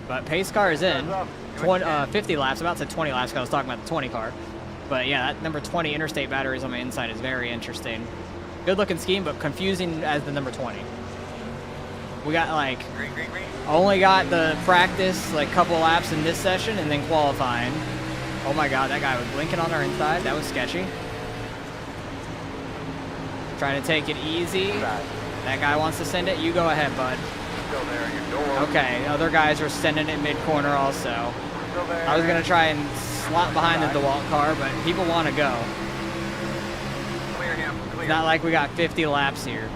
But pace car is in. 50 laps, about to 20 laps, 'cause I was talking about the 20 car. But yeah, that number 20 interstate batteries on the inside is very interesting. Good looking scheme, but confusing as the number 20. We got like, only got the practice, like couple laps in this session and then qualifying. Oh my God, that guy was blinking on our inside. That was sketchy. Trying to take it easy. That guy wants to send it. You go ahead, bud. Okay, other guys are sending it mid-corner also. I was going to try and slot behind the DeWalt car, but people want to go. It's not like we got 50 laps here.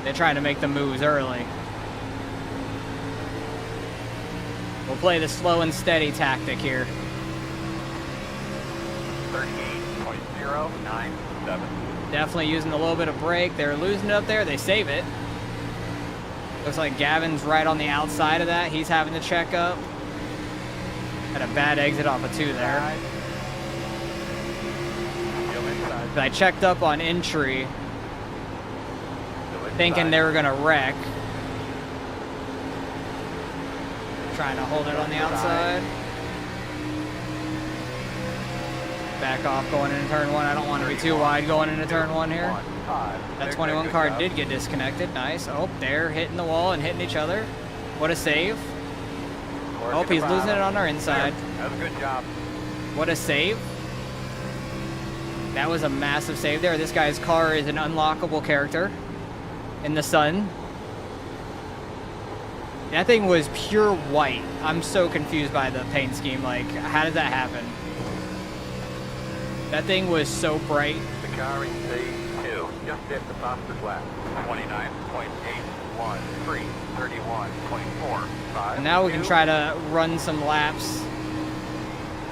They're trying to make the moves early. We'll play the slow and steady tactic here. 38.097. Definitely using a little bit of brake. They're losing it up there. They save it. Looks like Gavin's right on the outside of that. He's having to check up. Had a bad exit off of 2 there. I checked up on entry, thinking they were going to wreck. Trying to hold it on the outside. Back off going into turn 1. I don't want to be too wide going into turn 1 here. That 21 car did get disconnected. Nice. Oh, they're hitting the wall and hitting each other. What a save. Oh, he's losing it on our inside. That was a good job. What a save. That was a massive save there. This guy's car is an unlockable character in the sun. That thing was pure white. I'm so confused by the paint scheme. Like, how did that happen? That thing was so bright. The car in P2 just hit the fastest lap. 29.813, 31.45. And now we can try to run some laps,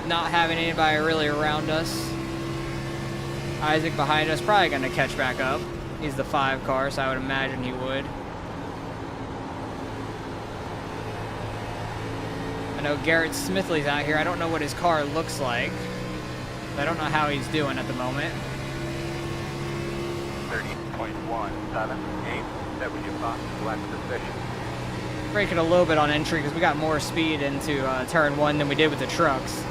not having anybody really around us. Isaac behind us, probably going to catch back up. He's the 5 car, so I would imagine he would. I know Garrett Smithley's out here. I don't know what his car looks like. I don't know how he's doing at the moment. 30.178. That was your fastest lap of the session. Braking a little bit on entry because we got more speed into turn 1 than we did with the trucks.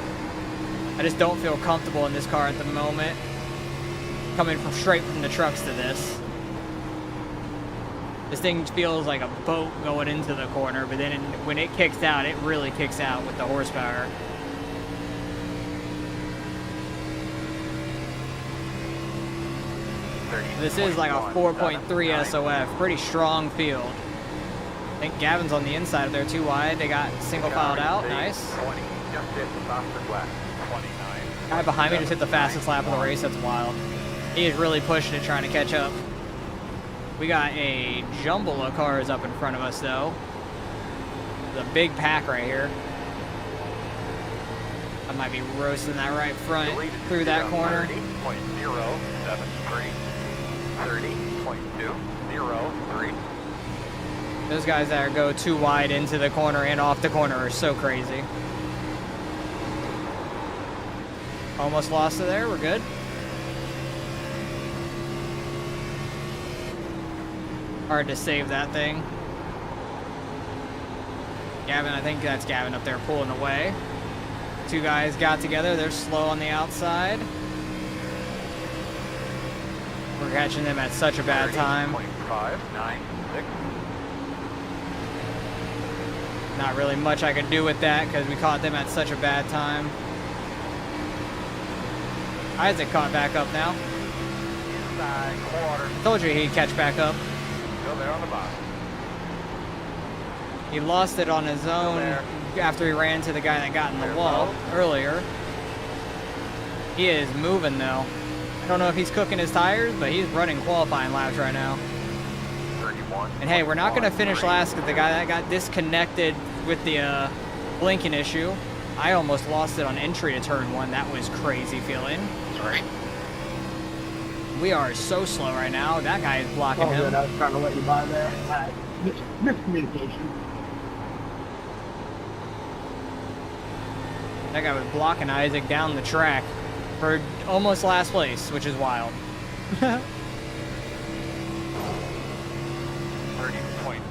I just don't feel comfortable in this car at the moment. Coming from straight from the trucks to this. This thing feels like a boat going into the corner, but then when it kicks out, it really kicks out with the horsepower. This is like a 4.3 SOF, pretty strong field. I think Gavin's on the inside of there, too wide. They got single filed out, nice. Guy behind me just hit the fastest lap of the race, that's wild. He is really pushing it, trying to catch up. We got a jumble of cars up in front of us, though. The big pack right here. I might be roasting that right front through that corner. 30.073. 30.203. Those guys that go too wide into the corner and off the corner are so crazy. Almost lost it there. We're good. Hard to save that thing. Gavin, I think that's Gavin up there pulling away. 2 guys got together. They're slow on the outside. We're catching them at such a bad time. 30.596. Not really much I could do with that because we caught them at such a bad time. Isaac caught back up now. Inside quarter. Told you he'd catch back up. Still there on the bottom. He lost it on his own after he ran into the guy that got in the wall earlier. He is moving though. I don't know if he's cooking his tires, but he's running qualifying laps right now. 31. And hey, we're not going to finish last because the guy that got disconnected with the blinking issue, I almost lost it on entry to turn 1. That was crazy feeling. Sorry. We are so slow right now. That guy is blocking him. Good. I was trying to let you by there. Miscommunication. That guy was blocking Isaac down the track for almost last place, which is wild. 30.7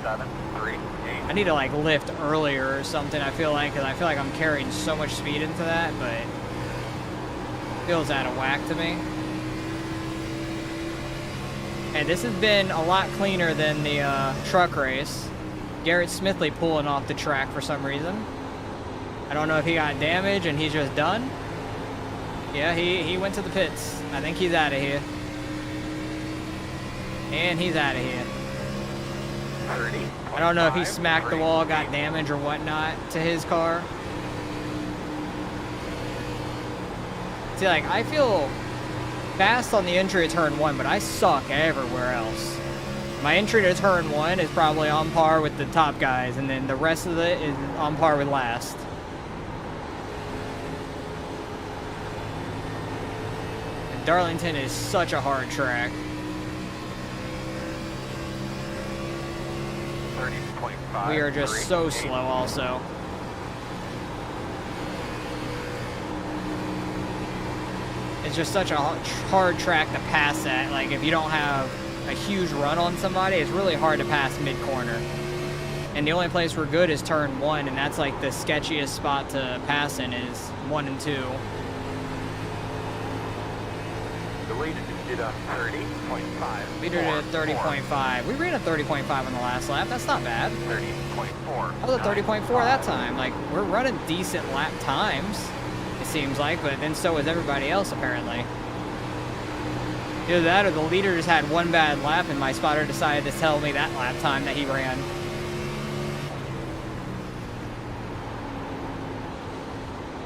738. I need to like lift earlier or something. I feel like, because I feel like I'm carrying so much speed into that, but it feels out of whack to me. And this has been a lot cleaner than the truck race. Garrett Smithley pulling off the track for some reason. I don't know if he got damaged and he's just done. Yeah, he went to the pits. I think he's out of here. And he's out of here. 30. I don't know if he smacked the wall, got damage or whatnot to his car. See, like, I feel fast on the entry to turn 1, but I suck everywhere else. My entry to turn 1 is probably on par with the top guys, and then the rest of it is on par with last. And Darlington is such a hard track. 30.5. We are just so slow also. It's just such a hard track to pass at. Like, if you don't have a huge run on somebody, it's really hard to pass mid-corner. And the only place we're good is turn 1, and that's like the sketchiest spot to pass in is 1 and 2. The leader did a 30.5. Leader did a 30.5. We ran a 30.5 on the last lap. That's not bad. 30.4. I was at 30.4 that time. Like, we're running decent lap times, it seems like, but then so is everybody else apparently. Either that or the leader just had one bad lap and my spotter decided to tell me that lap time that he ran.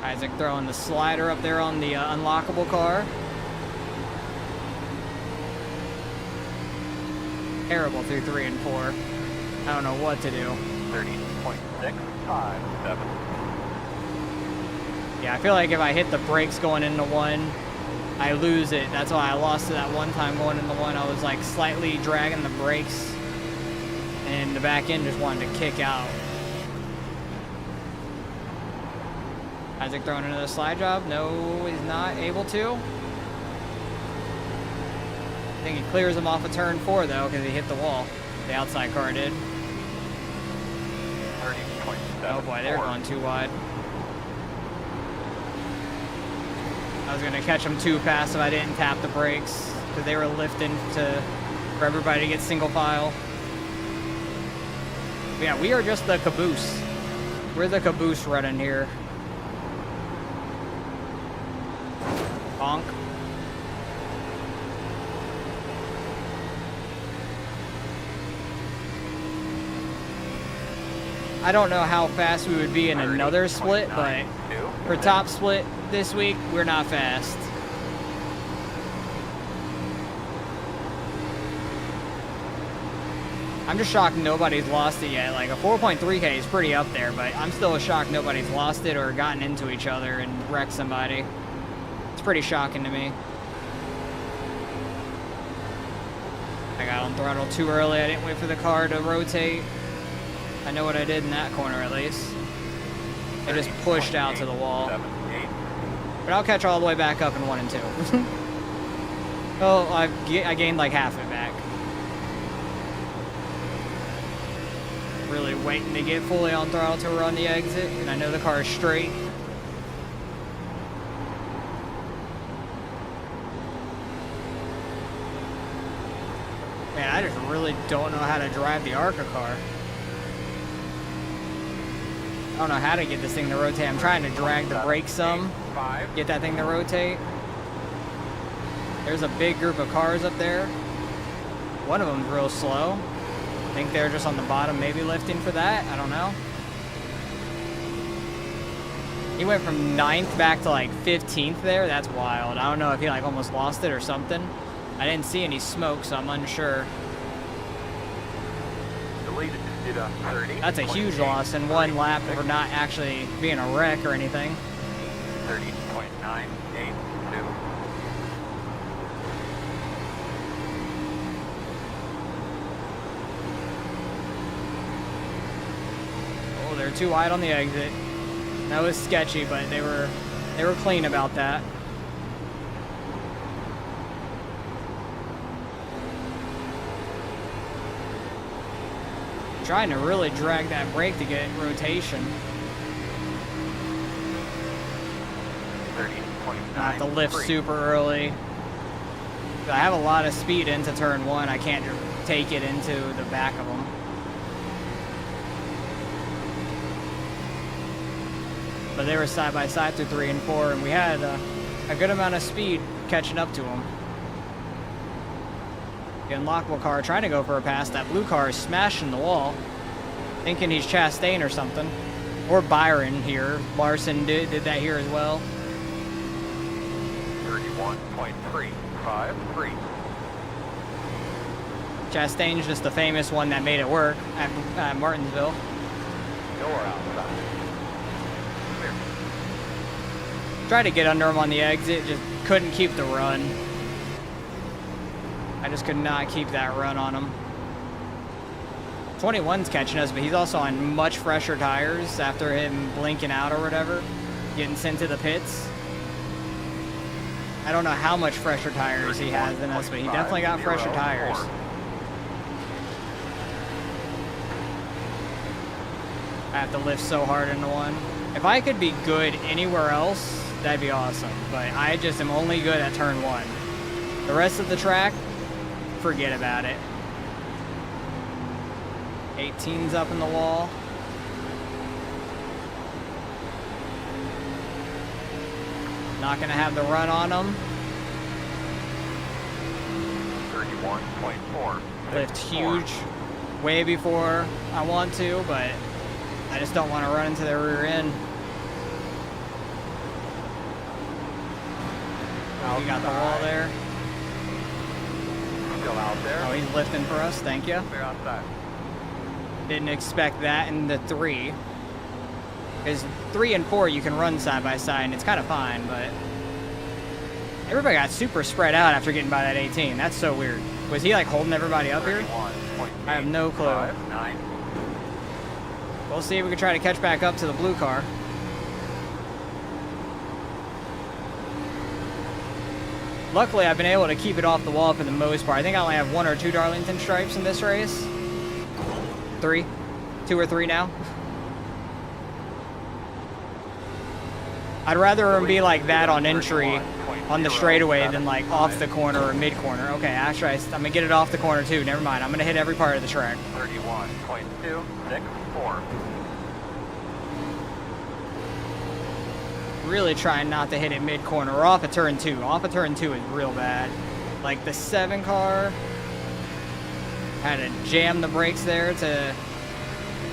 Isaac throwing the slider up there on the unlockable car. Terrible through 3 and 4. I don't know what to do. 30.657. Yeah, I feel like if I hit the brakes going into 1, I lose it. That's why I lost it that one time going into 1. I was like slightly dragging the brakes and the back end just wanted to kick out. Isaac throwing another slide job. No, he's not able to. I think he clears him off of turn 4 though, because he hit the wall. The outside car did. 30.7. Oh boy, they're going too wide. I was gonna catch them too fast if I didn't tap the brakes, because they were lifting for everybody to get single file. But yeah, we are just the caboose. We're the caboose running here. Honk. I don't know how fast we would be in another split, but for top split this week, we're not fast. I'm just shocked nobody's lost it yet. Like, a 4.3K is pretty up there, but I'm still shocked nobody's lost it or gotten into each other and wrecked somebody. It's pretty shocking to me. I got on throttle too early. I didn't wait for the car to rotate. I know what I did in that corner at least. I just pushed out to the wall. But I'll catch all the way back up in 1 and 2. Well, I gained like half it back. Really waiting to get fully on throttle to run the exit, and I know the car is straight. Man, I just really don't know how to drive the ARCA car. I don't know how to get this thing to rotate. I'm trying to drag the brakes some, get that thing to rotate. There's a big group of cars up there. One of them's real slow. I think they're just on the bottom, maybe lifting for that. I don't know. He went from 9th back to like 15th there. That's wild. I don't know if he like almost lost it or something. I didn't see any smoke, so I'm unsure. That's a huge loss in 1 lap for not actually being a wreck or anything. 30.982. Oh, they're too wide on the exit. That was sketchy, but they were clean about that. Trying to really drag that brake to get rotation. 30.9. Not to lift super early. I have a lot of speed into turn 1. I can't take it into the back of them. But they were side by side through 3 and 4, and we had a good amount of speed catching up to them. The unlockable car trying to go for a pass. That blue car is smashing the wall, thinking he's Chastain or something. Or Byron here. Larson did that here as well. 31.353. Chastain's just the famous one that made it work at Martinsville. Door outside. Clear. Tried to get under him on the exit, just couldn't keep the run. I just could not keep that run on him. 21's catching us, but he's also on much fresher tires after him blinking out or whatever, getting sent to the pits. I don't know how much fresher tires he has than us, but he definitely got fresher tires. I have to lift so hard into one. If I could be good anywhere else, that'd be awesome. But I just am only good at turn 1. The rest of the track, forget about it. 18's up in the wall. Not gonna have the run on them. 31.4. Lift huge way before I want to, but I just don't want to run into their rear end. Oh, he got the wall there. Still out there. Oh, he's lifting for us. Thank you. Clear outside. Didn't expect that in the 3. Because 3 and 4 you can run side by side and it's kind of fine, but everybody got super spread out after getting by that 18. That's so weird. Was he like holding everybody up here? I have no clue. 9. We'll see if we can try to catch back up to the blue car. Luckily, I've been able to keep it off the wall for the most part. I think I only have 1 or 2 Darlington stripes in this race. 3? 2 or 3 now. I'd rather him be like that on entry on the straightaway than like off the corner or mid corner. Okay, actually, I'm gonna get it off the corner too. Never mind. I'm gonna hit every part of the track. 31.264. Really trying not to hit it mid corner or off of turn 2. Off of turn 2 is real bad. Like the 7 car had to jam the brakes there to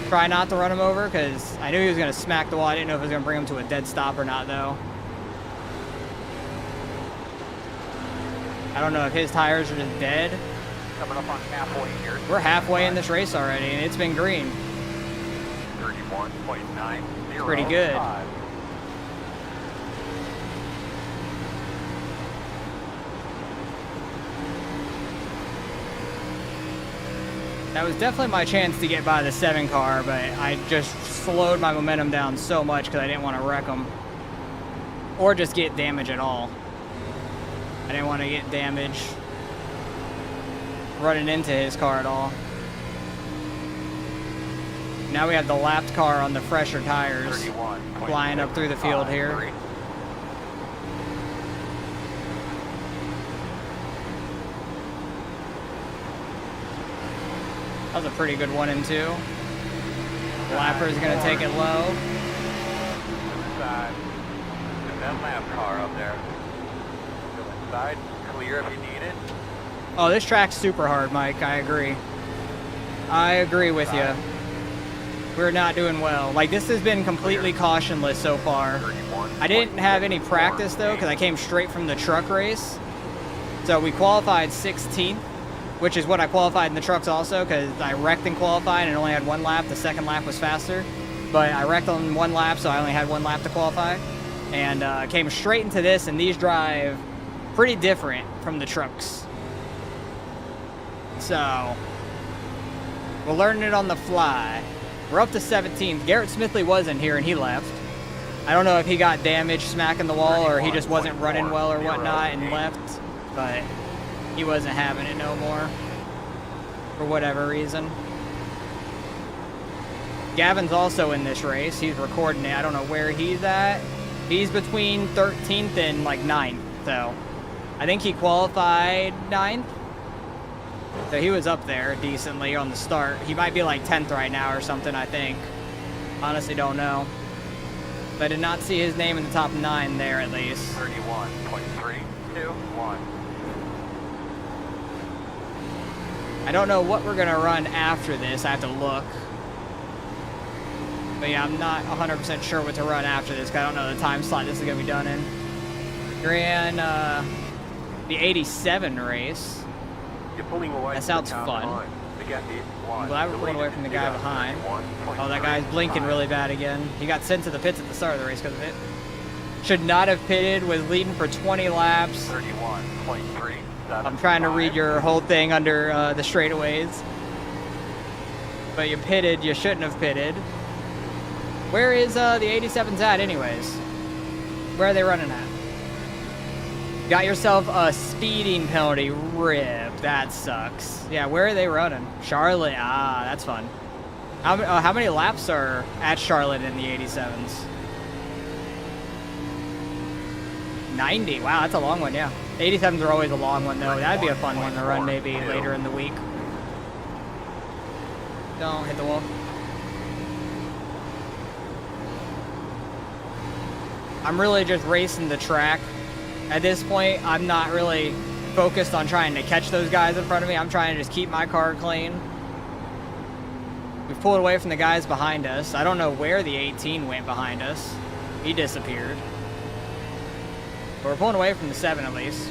try not to run him over because I knew he was going to smack the wall. I didn't know if it was going to bring him to a dead stop or not, though. I don't know if his tires are just dead. Coming up on halfway here. We're halfway in this race already, and it's been green. 31.9. Pretty good. That was definitely my chance to get by the 7 car, but I just slowed my momentum down so much because I didn't want to wreck him. Or just get damage at all. I didn't want to get damage running into his car at all. Now we have the lapped car on the fresher tires flying up through the field here. That was a pretty good 1 and 2. Lapper's gonna take it low. Inside. And that lap car up there. Go inside, clear if you need it. Oh, this track's super hard, Mike. I agree. I agree with you. We're not doing well. Like, this has been completely cautionless so far. I didn't have any practice, though, because I came straight from the truck race. So we qualified 16th, which is what I qualified in the trucks also, because I wrecked and qualified and only had 1 lap. The second lap was faster. But I wrecked on 1 lap, so I only had 1 lap to qualify. And came straight into this, and these drive pretty different from the trucks. So, we're learning it on the fly. We're up to 17th. Garrett Smithley wasn't here, and he left. I don't know if he got damaged smacking the wall, or he just wasn't running well or whatnot and left. But he wasn't having it no more, for whatever reason. Gavin's also in this race. He's recording it. I don't know where he's at. He's between 13th and like 9th. So I think he qualified 9th. So he was up there decently on the start. He might be like 10th right now or something, I think. Honestly, don't know. But I did not see his name in the top 9 there, at least. 31.321. I don't know what we're going to run after this. I have to look. But yeah, I'm not 100% sure what to run after this, because I don't know the time slot this is going to be done in. Ran the 87 race. That sounds fun. I'm glad we're pulling away from the guy behind. Oh, that guy's blinking really bad again. He got sent to the pits at the start of the race because of it. Should not have pitted, was leading for 20 laps. 31.3. I'm trying to read your whole thing under the straightaways. But you pitted, you shouldn't have pitted. Where is the 87s at anyways? Where are they running at? Got yourself a speeding penalty. Rip. That sucks. Yeah, where are they running? Charlotte. Ah, that's fun. How many laps are at Charlotte in the 87s? 90. Wow, that's a long one, yeah. 87s are always a long one, though. That'd be a fun one to run maybe later in the week. Don't hit the wall. I'm really just racing the track. At this point, I'm not really focused on trying to catch those guys in front of me. I'm trying to just keep my car clean. We've pulled away from the guys behind us. I don't know where the 18 went behind us. He disappeared. But we're pulling away from the 7 at least.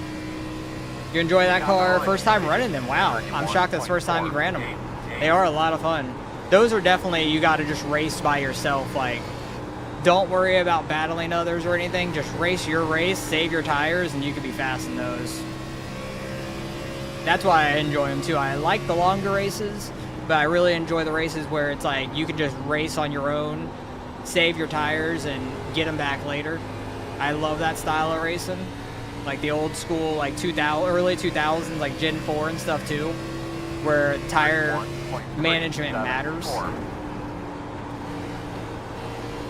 You enjoy that car? First time running them? Wow. I'm shocked that's the first time you ran them. They are a lot of fun. Those are definitely, you got to just race by yourself. Like, don't worry about battling others or anything. Just race your race, save your tires, and you can be fast in those. That's why I enjoy them too. I like the longer races, but I really enjoy the races where it's like you can just race on your own, save your tires, and get them back later. I love that style of racing. Like the old school, like early 2000s, like Gen 4 and stuff too, where tire management matters.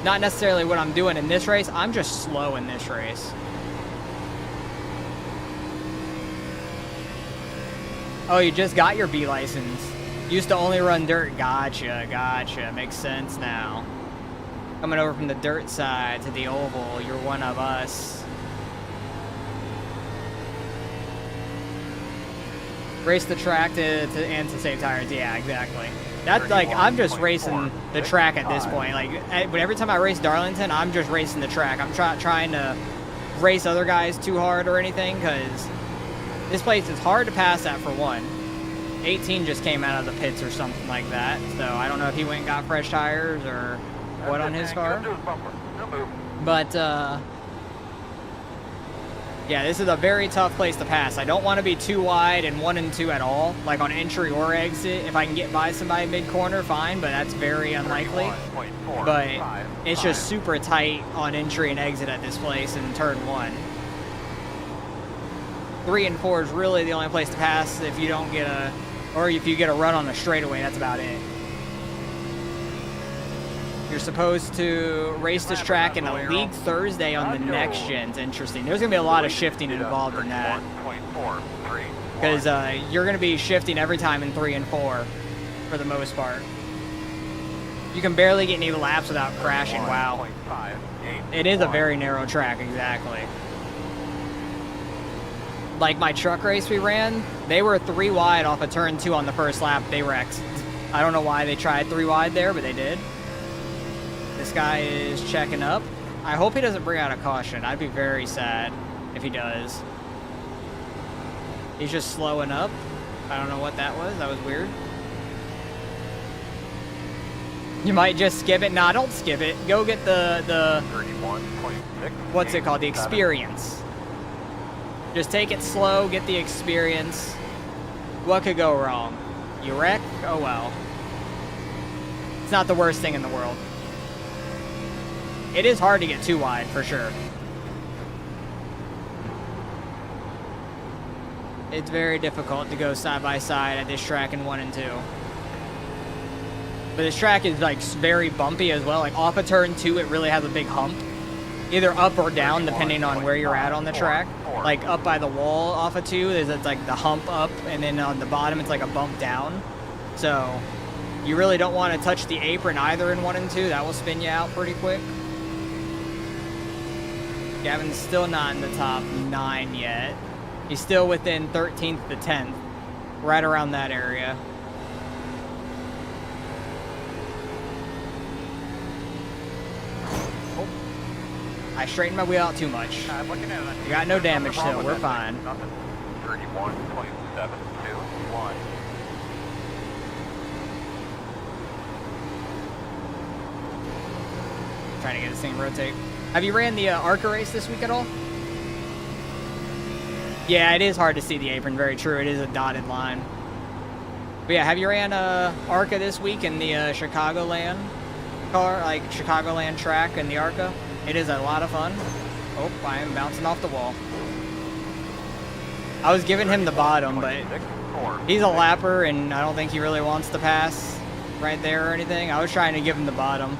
Not necessarily what I'm doing in this race. I'm just slow in this race. Oh, you just got your B license. Used to only run dirt. Gotcha, gotcha. Makes sense now. Coming over from the dirt side to the oval. You're one of us. Race the track and to save tires. Yeah, exactly. That's like, I'm just racing the track at this point. Like, every time I race Darlington, I'm just racing the track. I'm trying to race other guys too hard or anything, because this place is hard to pass at for one. 18 just came out of the pits or something like that, so I don't know if he went and got fresh tires or what on his car. But, yeah, this is a very tough place to pass. I don't want to be too wide in 1 and 2 at all, like on entry or exit. If I can get by somebody mid-corner, fine, but that's very unlikely. But it's just super tight on entry and exit at this place in turn 1. 3 and 4 is really the only place to pass if you don't get a, or if you get a run on the straightaway, that's about it. You're supposed to race this track in a league Thursday on the next gen. It's interesting. There's going to be a lot of shifting involved in that. Because you're going to be shifting every time in 3 and 4 for the most part. You can barely get any laps without crashing. Wow. It is a very narrow track, exactly. Like my truck race we ran, they were 3 wide off of turn 2 on the first lap. They wrecked. I don't know why they tried 3 wide there, but they did. This guy is checking up. I hope he doesn't bring out a caution. I'd be very sad if he does. He's just slowing up. I don't know what that was. That was weird. You might just skip it. Nah, don't skip it. Go get the 31.6. what's it called? The experience. Just take it slow, get the experience. What could go wrong? You wreck? Oh well. It's not the worst thing in the world. It is hard to get too wide, for sure. It's very difficult to go side by side at this track in 1 and 2. But this track is like very bumpy as well. Like off of turn 2, it really has a big hump, either up or down depending on where you're at on the track. Like up by the wall off of 2, there's like the hump up, and then on the bottom it's like a bump down. So you really don't want to touch the apron either in 1 and 2. That will spin you out pretty quick. Gavin's still not in the top 9 yet. He's still within 13th to 10th, right around that area. I straightened my wheel out too much. I'm looking at it. We got no damage Nothing still, wrong we're with that fine. thing. Nothing. 31.721. Trying to get this thing to rotate. Have you ran the ARCA race this week at all? Yeah, it is hard to see the apron, very true. It is a dotted line. But yeah, have you ran ARCA this week in the Chicagoland car, like Chicagoland track in the ARCA? It is a lot of fun. Oh, I am bouncing off the wall. I was giving him the bottom, but he's a lapper, and I don't think he really wants to pass right there or anything. I was trying to give him the bottom.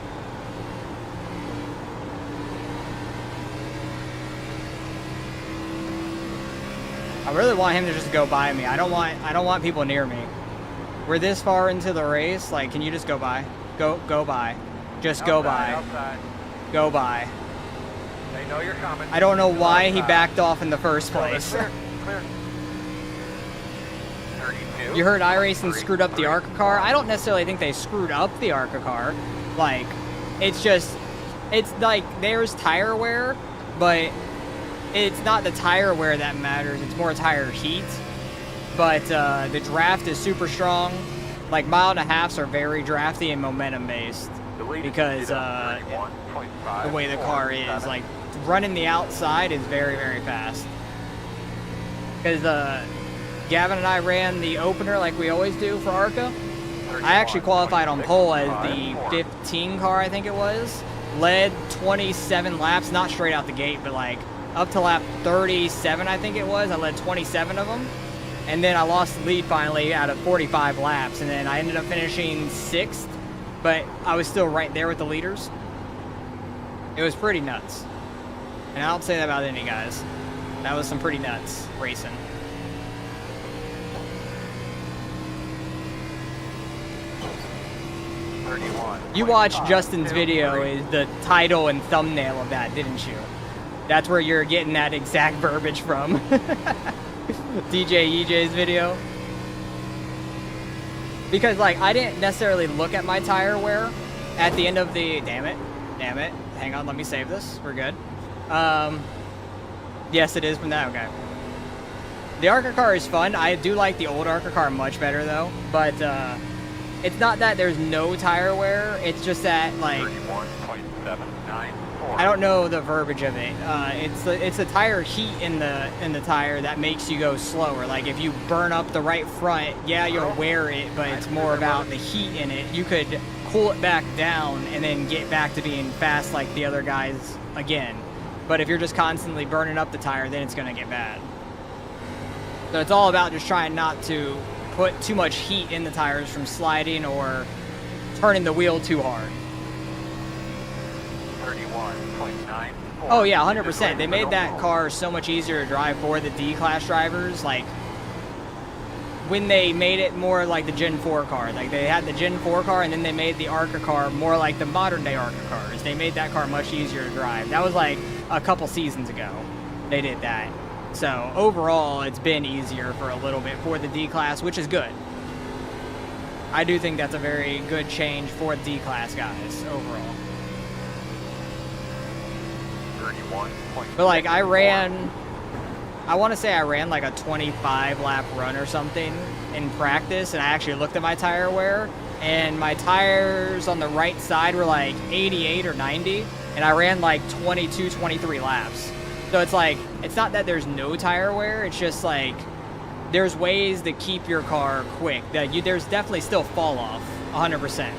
I really want him to just go by me. I don't want people near me. We're this far into the race. Like, can you just go by? Go by. Just go by. Outside. Go by. They know you're coming. I don't know why he Outside. backed off in the first place. Clear. 32. You heard iRacing screwed up the ARCA car. I don't necessarily think they screwed up the ARCA car. Like, it's like there's tire wear, but it's not the tire wear that matters. It's more tire heat. But the draft is super strong. Like, 1.5 miles are very drafty and momentum based because the way the car is. Like, running the outside is very, very fast. Because Gavin and I ran the opener like we always do for ARCA. I actually qualified on pole as the 15 car, I think it was. Led 27 laps, not straight out the gate, but like up to lap 37, I think it was. I led 27 of them. And then I lost the lead finally out of 45 laps. And then I ended up finishing 6th, but I was still right there with the leaders. It was pretty nuts. And I don't say that about any guys. That was some pretty nuts racing. You watched Justin's video, is the title and thumbnail of that, didn't you? That's where you're getting that exact verbiage from. DJ EJ's video. Because, like, I didn't necessarily look at my tire wear at the end of the... Damn it. Hang on, let me save this. We're good. Yes, it is from that. Okay. The ARCA car is fun. I do like the old ARCA car much better, though. But, it's not that there's no tire wear. It's just that, like... 31.794. I don't know the verbiage of it. It's a tire heat in the tire that makes you go slower. Like, if you burn up the right front, yeah, you'll wear it, but it's more about the heat in it. You could cool it back down and then get back to being fast like the other guys again. But if you're just constantly burning up the tire, then it's going to get bad. So it's all about just trying not to put too much heat in the tires from sliding or turning the wheel too hard. 31.94. Oh yeah, 100%. They made that car so much easier to drive for the D-Class drivers. Like, when they made it more like the Gen 4 car. Like, they had the Gen 4 car, and then they made the ARCA car more like the modern-day ARCA cars. They made that car much easier to drive. That was like a couple seasons ago they did that. So overall, it's been easier for a little bit for the D-Class, which is good. I do think that's a very good change for D-Class guys overall. 31. But like, I want to say I ran like a 25 lap run or something in practice, and I actually looked at my tire wear, and my tires on the right side were like 88 or 90, and I ran like 22, 23 laps. So it's like, it's not that there's no tire wear, it's just like, there's ways to keep your car quick. There's definitely still fall off, 100%.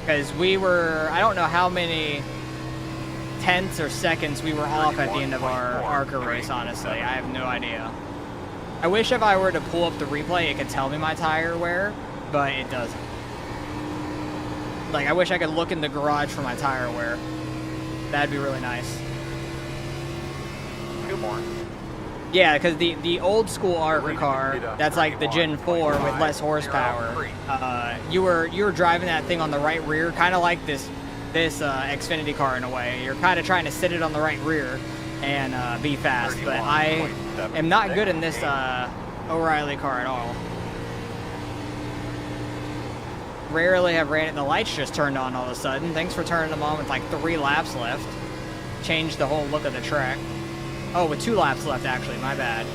Because I don't know how many tenths or seconds we were off at the end of our ARCA race, honestly. I have no idea. I wish if I were to pull up the replay, it could tell me my tire wear, but it doesn't. Like, I wish I could look in the garage for my tire wear. That'd be really nice. Two more. Yeah, because the old school ARCA car, that's like the Gen 4 with less horsepower. You were driving that thing on the right rear, kind of like this Xfinity car in a way. You're kind of trying to sit it on the right rear and be fast. But I am not good in this O'Reilly car at all. Rarely have ran it. The lights just turned on all of a sudden. Thanks for turning them on with like 3 laps left. Changed the whole look of the track. Oh, with 2 laps left, actually. My bad.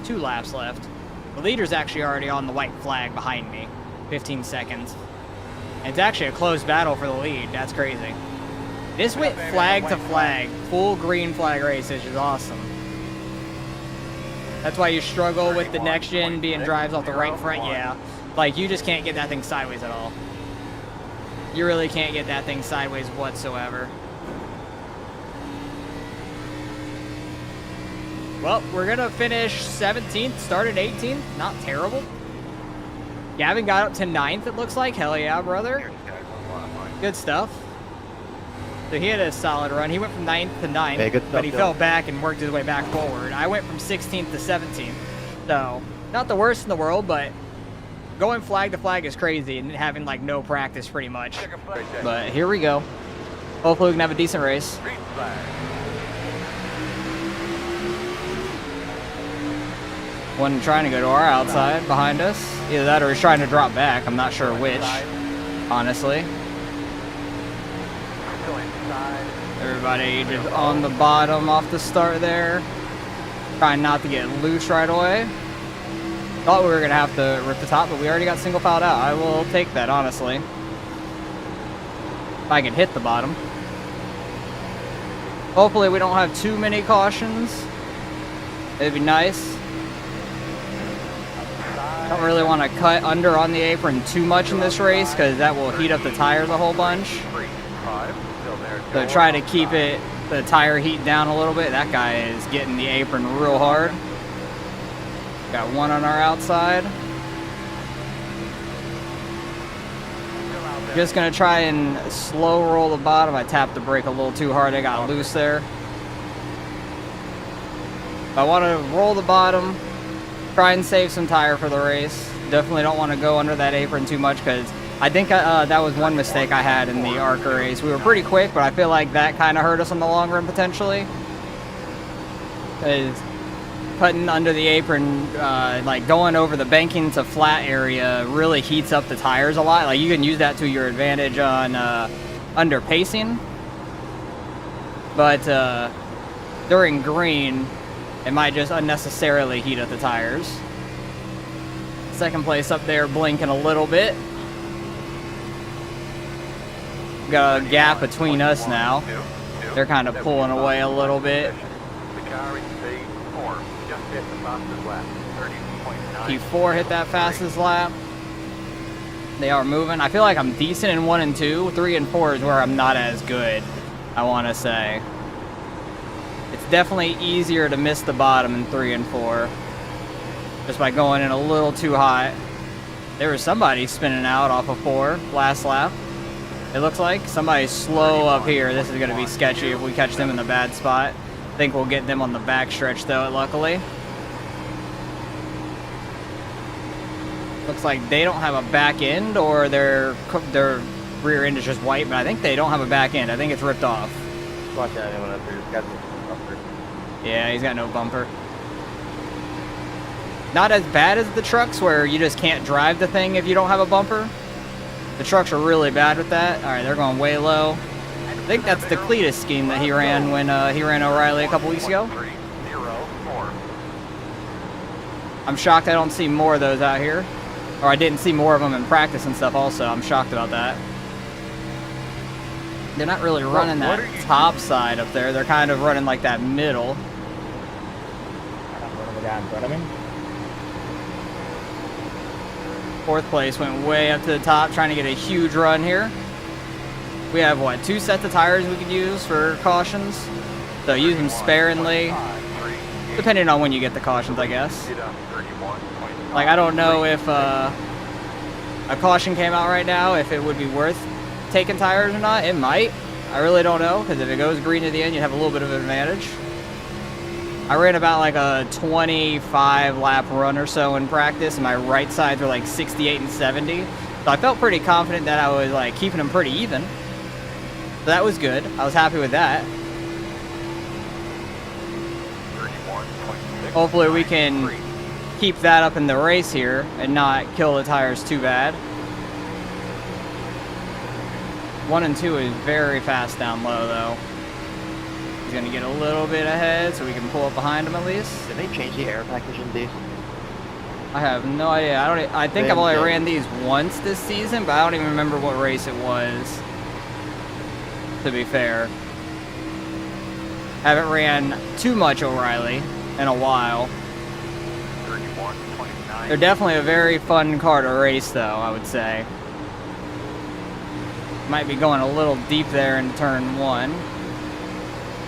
2 laps left. The leader's actually already on the white flag behind me. 15 seconds. And it's actually a close battle for the lead. That's crazy. This went flag to flag. Full green flag race, which is awesome. That's why you struggle with the next gen being drives off the right front. Yeah. Like, you just can't get that thing sideways at all. You really can't get that thing sideways whatsoever. Well, we're going to finish 17th, started 18th. Not terrible. Gavin got up to 9th, it looks like. Hell yeah, brother. Good stuff. So he had a solid run. He went from 9th to 9th, hey, good stuff, but he fell back and worked his way back forward. I went from 16th to 17th. So, not the worst in the world, but going flag to flag is crazy and having, like, no practice pretty much. But here we go. Hopefully we can have a decent race. Green flag. One trying to go to our outside behind us. Either that or he's trying to drop back. I'm not sure which, honestly. Everybody just on the bottom off the start there. Trying not to get loose right away. Thought we were going to have to rip the top, but we already got single filed out. I will take that, honestly. If I can hit the bottom. Hopefully we don't have too many cautions. It'd be nice. Don't really want to cut under on the apron too much in this race because that will heat up the tires a whole bunch. So try to keep the tire heat down a little bit. That guy is getting the apron real hard. Got one on our outside. Just gonna try and slow roll the bottom. I tapped the brake a little too hard. I got loose there. I want to roll the bottom. Try and save some tire for the race. Definitely don't want to go under that apron too much because I think that was one mistake I had in the ARCA race. We were pretty quick, but I feel like that kind of hurt us in the long run potentially. Because putting under the apron, like going over the banking to flat area really heats up the tires a lot. Like you can use that to your advantage on under pacing. But during green, it might just unnecessarily heat up the tires. Second place up there blinking a little bit. Got a gap between us now. They're kind of pulling away a little bit. P4 hit that fastest lap. They are moving. I feel like I'm decent in 1 and 2. 3 and 4 is where I'm not as good, I want to say. It's definitely easier to miss the bottom in 3 and 4. Just by going in a little too hot. There was somebody spinning out off of 4 last lap. It looks like somebody's slow up here. This is going to be sketchy if we catch them in the bad spot. I think we'll get them on the back stretch though, luckily. Looks like they don't have a back end or their rear end is just white, but I think they don't have a back end. I think it's ripped off. Watch out, anyone up here. He's got no bumper. Yeah, he's got no bumper. Not as bad as the trucks where you just can't drive the thing if you don't have a bumper. The trucks are really bad with that. All right, they're going way low. I think that's the Cletus scheme that he ran when he ran O'Reilly a couple weeks ago. I'm shocked I don't see more of those out here. Or I didn't see more of them in practice and stuff also. I'm shocked about that. They're not really running that top side up there. They're kind of running like that middle. The guy in front of me. 4th place went way up to the top, trying to get a huge run here. We have, what, 2 sets of tires we could use for cautions. So use them sparingly, depending on when you get the cautions, I guess. Like, I don't know if a caution came out right now, if it would be worth taking tires or not. It might. I really don't know, because if it goes green to the end, you'd have a little bit of an advantage. I ran about like a 25 lap run or so in practice, and my right sides were like 68 and 70. So I felt pretty confident that I was like keeping them pretty even. So that was good. I was happy with that. 31.6. Hopefully we can keep that up in the race here and not kill the tires too bad. 1 and 2 is very fast down low though. He's gonna get a little bit ahead so we can pull up behind him at least. Did they change the air package in these? I have no idea. I think I've only ran these once this season, but I don't even remember what race it was, to be fair. Haven't ran too much O'Reilly in a while. 31.9. They're definitely a very fun car to race though, I would say. Might be going a little deep there in turn 1.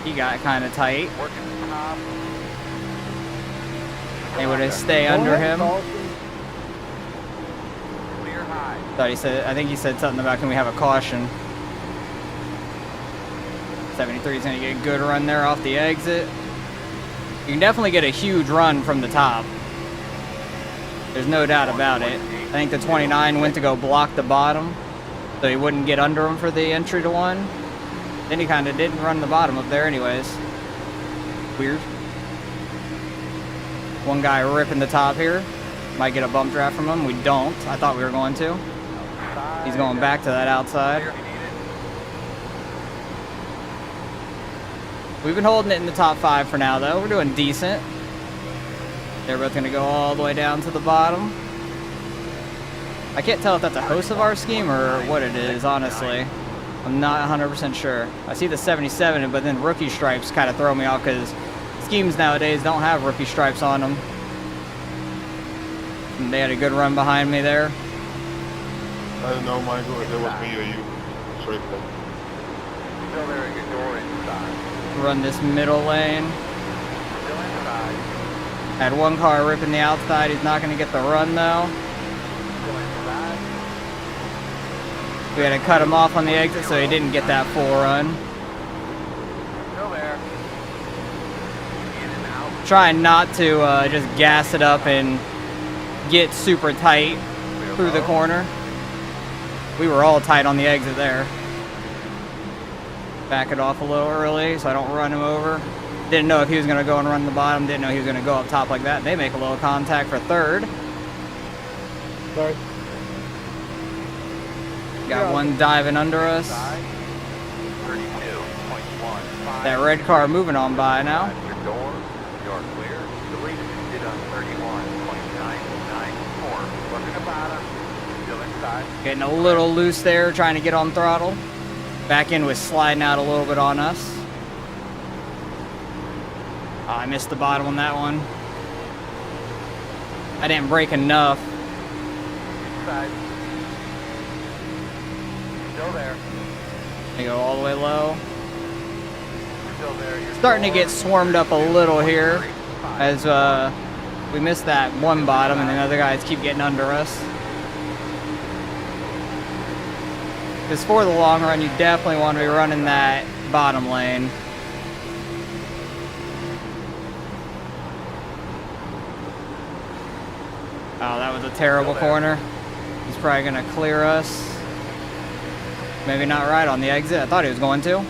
He got kind of tight. Working the top. Able to stay under him. Clear high. Thought he said, I think he said something about, can we have a caution? 73 is going to get a good run there off the exit. You can definitely get a huge run from the top. There's no doubt about it. I think the 29 went to go block the bottom, so he wouldn't get under him for the entry to 1. Then he kind of didn't run the bottom up there anyways. Weird. One guy ripping the top here. Might get a bump draft from him. We don't. I thought we were going to. He's going back to that outside. We've been holding it in the top 5 for now though. We're doing decent. They're both going to go all the way down to the bottom. I can't tell if that's a host of our scheme or what it is, honestly. I'm not 100% sure. I see the 77, but then rookie stripes kind of throw me off because schemes nowadays don't have rookie stripes on them. And they had a good run behind me there. I don't know, Michael, if it was me or you. Sorry for that. Still there at your door inside. Run this middle lane. Still inside. Had one car ripping the outside. He's not going to get the run though. Still inside. We had to cut him off on the exit so he didn't get that full run. Still there. In and out. Trying not to just gas it up and get super tight through the corner. We were all tight on the exit there. Back it off a little early so I don't run him over. Didn't know if he was going to go and run the bottom. Didn't know he was going to go up top like that. They make a little contact for third. Sorry. Got one diving under us. 32.15. That red car moving on by now. Your door. You're clear. The lead did on 31.994. Working the bottom. Still inside. Getting a little loose there, trying to get on throttle. Back end was sliding out a little bit on us. Oh, I missed the bottom on that one. I didn't brake enough. Inside. Still there. They go all the way low. Still there. Your Starting to door. get swarmed up a little here as we missed that one bottom and the other guys keep getting under us. Because for the long run, you definitely want to be running that bottom lane. Oh, that was a terrible corner. He's probably going to clear us. Maybe not right on the exit. I thought he was going to.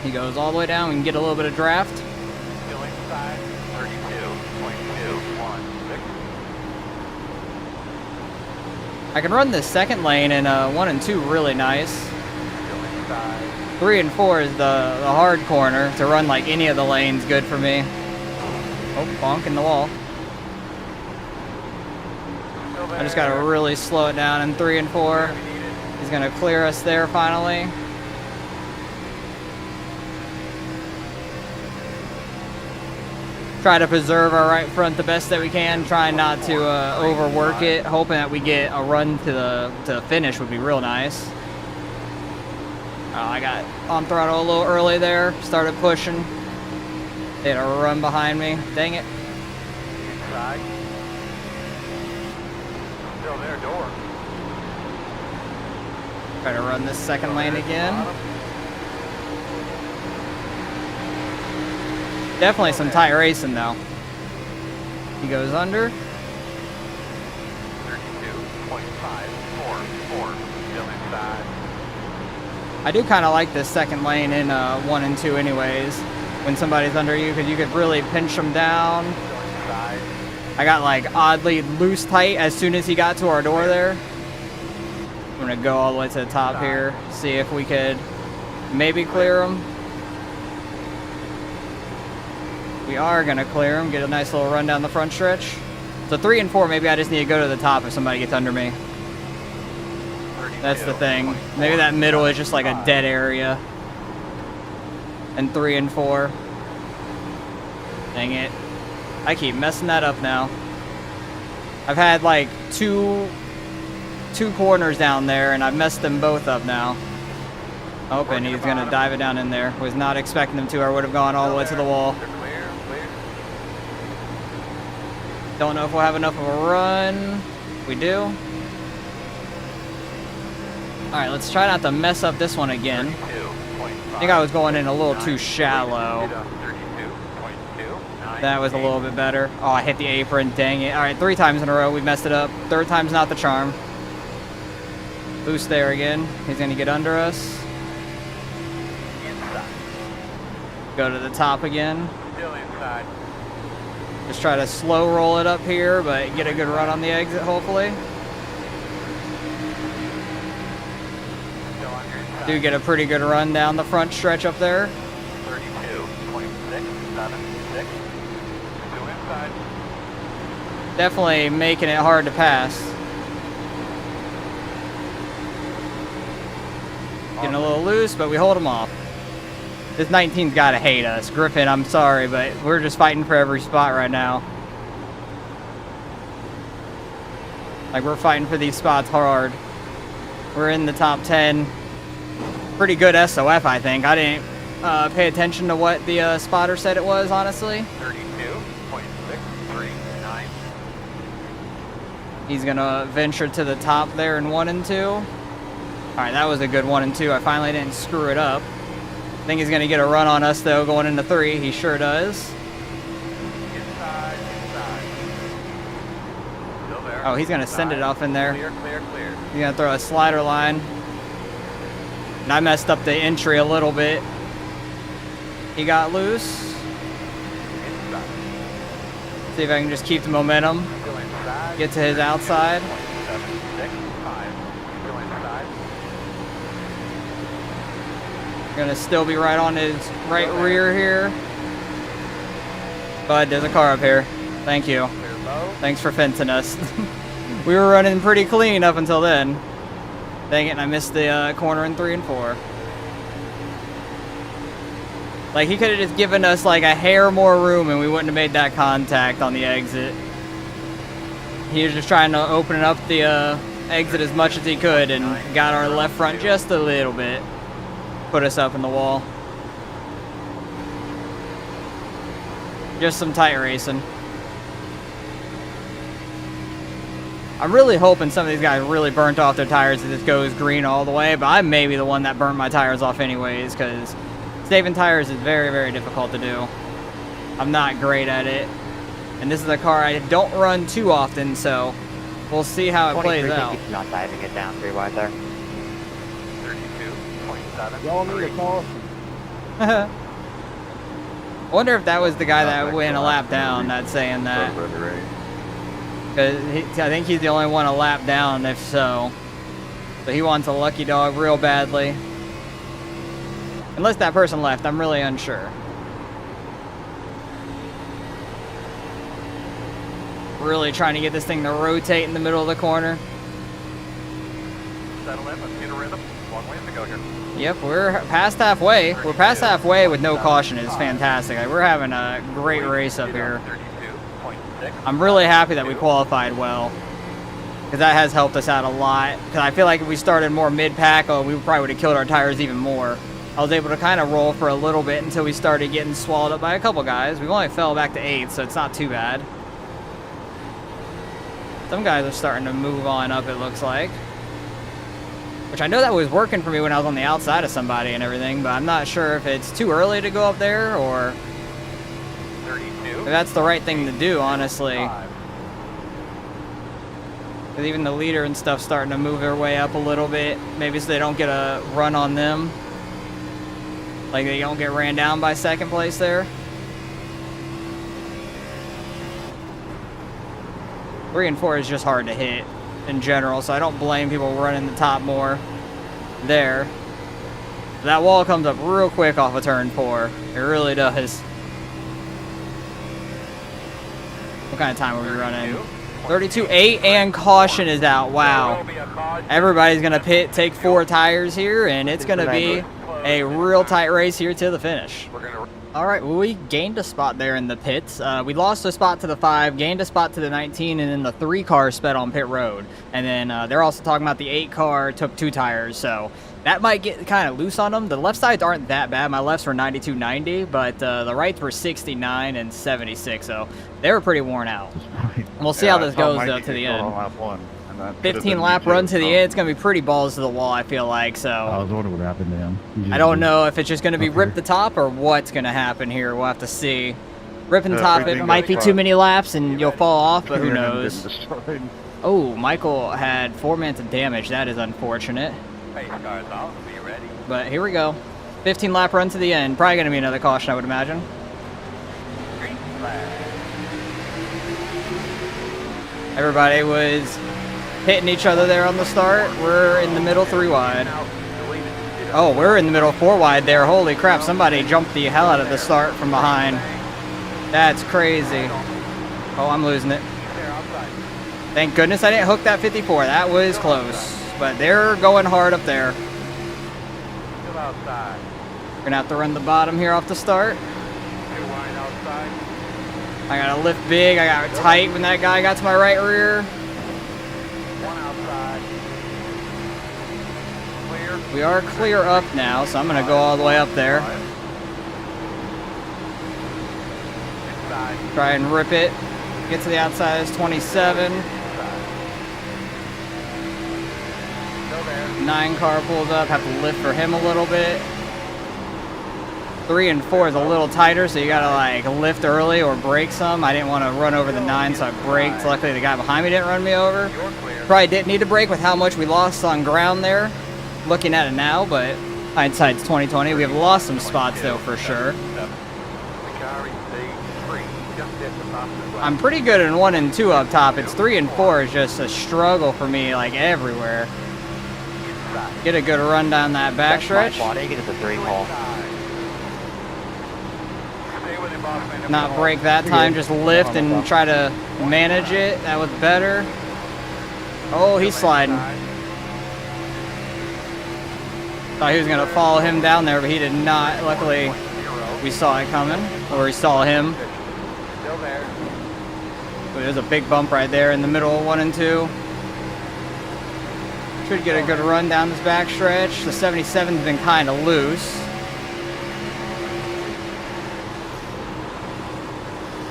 He goes all the way down. We can get a little bit of draft. Still inside. 32.216. I can run the second lane in 1 and 2 really nice. Still inside. 3 and 4 is the hard corner. To run like any of the lanes good for me. Oh, bonk in the wall. Still there. I just got to really slow it down in 3 and 4. He's going to clear us there finally. Try to preserve our right front the best that we can. Try not to overwork it. Hoping that we get a run to the finish would be real nice. I got on throttle a little early there. Started pushing. They had a run behind me. Dang it. Inside. Still there, door. Try to run this second lane again. Definitely some tight racing though. He goes under. 32.544. Still inside. I do kind of like this second lane in 1 and 2 anyways. When somebody's under you, because you could really pinch them down. Still inside. I got like oddly loose tight as soon as he got to our door there. I'm gonna go all the way to the top here, see if we could maybe clear him. We are gonna clear him, get a nice little run down the front stretch. So 3 and 4, maybe I just need to go to the top if somebody gets under me. That's the thing. Maybe that middle is just like a dead area. And 3 and 4. Dang it. I keep messing that up now. I've had like two corners down there and I've messed them both up now. Oh, and he's gonna dive it down in there. Was not expecting him to, or would have gone all the way to the wall. Don't know if we'll have enough of a run. We do. Alright, let's try not to mess up this one again. I think I was going in a little too shallow. That was a little bit better. Oh, I hit the apron, dang it. Alright, 3 times in a row we messed it up. 3rd time's not the charm. Boost there again. He's gonna get under us. Go to the top again. Still inside. Just try to slow roll it up here, but get a good run on the exit, hopefully. Still on your inside. Do get a pretty good run down the front stretch up there. 32.676. Still inside. Definitely making it hard to pass. Getting a little loose, but we hold him off. This 19's gotta hate us. Griffin, I'm sorry, but we're just fighting for every spot right now. Like, we're fighting for these spots hard. We're in the top 10. Pretty good SOF, I think. I didn't pay attention to what the spotter said it was, honestly. 32.639. He's gonna venture to the top there in 1 and 2. Alright, that was a good 1 and 2. I finally didn't screw it up. I think he's gonna get a run on us though going into 3. He sure does. Inside. Still there. Oh, he's gonna send it off in there. Clear. He's gonna throw a slider line. And I messed up the entry a little bit. He got loose. Inside. See if I can just keep the momentum. Still inside. Get to his outside. 765. Still inside. Gonna still be right on his right rear here. Bud, there's a car up here. Thank you. Clear low. Thanks for fencing us. We were running pretty clean up until then. Dang it, and I missed the corner in 3 and 4. Like, he could have just given us like a hair more room and we wouldn't have made that contact on the exit. He was just trying to open up the exit as much as he could and got our left front just a little bit. Put us up in the wall. Just some tight racing. I'm really hoping some of these guys really burnt off their tires and this goes green all the way, but I may be the one that burnt my tires off anyways, because saving tires is very, very difficult to do. I'm not great at it. And this is a car I don't run too often, so we'll see how it plays out. Keep not diving it down 3 wide there. 32.7. Y'all need a caution. I wonder if that was the guy that went a lap down that's saying that. Because I think he's the only one a lap down, if so. So he wants a lucky dog real badly. Unless that person left, I'm really unsure. Really trying to get this thing to rotate in the middle of the corner. Settle in. Let's get a rhythm. Long ways to go here. Yep, we're past halfway. We're past halfway with no caution. It's fantastic. Like, we're having a great race up here. 32.6. I'm really happy that we qualified well, because that has helped us out a lot. Because I feel like if we started more mid-pack, we probably would have killed our tires even more. I was able to kind of roll for a little bit until we started getting swallowed up by a couple guys. We only fell back to 8th, so it's not too bad. Some guys are starting to move on up, it looks like. which I know that was working for me when I was on the outside of somebody and everything, but I'm not sure if it's too early to go up there or 32. if that's the right thing to do, honestly. 5. Because even the leader and stuff starting to move their way up a little bit, maybe so they don't get a run on them. Like they don't get ran down by second place there. 3 and 4 is just hard to hit in general, so I don't blame people running the top more there. That wall comes up real quick off of turn 4. It really does. What kind of time are we running? 32.8 and caution is out. Wow. Everybody's going to pit, take 4 tires here, and it's going to be a real tight race here to the finish. All right, well, we gained a spot there in the pits. We lost a spot to the 5, gained a spot to the 19, and then the 3 car sped on pit road. And then they're also talking about the 8 car took 2 tires, so that might get kind of loose on them. The left sides aren't that bad. My lefts were 92.90, but the rights were 69 and 76, so they were pretty worn out. We'll see how this goes, though, to the end. 15 lap run to the end. It's going to be pretty balls to the wall, I feel like. So I was wondering what happened to him. I don't know if it's just going to be rip the top or what's going to happen here. We'll have to see. Ripping the top, it might be too many laps and you'll fall off, but who knows. Oh, Michael had 4 minutes of damage. That is unfortunate. Pace cars off. Be ready. But here we go. 15 lap run to the end. Probably going to be another caution, I would imagine. Green flag. Everybody was hitting each other there on the start. We're in the middle 3 wide. Oh, we're in the middle 4 wide there. Holy crap, somebody jumped the hell out of the start from behind. That's crazy. Oh, I'm losing it. Thank goodness I didn't hook that 54. That was close. But they're going hard up there. Still outside. We're going to have to run the bottom here off the start. Still wide outside. I got to lift big. I got tight when that guy got to my right rear. 1 outside. Clear. We are clear up now, so I'm going to go all the way up there. Inside. Try and rip it. Get to the outside is 27. Still there. 9 car pulls up. Have to lift for him a little bit. 3 and 4 is a little tighter, so you gotta like lift early or brake some. I didn't want to run over the 9, so I braked. Luckily, the guy behind me didn't run me over. You're clear. Probably didn't need to brake with how much we lost on ground there. Looking at it now, but hindsight's 2020. We have lost some spots though for sure. I'm pretty good in 1 and 2 up top. It's 3 and 4 is just a struggle for me, like everywhere. Get a good run down that backstretch. Get the 3 hole. Not brake that time, just lift and try to manage it. That was better. Oh, he's sliding. Thought he was going to follow him down there, but he did not. Luckily, we saw it coming, or we saw him. Still there. But there's a big bump right there in the middle of 1 and 2. Should get a good run down this back stretch. The 77's been kind of loose.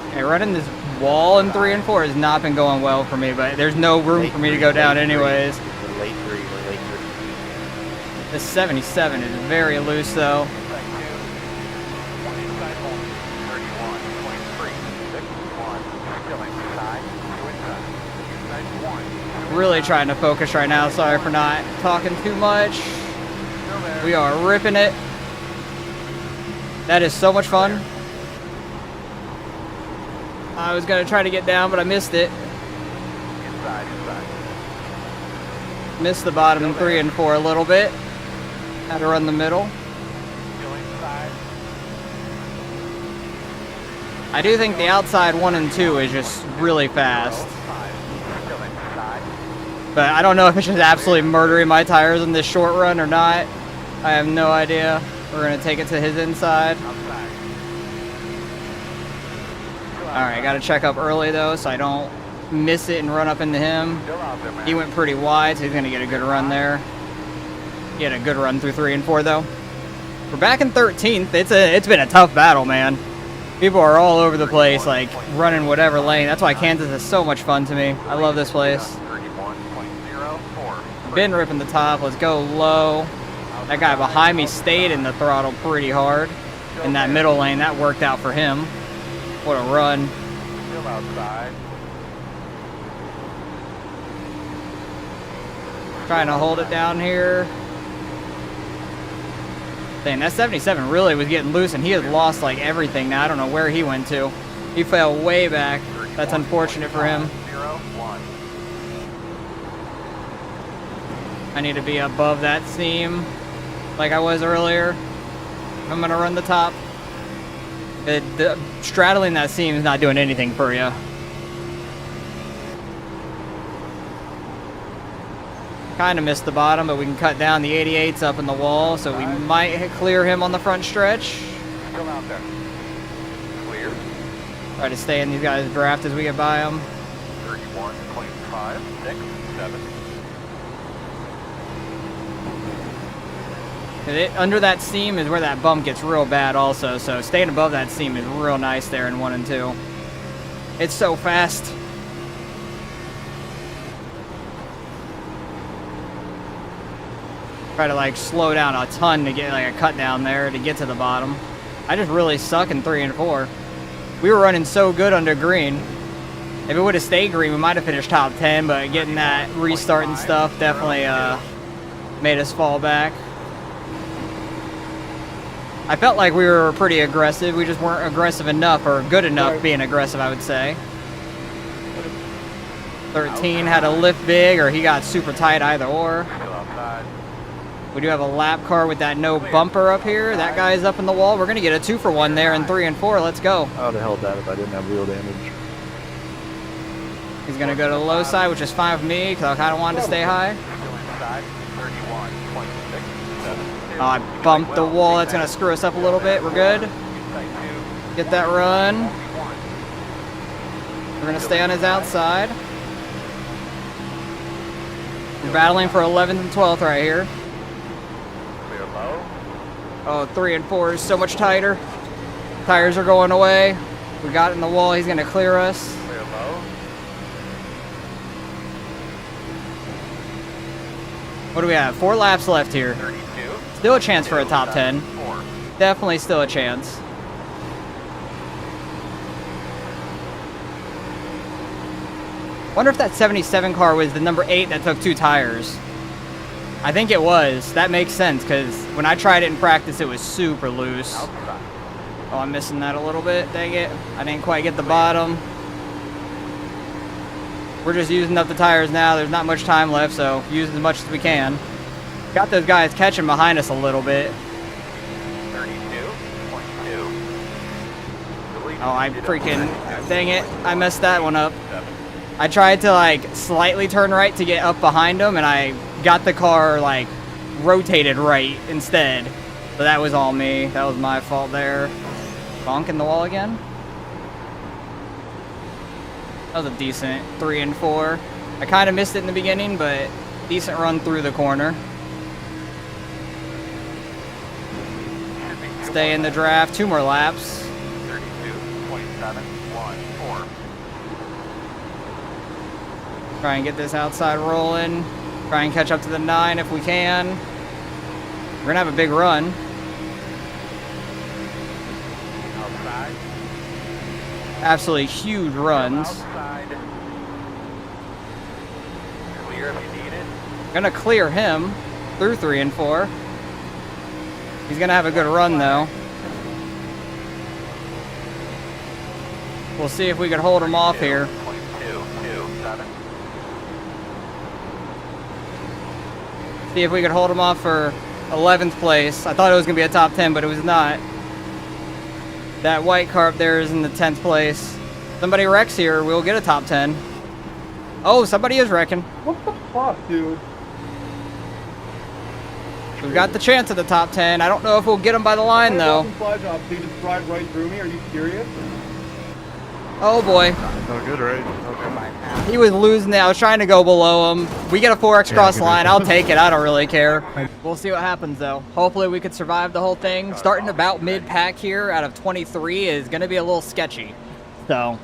Okay, running this wall in 3 and 4 has not been going well for me, but there's no room for me to go down anyways. We're late 3. We're late 3. This 77 is very loose though. Really trying to focus right now. Sorry for not talking too much. We are ripping it. That is so much fun. I was going to try to get down, but I missed it. Missed the bottom in 3 and 4 a little bit. Had to run the middle. I do think the outside 1 and 2 is just really fast. But I don't know if it's just absolutely murdering my tires in this short run or not. I have no idea. We're going to take it to his inside. Alright, got to check up early though so I don't miss it and run up into him. He went pretty wide, so he's going to get a good run there. He had a good run through 3 and 4 though. We're back in 13th. It's been a tough battle, man. People are all over the place, like running whatever lane. That's why Kansas is so much fun to me. I love this place. been ripping the top. Let's go low. That guy behind me stayed in the throttle pretty hard. In that middle lane, that worked out for him. What a run. Still outside. Trying to hold it down here. Dang, that 77 really was getting loose, and he has lost like everything now. I don't know where he went to. He fell way back. That's unfortunate for him. 0-1. I need to be above that seam like I was earlier. I'm gonna run the top. Straddling that seam is not doing anything for you. Kind of missed the bottom, but we can cut down. The 88's up in the wall, so we might clear him on the front stretch. Still out there. Clear. Try to stay in these guys' draft as we get by them. 31.5, 6, 7. Under that seam is where that bump gets real bad also, so staying above that seam is real nice there in 1 and 2. It's so fast. Try to like slow down a ton to get like a cut down there to get to the bottom. I just really suck in 3 and 4. We were running so good under green. If it would have stayed green, we might have finished top 10, but getting that restart and stuff definitely made us fall back. I felt like we were pretty aggressive. We just weren't aggressive enough, or good enough being aggressive, I would say. 13 had to lift big, or he got super tight, either or. Still outside. We do have a lap car with that no bumper up here. That guy's up in the wall. We're going to get a 2 for 1 there in 3 and 4. Let's go. I would have held that if I didn't have wheel damage. He's going to go to the low side, which is fine for me, because I kind of wanted to stay high. Still inside. 31.6, 7. Oh, I bumped the wall. That's going to screw us up a little bit. We're good. Get that run. We're going to stay on his outside. We're battling for 11th and 12th right here. Clear low. Oh, 3 and 4 is so much tighter. Tires are going away. We got it in the wall. He's going to clear us. Clear low. What do we have? 4 laps left here. 32. Still a chance for a top 10. 4. Definitely still a chance. Wonder if that 77 car was the number 8 that took 2 tires. I think it was. That makes sense, because when I tried it in practice, it was super loose. Outside. Oh, I'm missing that a little bit. Dang it. I didn't quite get the bottom. We're just using up the tires now. There's not much time left, so use as much as we can. Got those guys catching behind us a little bit. 32.2. Oh, I freaking... Dang it. I messed that one up. I tried to, like, slightly turn right to get up behind them, and I got the car, like, rotated right instead. So that was all me. That was my fault there. Bonking the wall again. That was a decent 3 and 4. I kind of missed it in the beginning, but decent run through the corner. Stay in the draft. 2 more laps. 32.714. Try and get this outside rolling. Try and catch up to the 9 if we can. We're gonna have a big run. Outside. Absolutely huge runs. Outside. Clear if you need it. Gonna clear him through 3 and 4. He's gonna have a good run though. We'll see if we can hold him off here. 0.227. See if we could hold him off for 11th place. I thought it was gonna be a top 10, but it was not. That white car up there is in the 10th place. Somebody wrecks here, we'll get a top 10. Oh, somebody is wrecking. What the fuck, dude? We've got the chance at the top 10. I don't know if we'll get him by the line though. Fly job, he just drive right through me. Are you serious? Oh boy. No good, right? Okay. He was losing it. I was trying to go below him. We get a 4X cross line. I'll take it. I don't really care. We'll see what happens, though. Hopefully we could survive the whole thing. Starting about mid-pack here out of 23 is going to be a little sketchy. So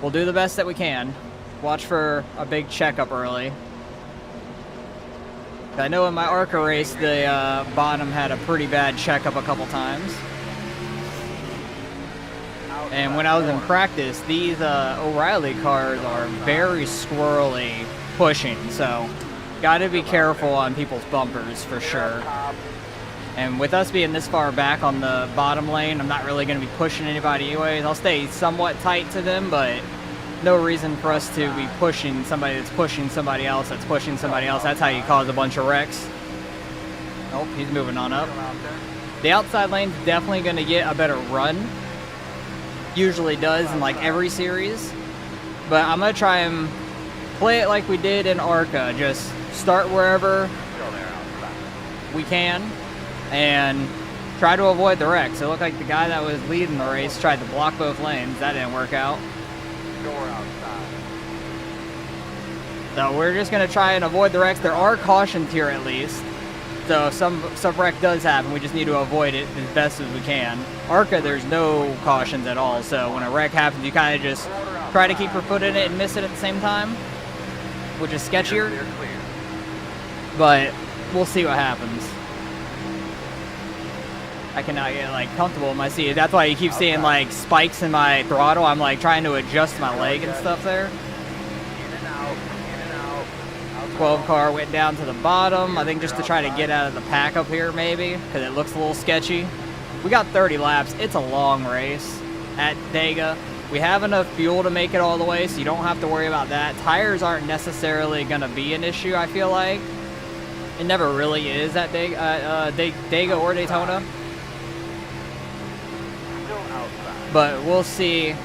we'll do the best that we can. Watch for a big checkup early. I know in my ARCA race, the bottom had a pretty bad checkup a couple times. And when I was in practice, these O'Reilly cars are very squirrely pushing, so got to be careful on people's bumpers for sure. And with us being this far back on the bottom lane, I'm not really going to be pushing anybody anyways. I'll stay somewhat tight to them, but no reason for us to be pushing somebody that's pushing somebody else that's pushing somebody else. That's how you cause a bunch of wrecks. Oh, he's moving on up. The outside lane's definitely going to get a better run. Usually does in like every series. But I'm going to try and play it like we did in ARCA. Just start wherever we can and try to avoid the wrecks. It looked like the guy that was leading the race tried to block both lanes. That didn't work out. So we're just going to try and avoid the wrecks. There are cautions here at least. So if some wreck does happen, we just need to avoid it as best as we can. ARCA, there's no cautions at all. So when a wreck happens, you kind of just try to keep your foot in it and miss it at the same time, which is sketchier. But we'll see what happens. I cannot get like comfortable in my seat. That's why you keep seeing like spikes in my throttle. I'm like trying to adjust my leg and stuff there. 12 car went down to the bottom, I think just to try to get out of the pack up here maybe, because it looks a little sketchy. We got 30 laps. It's a long race at Dega. We have enough fuel to make it all the way, so you don't have to worry about that. Tires aren't necessarily going to be an issue, I feel like. It never really is at Dega or Daytona. But we'll see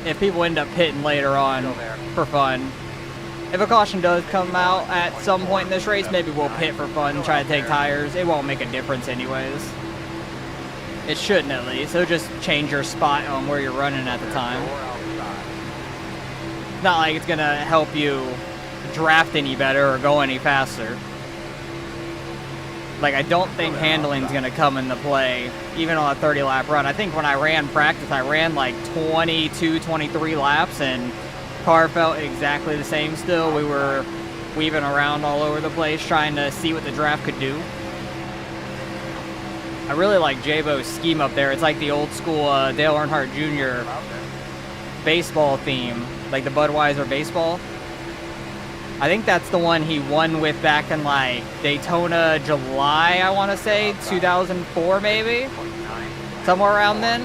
if people end up pitting later on for fun. If a caution does come out at some point in this race, maybe we'll pit for fun and try to take tires. It won't make a difference anyways. It shouldn't at least. It'll just change your spot on where you're running at the time. It's not like it's going to help you draft any better or go any faster. Like, I don't think handling's going to come into play, even on a 30-lap run. I think when I ran practice, I ran like 22, 23 laps, and car felt exactly the same still. We were weaving around all over the place trying to see what the draft could do. I really like Jaybo's scheme up there. It's like the old school Dale Earnhardt Jr. baseball theme, like the Budweiser baseball. I think that's the one he won with back in like Daytona July, I want to say, 2004 maybe, somewhere around then.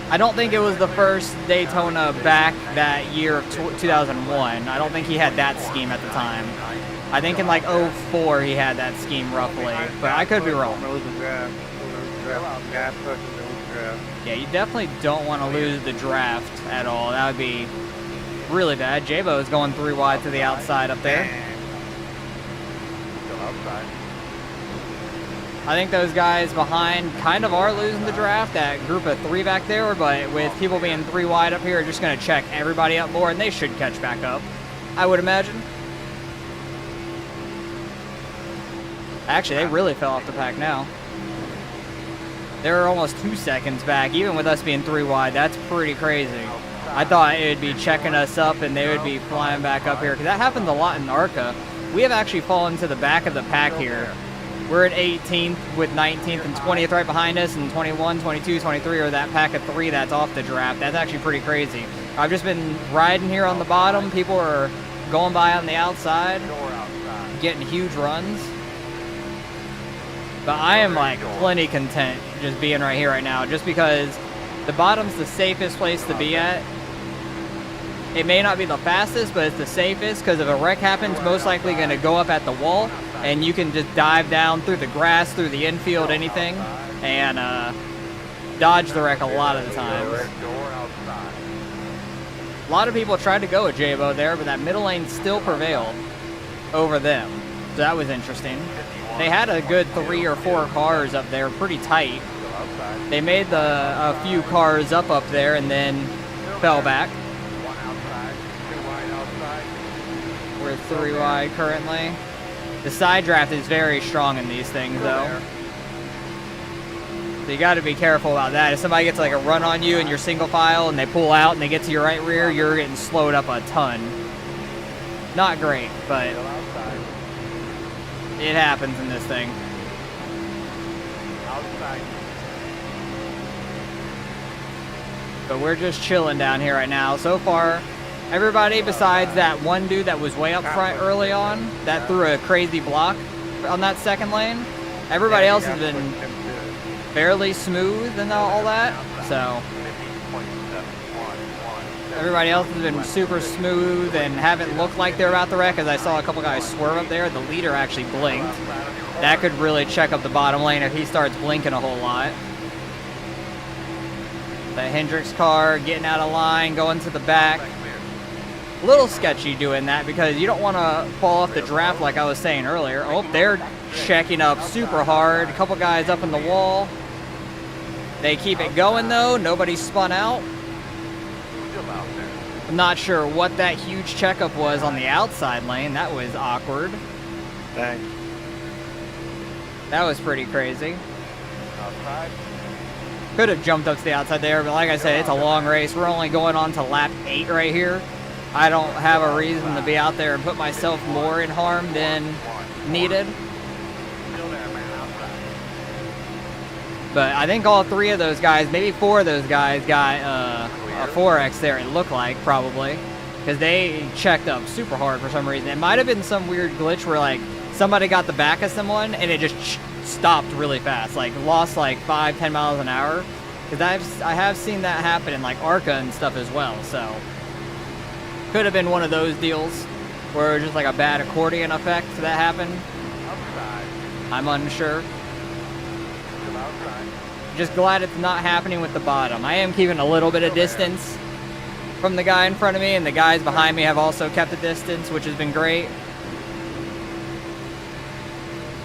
I don't think it was the first Daytona back that year of 2001. I don't think he had that scheme at the time. I think in like 04 he had that scheme roughly, but I could be wrong. Yeah, you definitely don't want to lose the draft at all. That would be really bad. Jaybo is going 3 wide to the outside up there. I think those guys behind kind of are losing the draft, that group of 3 back there, but with people being 3 wide up here, just going to check everybody up more, and they should catch back up, I would imagine. Actually, they really fell off the pack now. They're almost 2 seconds back, even with us being 3 wide. That's pretty crazy. I thought it would be checking us up and they would be flying back up here, because that happens a lot in ARCA. We have actually fallen to the back of the pack here. We're at 18th with 19th and 20th right behind us, and 21, 22, 23 are that pack of 3 that's off the draft. That's actually pretty crazy. I've just been riding here on the bottom. People are going by on the outside, getting huge runs. But I am like plenty content just being right here right now, just because the bottom's the safest place to be at. It may not be the fastest, but it's the safest, because if a wreck happens, most likely going to go up at the wall, and you can just dive down through the grass, through the infield, anything, and dodge the wreck a lot of the times. A lot of people tried to go at Jaybo there, but that middle lane still prevailed over them. So that was interesting. They had a good 3 or 4 cars up there, pretty tight. They made a few cars up there and then fell back. We're 3 wide currently. The side draft is very strong in these things though. So you got to be careful about that. If somebody gets like a run on you and you're single file and they pull out and they get to your right rear, you're getting slowed up a ton. Not great, but It happens in this thing. Outside. But we're just chilling down here right now. So far, everybody besides that one dude that was way up front early on, that threw a crazy block on that second lane, everybody else has been fairly smooth and all that. So everybody else has been super smooth and haven't looked like they're about to wreck, as I saw a couple guys swerve up there. The leader actually blinked. That could really check up the bottom lane if he starts blinking a whole lot. The Hendricks car getting out of line, going to the back. A little sketchy doing that because you don't want to fall off the draft like I was saying earlier. Oh, they're checking up super hard. A couple guys up in the wall. They keep it going though. Nobody spun out. I'm not sure what that huge checkup was on the outside lane. That was awkward. Thanks. That was pretty crazy. Outside. Could have jumped up to the outside there, but like I said, it's a long race. We're only going on to lap 8 right here. I don't have a reason to be out there and put myself more in harm than needed. Still there, man. Outside. But I think all 3 of those guys, maybe 4 of those guys got a 4X there, it looked like, probably. Because they checked up super hard for some reason. It might have been some weird glitch where, like, somebody got the back of someone and it just stopped really fast, like lost like 5-10 miles an hour, because I have seen that happen in like ARCA and stuff as well. So could have been one of those deals where it was just like a bad accordion effect that happened. Outside. I'm unsure. Still outside. Just glad it's not happening with the bottom. I am keeping a little bit of distance from the guy in front of me, and the guys behind me have also kept a distance, which has been great.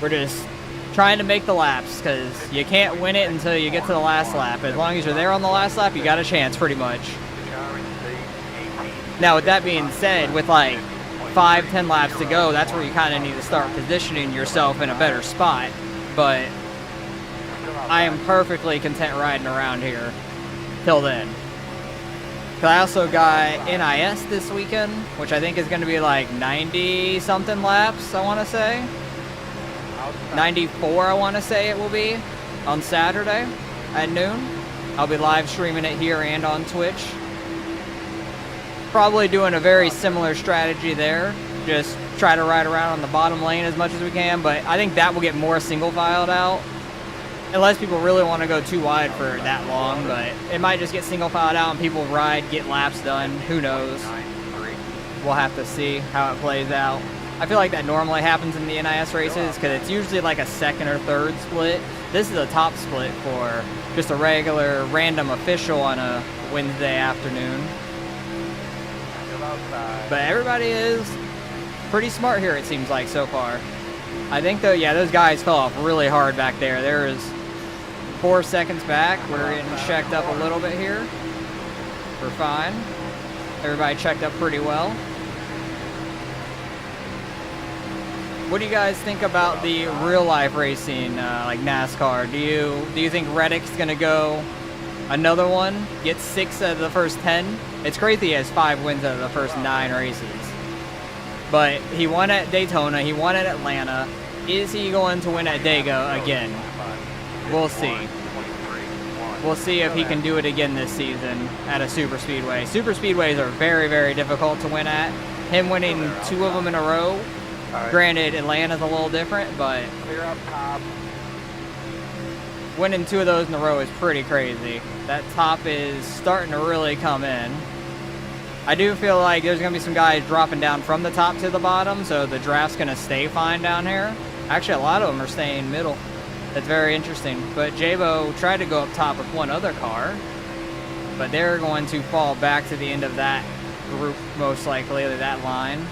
We're just trying to make the laps because you can't win it until you get to the last lap. As long as you're there on the last lap, you got a chance pretty much. Now with that being said, with like 5-10 laps to go, that's where you kind of need to start positioning yourself in a better spot. But I am perfectly content riding around here till then. Cause I also got NIS this weekend, which I think is going to be like 90 something laps, I want to say. 94, I want to say it will be, on Saturday at noon. I'll be live streaming it here and on Twitch. Probably doing a very similar strategy there. Just try to ride around on the bottom lane as much as we can, but I think that will get more single filed out. Unless people really want to go too wide for that long, but it might just get single filed out and people ride, get laps done. Who knows? We'll have to see how it plays out. I feel like that normally happens in the NIS races because it's usually like a second or third split. This is a top split for just a regular random official on a Wednesday afternoon. But everybody is pretty smart here, it seems like, so far. I think though, yeah, those guys fell off really hard back there. There is 4 seconds back. We're getting checked up a little bit here. We're fine. Everybody checked up pretty well. What do you guys think about the real life racing, like NASCAR? Do you think Reddick's gonna go another one, get 6 out of the first 10? It's crazy he has 5 wins out of the first 9 races. But he won at Daytona, he won at Atlanta. Is he going to win at Dago again? We'll see. We'll see if he can do it again this season at a super speedway. Super speedways are very, very difficult to win at. Him winning 2 of them in a row. Granted, Atlanta's a little different, but winning 2 of those in a row is pretty crazy. That top is starting to really come in. I do feel like there's going to be some guys dropping down from the top to the bottom, so the draft's going to stay fine down here. Actually, a lot of them are staying middle. That's very interesting. But Jabo tried to go up top with one other car, but they're going to fall back to the end of that group, most likely, that line.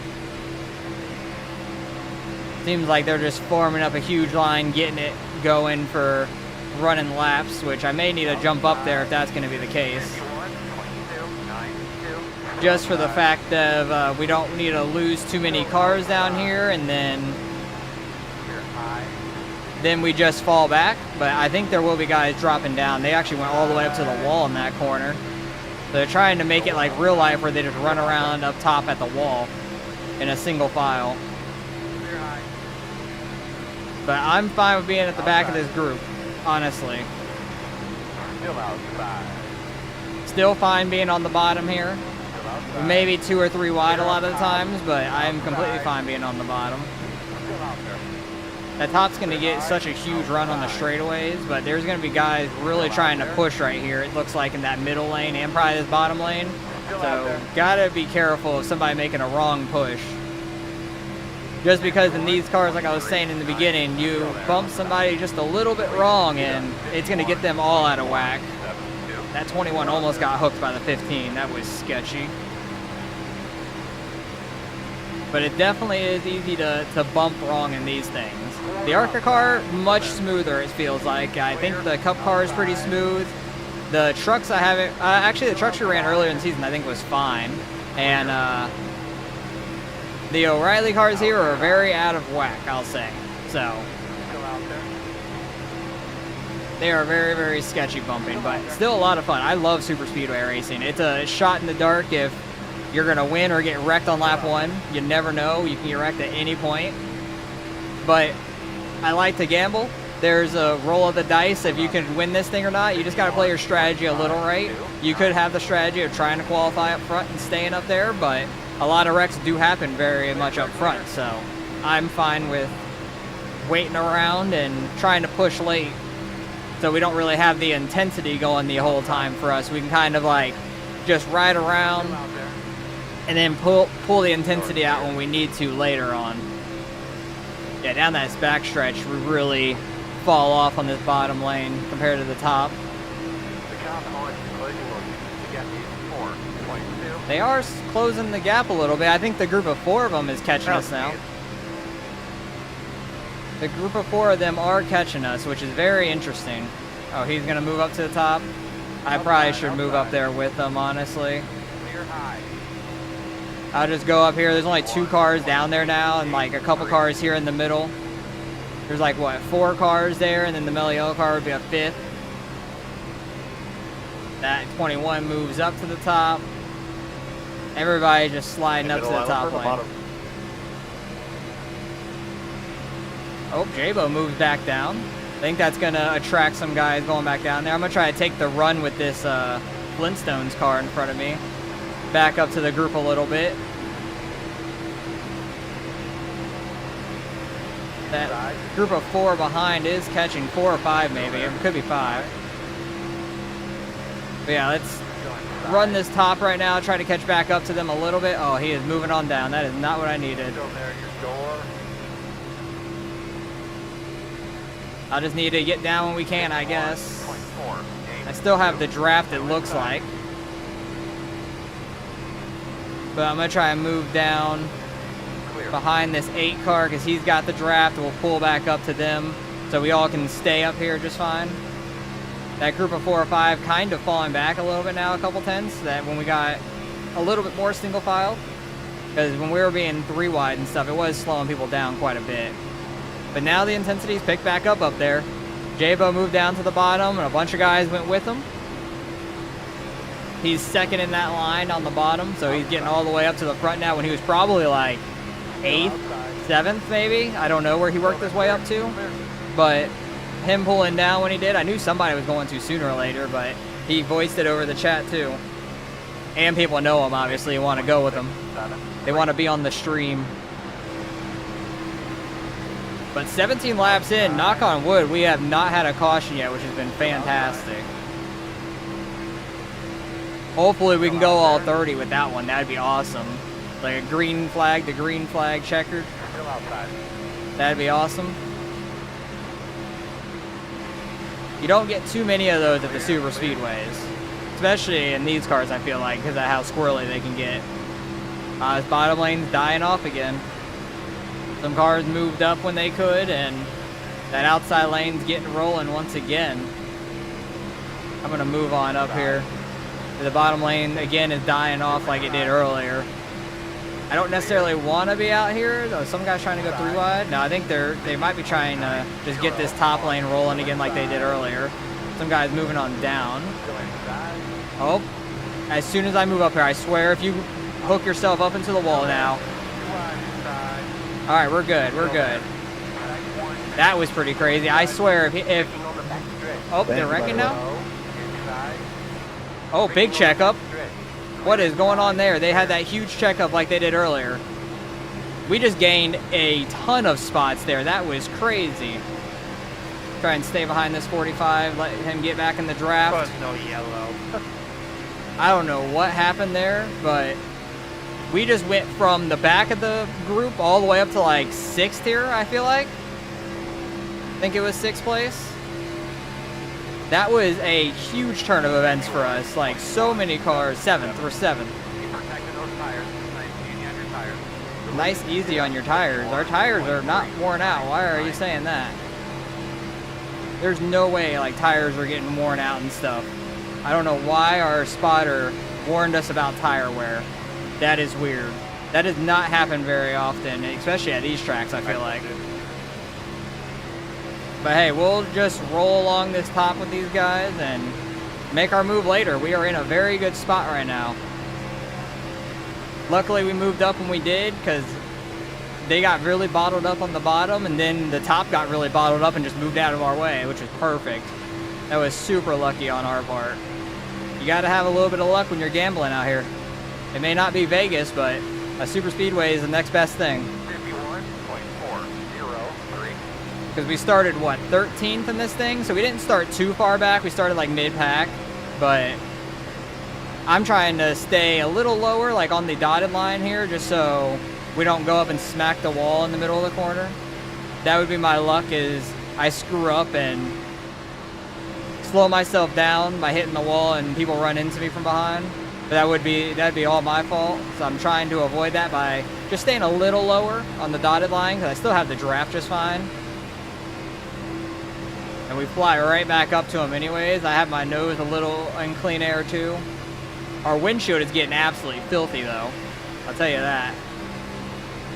Seems like they're just forming up a huge line, getting it going for running laps, which I may need to jump up there if that's going to be the case. Just for the fact of we don't need to lose too many cars down here, and then we just fall back. But I think there will be guys dropping down. They actually went all the way up to the wall in that corner. So they're trying to make it like real life where they just run around up top at the wall in a single file. But I'm fine with being at the back of this group, honestly. Still outside. Still fine being on the bottom here. Still outside. Maybe 2 or 3 wide a lot of the times, but I'm completely fine being on the bottom. Still out there. That top's going to get such a huge run on the straightaways, but there's going to be guys really trying to push right here, it looks like, in that middle lane and probably this bottom lane. So gotta be careful of somebody making a wrong push. Just because in these cars, like I was saying in the beginning, you bump somebody just a little bit wrong and it's going to get them all out of whack. That 21 almost got hooked by the 15. That was sketchy. But it definitely is easy to bump wrong in these things. The ARCA car, much smoother it feels like. I think the Cup car is pretty smooth. The trucks I haven't, actually the trucks we ran earlier in the season I think was fine. And the O'Reilly cars here are very out of whack, I'll say. So, Still out there. they are very, very sketchy bumping, but still a lot of fun. I love super speedway racing. It's a shot in the dark if you're gonna win or get wrecked on lap 1. You never know, you can get wrecked at any point. But I like to gamble. There's a roll of the dice if you can win this thing or not. You just gotta play your strategy a little right. You could have the strategy of trying to qualify up front and staying up there, but a lot of wrecks do happen very much up front, so I'm fine with waiting around and trying to push late so we don't really have the intensity going the whole time for us. We can kind of like just ride around and then pull the intensity out when we need to later on. Yeah, down that back stretch, we really fall off on this bottom lane compared to the top. The Cowboys collision will get these 4.2. They are closing the gap a little bit. I think the group of 4 of them is catching us now. The group of 4 of them are catching us, which is very interesting. Oh, he's gonna move up to the top. I probably should move up there with them, honestly. Clear high. I'll just go up here. There's only 2 cars down there now and like a couple cars here in the middle. There's like, what, 4 cars there, and then the mellow yellow car would be a 5th. That 21 moves up to the top. Everybody just sliding up to the top lane. Oh, J-Bo moves back down. I think that's going to attract some guys going back down there. I'm going to try to take the run with this Flintstones car in front of me. Back up to the group a little bit. That group of 4 behind is catching 4 or 5 maybe. It could be 5. But yeah, let's run this top right now. Try to catch back up to them a little bit. Oh, he is moving on down. That is not what I needed. Still there, your door. I'll just need to get down when we can, I guess. 0.4. I still have the draft, it looks like. But I'm going to try and move down behind this 8 car because he's got the draft. We'll pull back up to them so we all can stay up here just fine. That group of 4 or 5 kind of falling back a little bit now, a couple tenths. That when we got a little bit more single file, because when we were being 3 wide and stuff, it was slowing people down quite a bit. But now the intensity's picked back up there. J-Bo moved down to the bottom and a bunch of guys went with him. He's second in that line on the bottom, so he's getting all the way up to the front now when he was probably like 8th, 7th maybe. I don't know where he worked his way up to, but him pulling down when he did, I knew somebody was going to sooner or later, but he voiced it over the chat too. And people know him, obviously, want to go with him. They want to be on the stream. But 17 laps in, knock on wood, we have not had a caution yet, which has been fantastic. Hopefully we can go all 30 with that one. That'd be awesome. Like a green flag, the green flag checkered. Still outside. That'd be awesome. You don't get too many of those at the super speedways. Especially in these cars, I feel like, because of how squirrely they can get. This bottom lane's dying off again. Some cars moved up when they could, and that outside lane's getting rolling once again. I'm going to move on up here. The bottom lane, again, is dying off like it did earlier. I don't necessarily want to be out here. Though some guys trying to go 3 wide. No, I think they might be trying to just get this top lane rolling again like they did earlier. Some guys moving on down. Oh, as soon as I move up here, I swear, if you hook yourself up into the wall now. All right, we're good. We're good. That was pretty crazy. I swear, if On the back stretch. oh, they're Thank you, wrecking by the now? Inside. Oh, big checkup. Stretch. What is going on there? They had that huge checkup like they did earlier. We just gained a ton of spots there. That was crazy. Try and stay behind this 45, let him get back in the draft. no yellow. I don't know what happened there, but we just went from the back of the group all the way up to like 6th here, I feel like. I think it was 6th place. That was a huge turn of events for us. Like so many cars. 7th, we're 7th. Keep protecting those tires. Nice, easy on your tires. Nice, easy on your tires. Our tires are not worn out. Why are you saying that? There's no way like tires are getting worn out and stuff. I don't know why our spotter warned us about tire wear. That is weird. That does not happen very often, especially at these tracks, I feel like. But hey, we'll just roll along this top with these guys and make our move later. We are in a very good spot right now. Luckily we moved up when we did because they got really bottled up on the bottom, and then the top got really bottled up and just moved out of our way, which was perfect. That was super lucky on our part. You got to have a little bit of luck when you're gambling out here. It may not be Vegas, but a super speedway is the next best thing. 51.403. Because we started, what, 13th in this thing? So we didn't start too far back. We started like mid-pack, but I'm trying to stay a little lower, like on the dotted line here, just so we don't go up and smack the wall in the middle of the corner. That would be my luck, is I screw up and slow myself down by hitting the wall and people run into me from behind. But that'd be all my fault. So I'm trying to avoid that by just staying a little lower on the dotted line, because I still have the draft just fine. And we fly right back up to them anyways. I have my nose a little in clean air too. Our windshield is getting absolutely filthy though. I'll tell you that.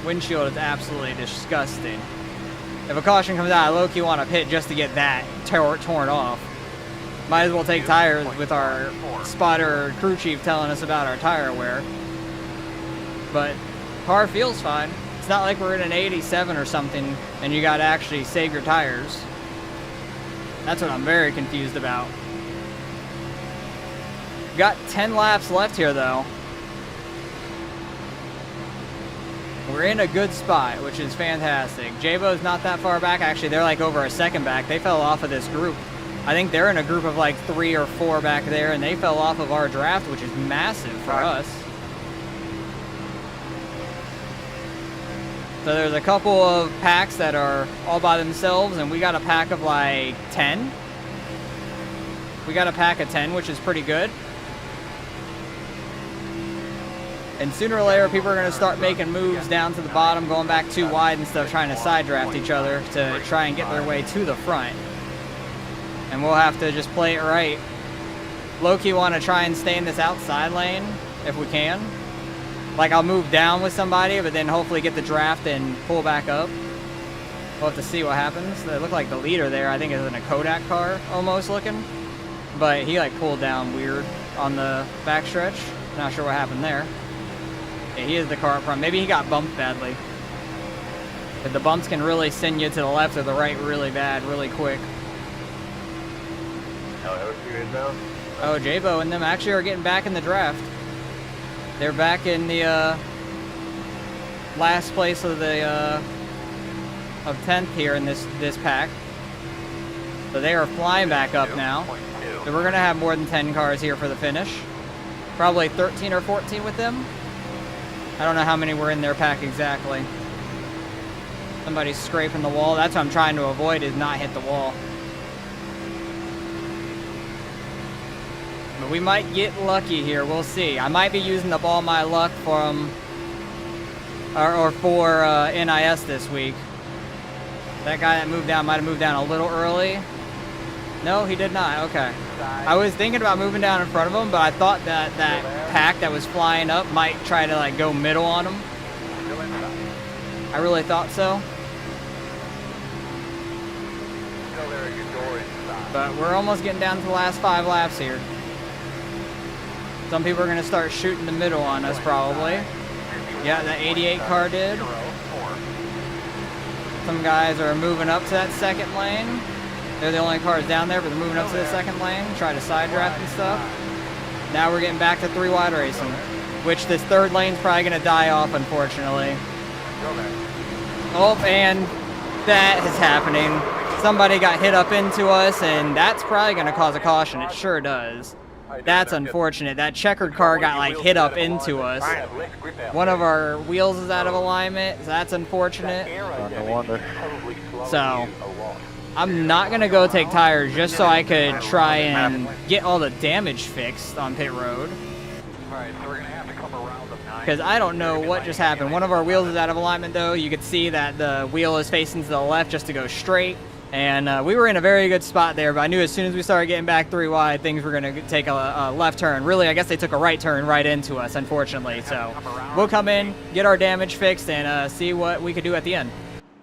Windshield is absolutely disgusting. If a caution comes out, I low-key want to pit just to get that torn off. Might as well take tires with our spotter or crew chief telling us about our tire wear. But car feels fine. It's not like we're in an 87 or something and you got to actually save your tires. That's what I'm very confused about. Got 10 laps left here though. We're in a good spot, which is fantastic. Javo's not that far back. Actually, they're like over a second back. They fell off of this group. I think they're in a group of like 3 or 4 back there, and they fell off of our draft, which is massive for us. So there's a couple of packs that are all by themselves, and we got a pack of like 10. We got a pack of 10, which is pretty good. And sooner or later, people are going to start making moves down to the bottom, going back too wide and stuff, trying to side draft each other to try and get their way to the front. And we'll have to just play it right. Low-key want to try and stay in this outside lane if we can. Like, I'll move down with somebody, but then hopefully get the draft and pull back up. We'll have to see what happens. They look like the leader there, I think, is in a Kodak car, almost looking. But he, like, pulled down weird on the backstretch. Not sure what happened there. Yeah, he is the car up front. Maybe he got bumped badly. But the bumps can really send you to the left or the right really bad, really quick. Oh, Jabo and them actually are getting back in the draft. They're back in the last place of the of 10th here in this pack. So they are flying back up now. So we're gonna have more than 10 cars here for the finish. Probably 13 or 14 with them. I don't know how many were in their pack exactly. Somebody's scraping the wall. That's what I'm trying to avoid, is not hit the wall. But we might get lucky here. We'll see. I might be using up all my luck from or for NIS this week. That guy that moved down might have moved down a little early. No, he did not. Okay. I was thinking about moving down in front of him, but I thought that pack that was flying up might try to like go middle on him. I really thought so. But we're almost getting down to the last 5 laps here. Some people are going to start shooting the middle on us probably. Yeah, the 88 car did. Some guys are moving up to that second lane. They're the only cars down there, but they're moving up to the second lane, try to side draft and stuff. Now we're getting back to 3 wide racing, which this third lane's probably going to die off, unfortunately. Oh, and that is happening. Somebody got hit up into us, and that's probably going to cause a caution. It sure does. That's unfortunate. That checkered car got like hit up into us. One of our wheels is out of alignment, so that's unfortunate. No wonder. So I'm not gonna go take tires just so I could try and get all the damage fixed on pit road. Because I don't know what just happened. One of our wheels is out of alignment though. You could see that the wheel is facing to the left just to go straight. And we were in a very good spot there, but I knew as soon as we started getting back 3 wide, things were going to take a left turn. Really, I guess they took a right turn right into us, unfortunately. So we'll come in, get our damage fixed, and see what we could do at the end.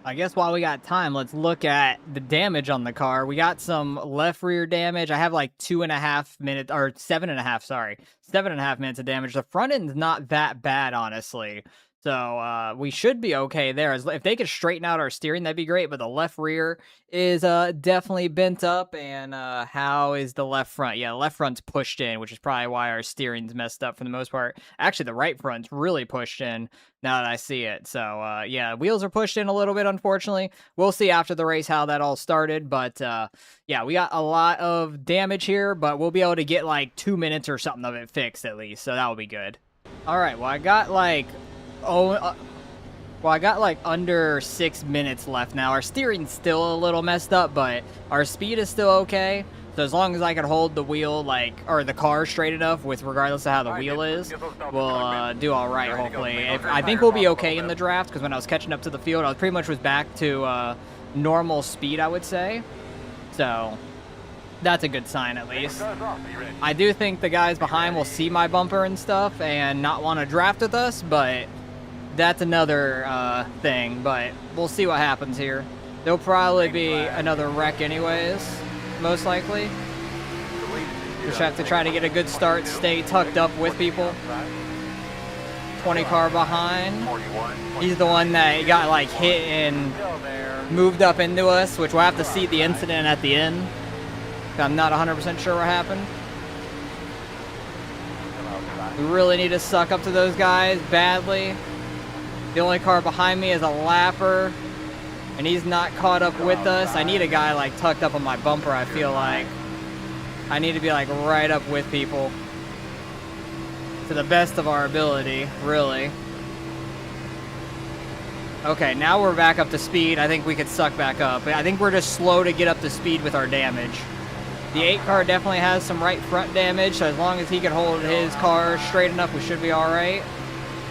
I guess while we got time, let's look at the damage on the car. We got some left rear damage. I have like 2.5 minutes, or 7.5, sorry. 7.5 minutes of damage. The front end's not that bad, honestly. So we should be okay there. If they could straighten out our steering, that'd be great. But the left rear is definitely bent up. And how is the left front? Yeah, the left front's pushed in, which is probably why our steering's messed up for the most part. Actually, the right front's really pushed in now that I see it. So yeah, wheels are pushed in a little bit, unfortunately. We'll see after the race how that all started. But yeah, we got a lot of damage here, but we'll be able to get like 2 minutes or something of it fixed at least. So that will be good. All right, well, I got like under 6 minutes left now. Our steering's still a little messed up, but our speed is still okay. So as long as I can hold the wheel, or the car straight enough, with regardless of how the wheel is, we'll do all right, hopefully. I think we'll be okay in the draft, because when I was catching up to the field, I pretty much was back to normal speed, I would say. So that's a good sign, at least. I do think the guys behind will see my bumper and stuff and not want to draft with us, but that's another thing, but we'll see what happens here. There'll probably be another wreck anyways, most likely. Just have to try to get a good start, stay tucked up with people. 20 car behind. He's the one that got like hit and moved up into us, which we'll have to see the incident at the end. I'm not 100% sure what happened. We really need to suck up to those guys badly. The only car behind me is a lapper, and he's not caught up with us. I need a guy like tucked up on my bumper, I feel like. I need to be like right up with people to the best of our ability, really. Okay, now we're back up to speed. I think we could suck back up. I think we're just slow to get up to speed with our damage. The 8 car definitely has some right front damage, so as long as he can hold his car straight enough, we should be all right.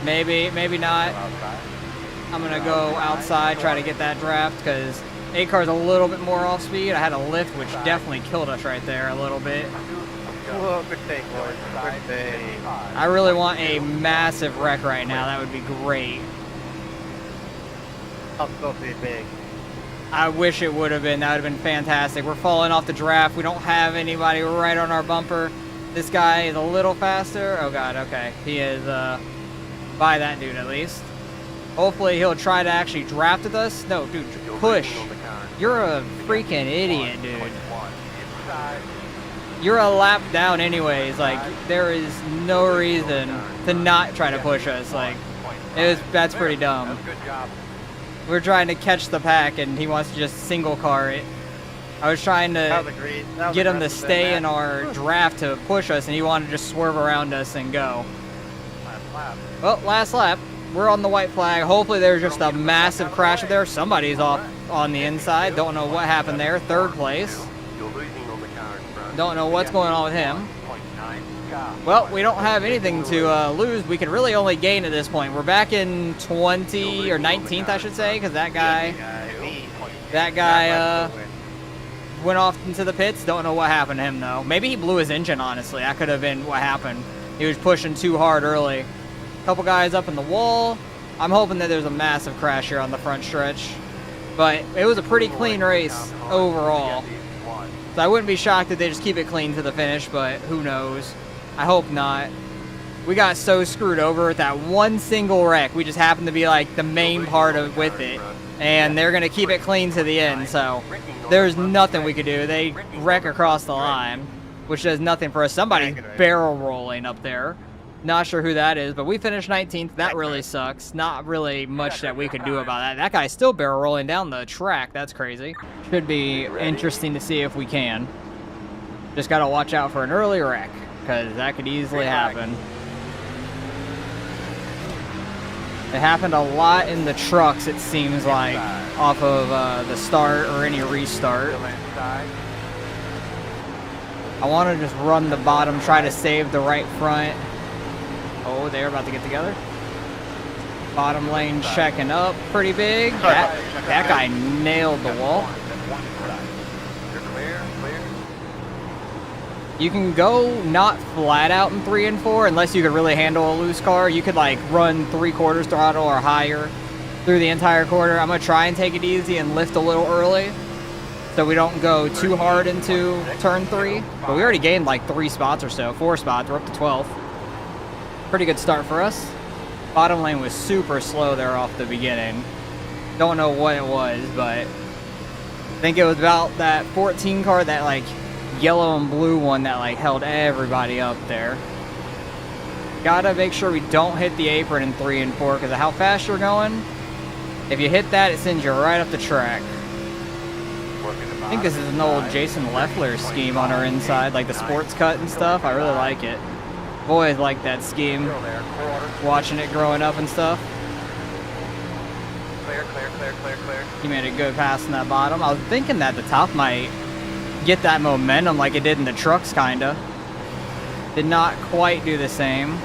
Maybe, maybe not. I'm going to go outside, try to get that draft, because 8 car's a little bit more off speed. I had a lift, which definitely killed us right there a little bit. Whoa, good take, boys. Good take. I really want a massive wreck right now. That would be great. I'll go be big. I wish it would have been. That would have been fantastic. We're falling off the draft. We don't have anybody right on our bumper. This guy is a little faster. Oh, God, okay. He is by that dude, at least. Hopefully, he'll try to actually draft with us. No, dude, push. You're a freaking idiot, dude. You're a lap down anyways. Like, there is no reason to not try to push us. Like, that's pretty dumb. We're trying to catch the pack, and he wants to just single car it. I was trying to get him to stay in our draft to push us, and he wanted to just swerve around us and go. Well, last lap. We're on the white flag. Hopefully there's just a massive crash there. Somebody's off on the inside. Don't know what happened there. 3rd place. Don't know what's going on with him. Well, we don't have anything to lose. We can really only gain at this point. We're back in 20 or 19th, I should say, because that guy went off into the pits. Don't know what happened to him, though. Maybe he blew his engine, honestly. That could have been what happened. He was pushing too hard early. Couple guys up in the wall. I'm hoping that there's a massive crash here on the front stretch. But it was a pretty clean race overall. So I wouldn't be shocked if they just keep it clean to the finish, but who knows. I hope not. We got so screwed over with that one single wreck. We just happened to be like the main part of with it. and they're going to keep it clean to the end. So there's nothing we could do. They wreck across the line, which does nothing for us. Somebody's barrel rolling up there. Not sure who that is, but we finished 19th. That really sucks. Not really much that we could do about that. That guy's still barrel rolling down the track. That's crazy. Should be interesting to see if we can. Just got to watch out for an early wreck, because that could easily happen. It happened a lot in the trucks, it seems like, off of the start or any restart. I want to just run the bottom, try to save the right front. Oh, they're about to get together. Bottom lane checking up pretty big. That guy nailed the wall. You can go not flat out in 3 and 4 unless you could really handle a loose car. You could like run 3/4 throttle or higher through the entire quarter. I'm gonna try and take it easy and lift a little early so we don't go too hard into turn 3. But we already gained like 3 spots or so, 4 spots. We're up to 12th. Pretty good start for us. Bottom lane was super slow there off the beginning. Don't know what it was, but I think it was about that 14 car, that like yellow and blue one that like held everybody up there. Gotta make sure we don't hit the apron in 3 and 4 because of how fast you're going. If you hit that, it sends you right up the track. I think this is an old Jason Leffler scheme on our inside, like the sports cut and stuff. I really like it. I've always liked that scheme, watching it growing up and stuff. Clear, clear, clear, clear, clear. He made a good pass in that bottom. I was thinking that the top might get that momentum like it did in the trucks, kinda. Did not quite do the same.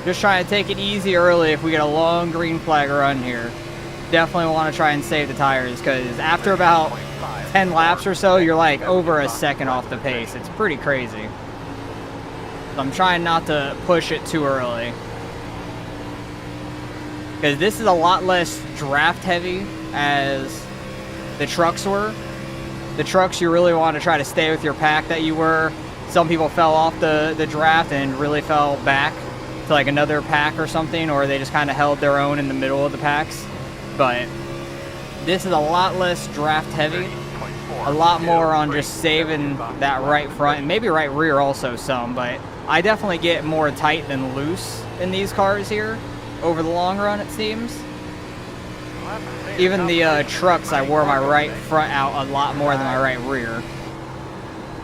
Just trying to take it easy early if we get a long green flag run here. Definitely want to try and save the tires because after about 10 laps or so, you're like over a second off the pace. It's pretty crazy. So I'm trying not to push it too early. Because this is a lot less draft heavy as the trucks were. The trucks, you really want to try to stay with your pack that you were. Some people fell off the draft and really fell back to like another pack or something, or they just kind of held their own in the middle of the packs. But this is a lot less draft heavy, a lot more on just saving that right front and maybe right rear also some, but I definitely get more tight than loose in these cars here over the long run, it seems. Even the trucks, I wore my right front out a lot more than my right rear.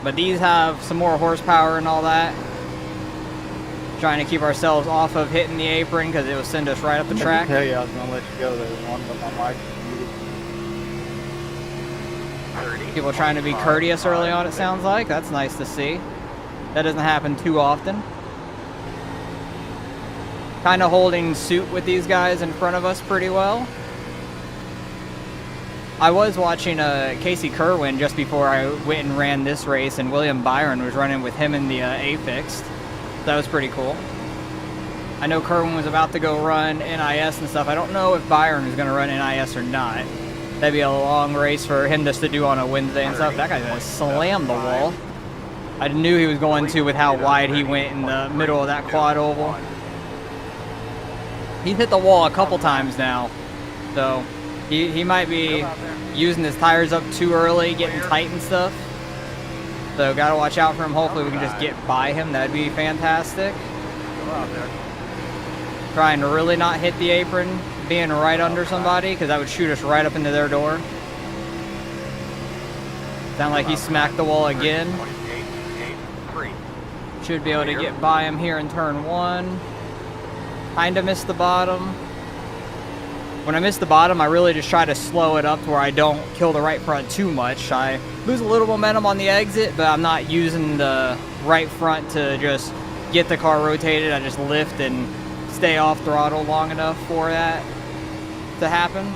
But these have some more horsepower and all that. Trying to keep ourselves off of hitting the apron because it will send us right up the track. I tell you I was going to let you go there, one, but my mic is muted. People trying to be courteous early on, it sounds like. That's nice to see. That doesn't happen too often. Kind of holding suit with these guys in front of us pretty well. I was watching Casey Kerwin just before I went and ran this race, and William Byron was running with him in the A-Fixed. That was pretty cool. I know Kerwin was about to go run NIS and stuff. I don't know if Byron is going to run NIS or not. That'd be a long race for him just to do on a Wednesday and stuff. That guy's going to slam the wall. I knew he was going to with how wide he went in the middle of that quad oval. He's hit the wall a couple times now, so he might be using his tires up too early, getting tight and stuff. So gotta watch out for him. Hopefully we can just get by him. That'd be fantastic. Trying to really not hit the apron, being right under somebody, because that would shoot us right up into their door. Sound like he smacked the wall again. Should be able to get by him here in turn 1. Kinda missed the bottom. When I miss the bottom, I really just try to slow it up to where I don't kill the right front too much. I lose a little momentum on the exit, but I'm not using the right front to just get the car rotated. I just lift and stay off throttle long enough for that to happen.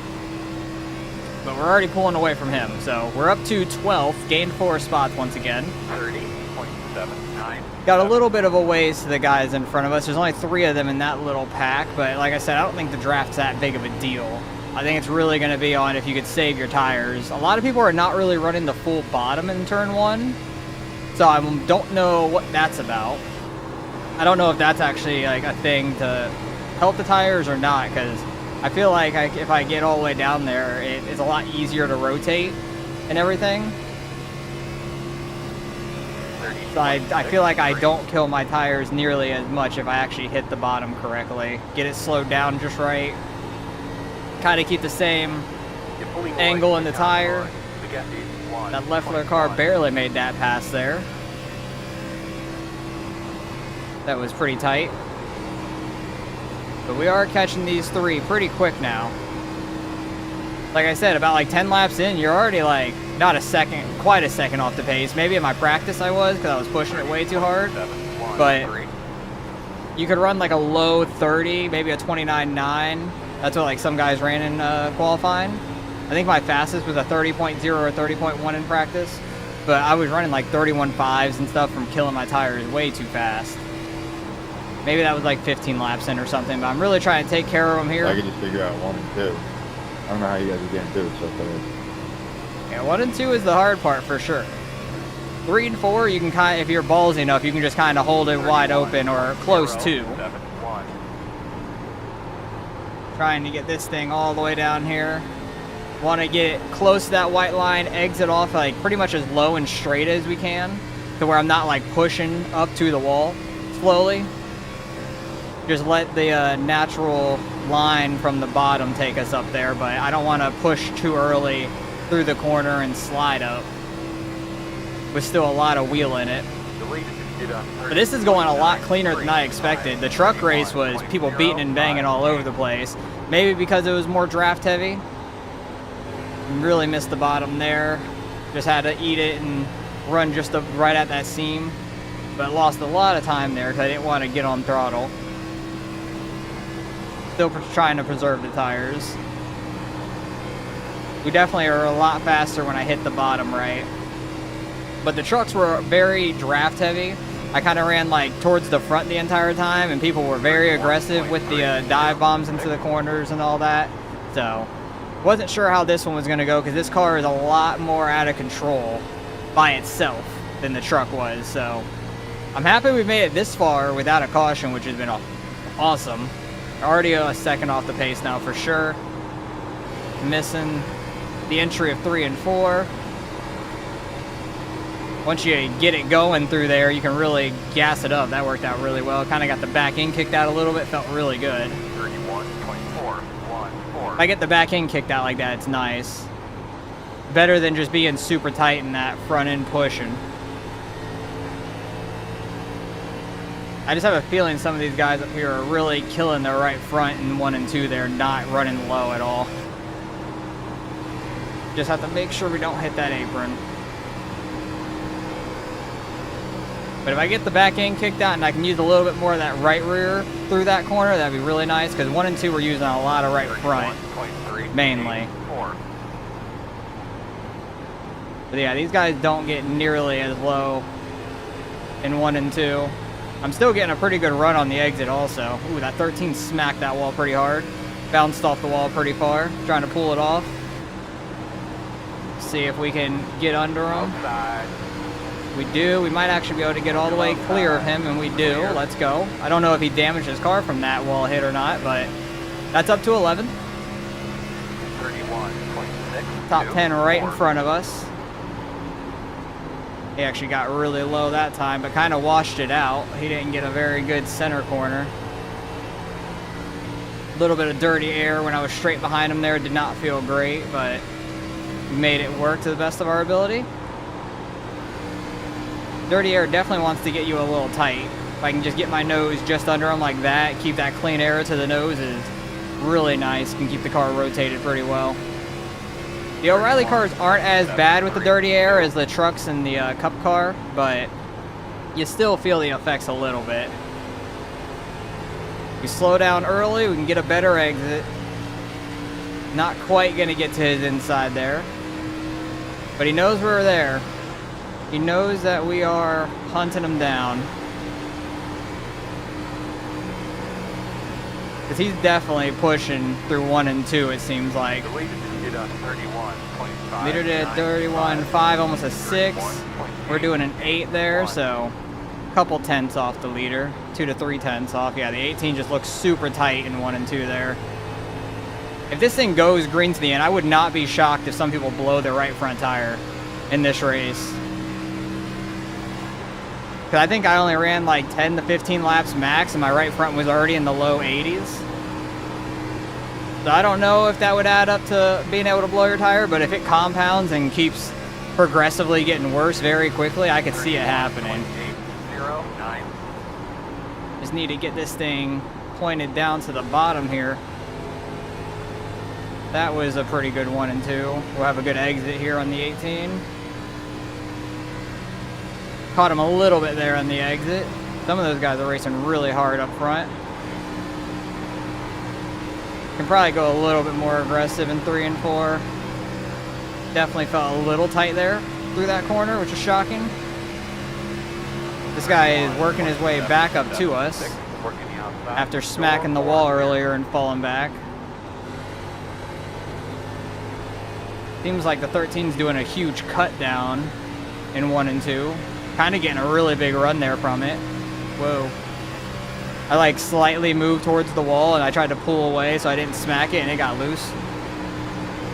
But we're already pulling away from him, so we're up to 12th, gained 4 spots once again. 30.79. Got a little bit of a ways to the guys in front of us. There's only 3 of them in that little pack, but like I said, I don't think the draft's that big of a deal. I think it's really going to be on if you could save your tires. A lot of people are not really running the full bottom in turn 1, so I don't know what that's about. I don't know if that's actually like a thing to help the tires or not, because I feel like if I get all the way down there, it's a lot easier to rotate and everything. So I feel like I don't kill my tires nearly as much if I actually hit the bottom correctly. Get it slowed down just right. Kind of keep the same angle in the tire. That Leffler car barely made that pass there. That was pretty tight. But we are catching these three pretty quick now. Like I said, about like 10 laps in, you're already like not a second, quite a second off the pace. Maybe in my practice I was, because I was pushing it way too hard. But you could run like a low 30, maybe a 29.9. That's what like some guys ran in qualifying. I think my fastest was a 30.0 or 30.1 in practice. But I was running like 31.5s and stuff from killing my tires way too fast. Maybe that was like 15 laps in or something, but I'm really trying to take care of them here. I could just figure out 1 and 2. I don't know how you guys are getting through it so fast. Yeah, 1 and 2 is the hard part for sure. 3 and 4, you can kind of, if you're ballsy enough, you can just kind of hold it wide open or close to. Trying to get this thing all the way down here. Want to get close to that white line, exit off like pretty much as low and straight as we can, to where I'm not like pushing up to the wall slowly. Just let the natural line from the bottom take us up there, but I don't want to push too early through the corner and slide up. With still a lot of wheel in it. But this is going a lot cleaner than I expected. The truck race was people beating and banging all over the place. Maybe because it was more draft heavy. Really missed the bottom there. Just had to eat it and run just right at that seam. But lost a lot of time there because I didn't want to get on throttle. Still trying to preserve the tires. We definitely are a lot faster when I hit the bottom right. But the trucks were very draft heavy. I kind of ran like towards the front the entire time, and people were very aggressive with the dive bombs into the corners and all that. So wasn't sure how this one was going to go, because this car is a lot more out of control by itself than the truck was. So I'm happy we made it this far without a caution, which has been awesome. Already a second off the pace now for sure. Missing the entry of 3 and 4. Once you get it going through there, you can really gas it up. That worked out really well. Kind of got the back end kicked out a little bit. Felt really good. 31.414. If I get the back end kicked out like that, it's nice. Better than just being super tight in that front end pushing. I just have a feeling some of these guys up here are really killing their right front in 1 and 2. They're not running low at all. Just have to make sure we don't hit that apron. But if I get the back end kicked out and I can use a little bit more of that right rear through that corner, that'd be really nice, because 1 and 2 we're using a lot of right front, mainly. But yeah, these guys don't get nearly as low in 1 and 2. I'm still getting a pretty good run on the exit also. Ooh, that 13 smacked that wall pretty hard. Bounced off the wall pretty far, trying to pull it off. See if we can get under him. We do. We might actually be able to get all the way clear of him, and we do. Let's go. I don't know if he damaged his car from that wall hit or not, but that's up to 11. 31.6. Top 10 right in front of us. He actually got really low that time, but kind of washed it out. He didn't get a very good center corner. A little bit of dirty air when I was straight behind him there. Did not feel great, but we made it work to the best of our ability. Dirty air definitely wants to get you a little tight. If I can just get my nose just under him like that, keep that clean air to the nose is really nice. Can keep the car rotated pretty well. The O'Reilly cars aren't as bad with the dirty air as the trucks and the Cup car, but you still feel the effects a little bit. We slow down early, we can get a better exit. Not quite going to get to his inside there, but he knows we're there. He knows that we are hunting him down. Because he's definitely pushing through 1 and 2, it seems like. Leader did 31.5, almost a 6. We're doing an 8 there, so couple tenths off the leader, 2 to 3 tenths off. Yeah, the 18 just looks super tight in 1 and 2 there. If this thing goes green to the end, I would not be shocked if some people blow their right front tire in this race. Because I think I only ran like 10 to 15 laps max, and my right front was already in the low 80s. So I don't know if that would add up to being able to blow your tire, but if it compounds and keeps progressively getting worse very quickly, I could see it happening. 809. Just need to get this thing pointed down to the bottom here. That was a pretty good 1 and 2. We'll have a good exit here on the 18. Caught him a little bit there on the exit. Some of those guys are racing really hard up front. Can probably go a little bit more aggressive in 3 and 4. Definitely felt a little tight there through that corner, which is shocking. This guy is working his way back up to us after smacking the wall earlier and falling back. Seems like the 13's doing a huge cut down in 1 and 2. Kind of getting a really big run there from it. Whoa. I like slightly moved towards the wall and I tried to pull away so I didn't smack it and it got loose.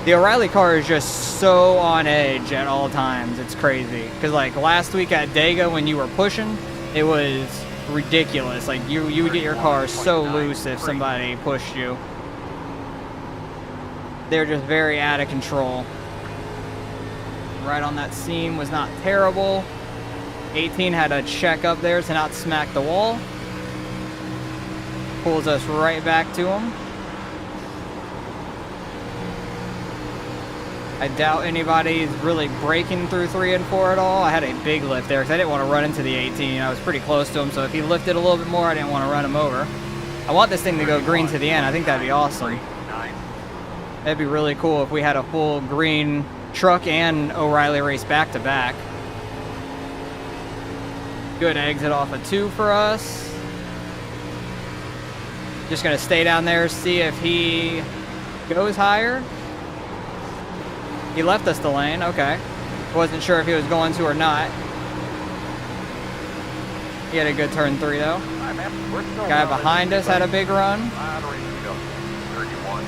The O'Reilly car is just so on edge at all times. It's crazy. Because like last week at Dega when you were pushing, it was ridiculous. Like you would get your car so loose if somebody pushed you. They're just very out of control. Right on that seam was not terrible. 18 had a check up there to not smack the wall. Pulls us right back to him. I doubt anybody's really breaking through 3 and 4 at all. I had a big lift there because I didn't want to run into the 18. I was pretty close to him, so if he lifted a little bit more, I didn't want to run him over. I want this thing to go green to the end. I think that'd be awesome. That'd be really cool if we had a full green truck and O'Reilly race back to back. Good exit off of 2 for us. Just gonna stay down there, see if he goes higher. He left us the lane, okay. Wasn't sure if he was going to or not. He had a good turn 3 though. Guy behind us had a big run.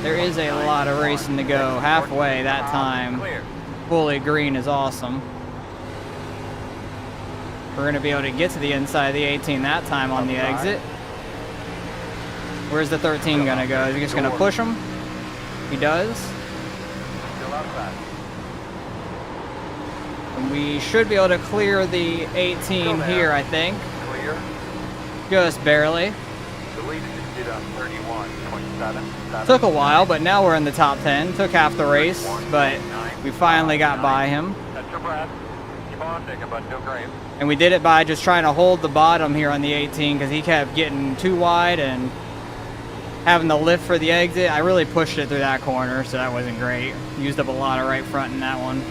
There is a lot of racing to go. Halfway that time. Fully green is awesome. We're going to be able to get to the inside of the 18 that time on the exit. Where's the 13 going to go? Is he just going to push him? He does. And we should be able to clear the 18 here, I think. Just barely. Took a while, but now we're in the top 10. Took half the race, but we finally got by him. And we did it by just trying to hold the bottom here on the 18 because he kept getting too wide and having the lift for the exit. I really pushed it through that corner, so that wasn't great. Used up a lot of right front in that one.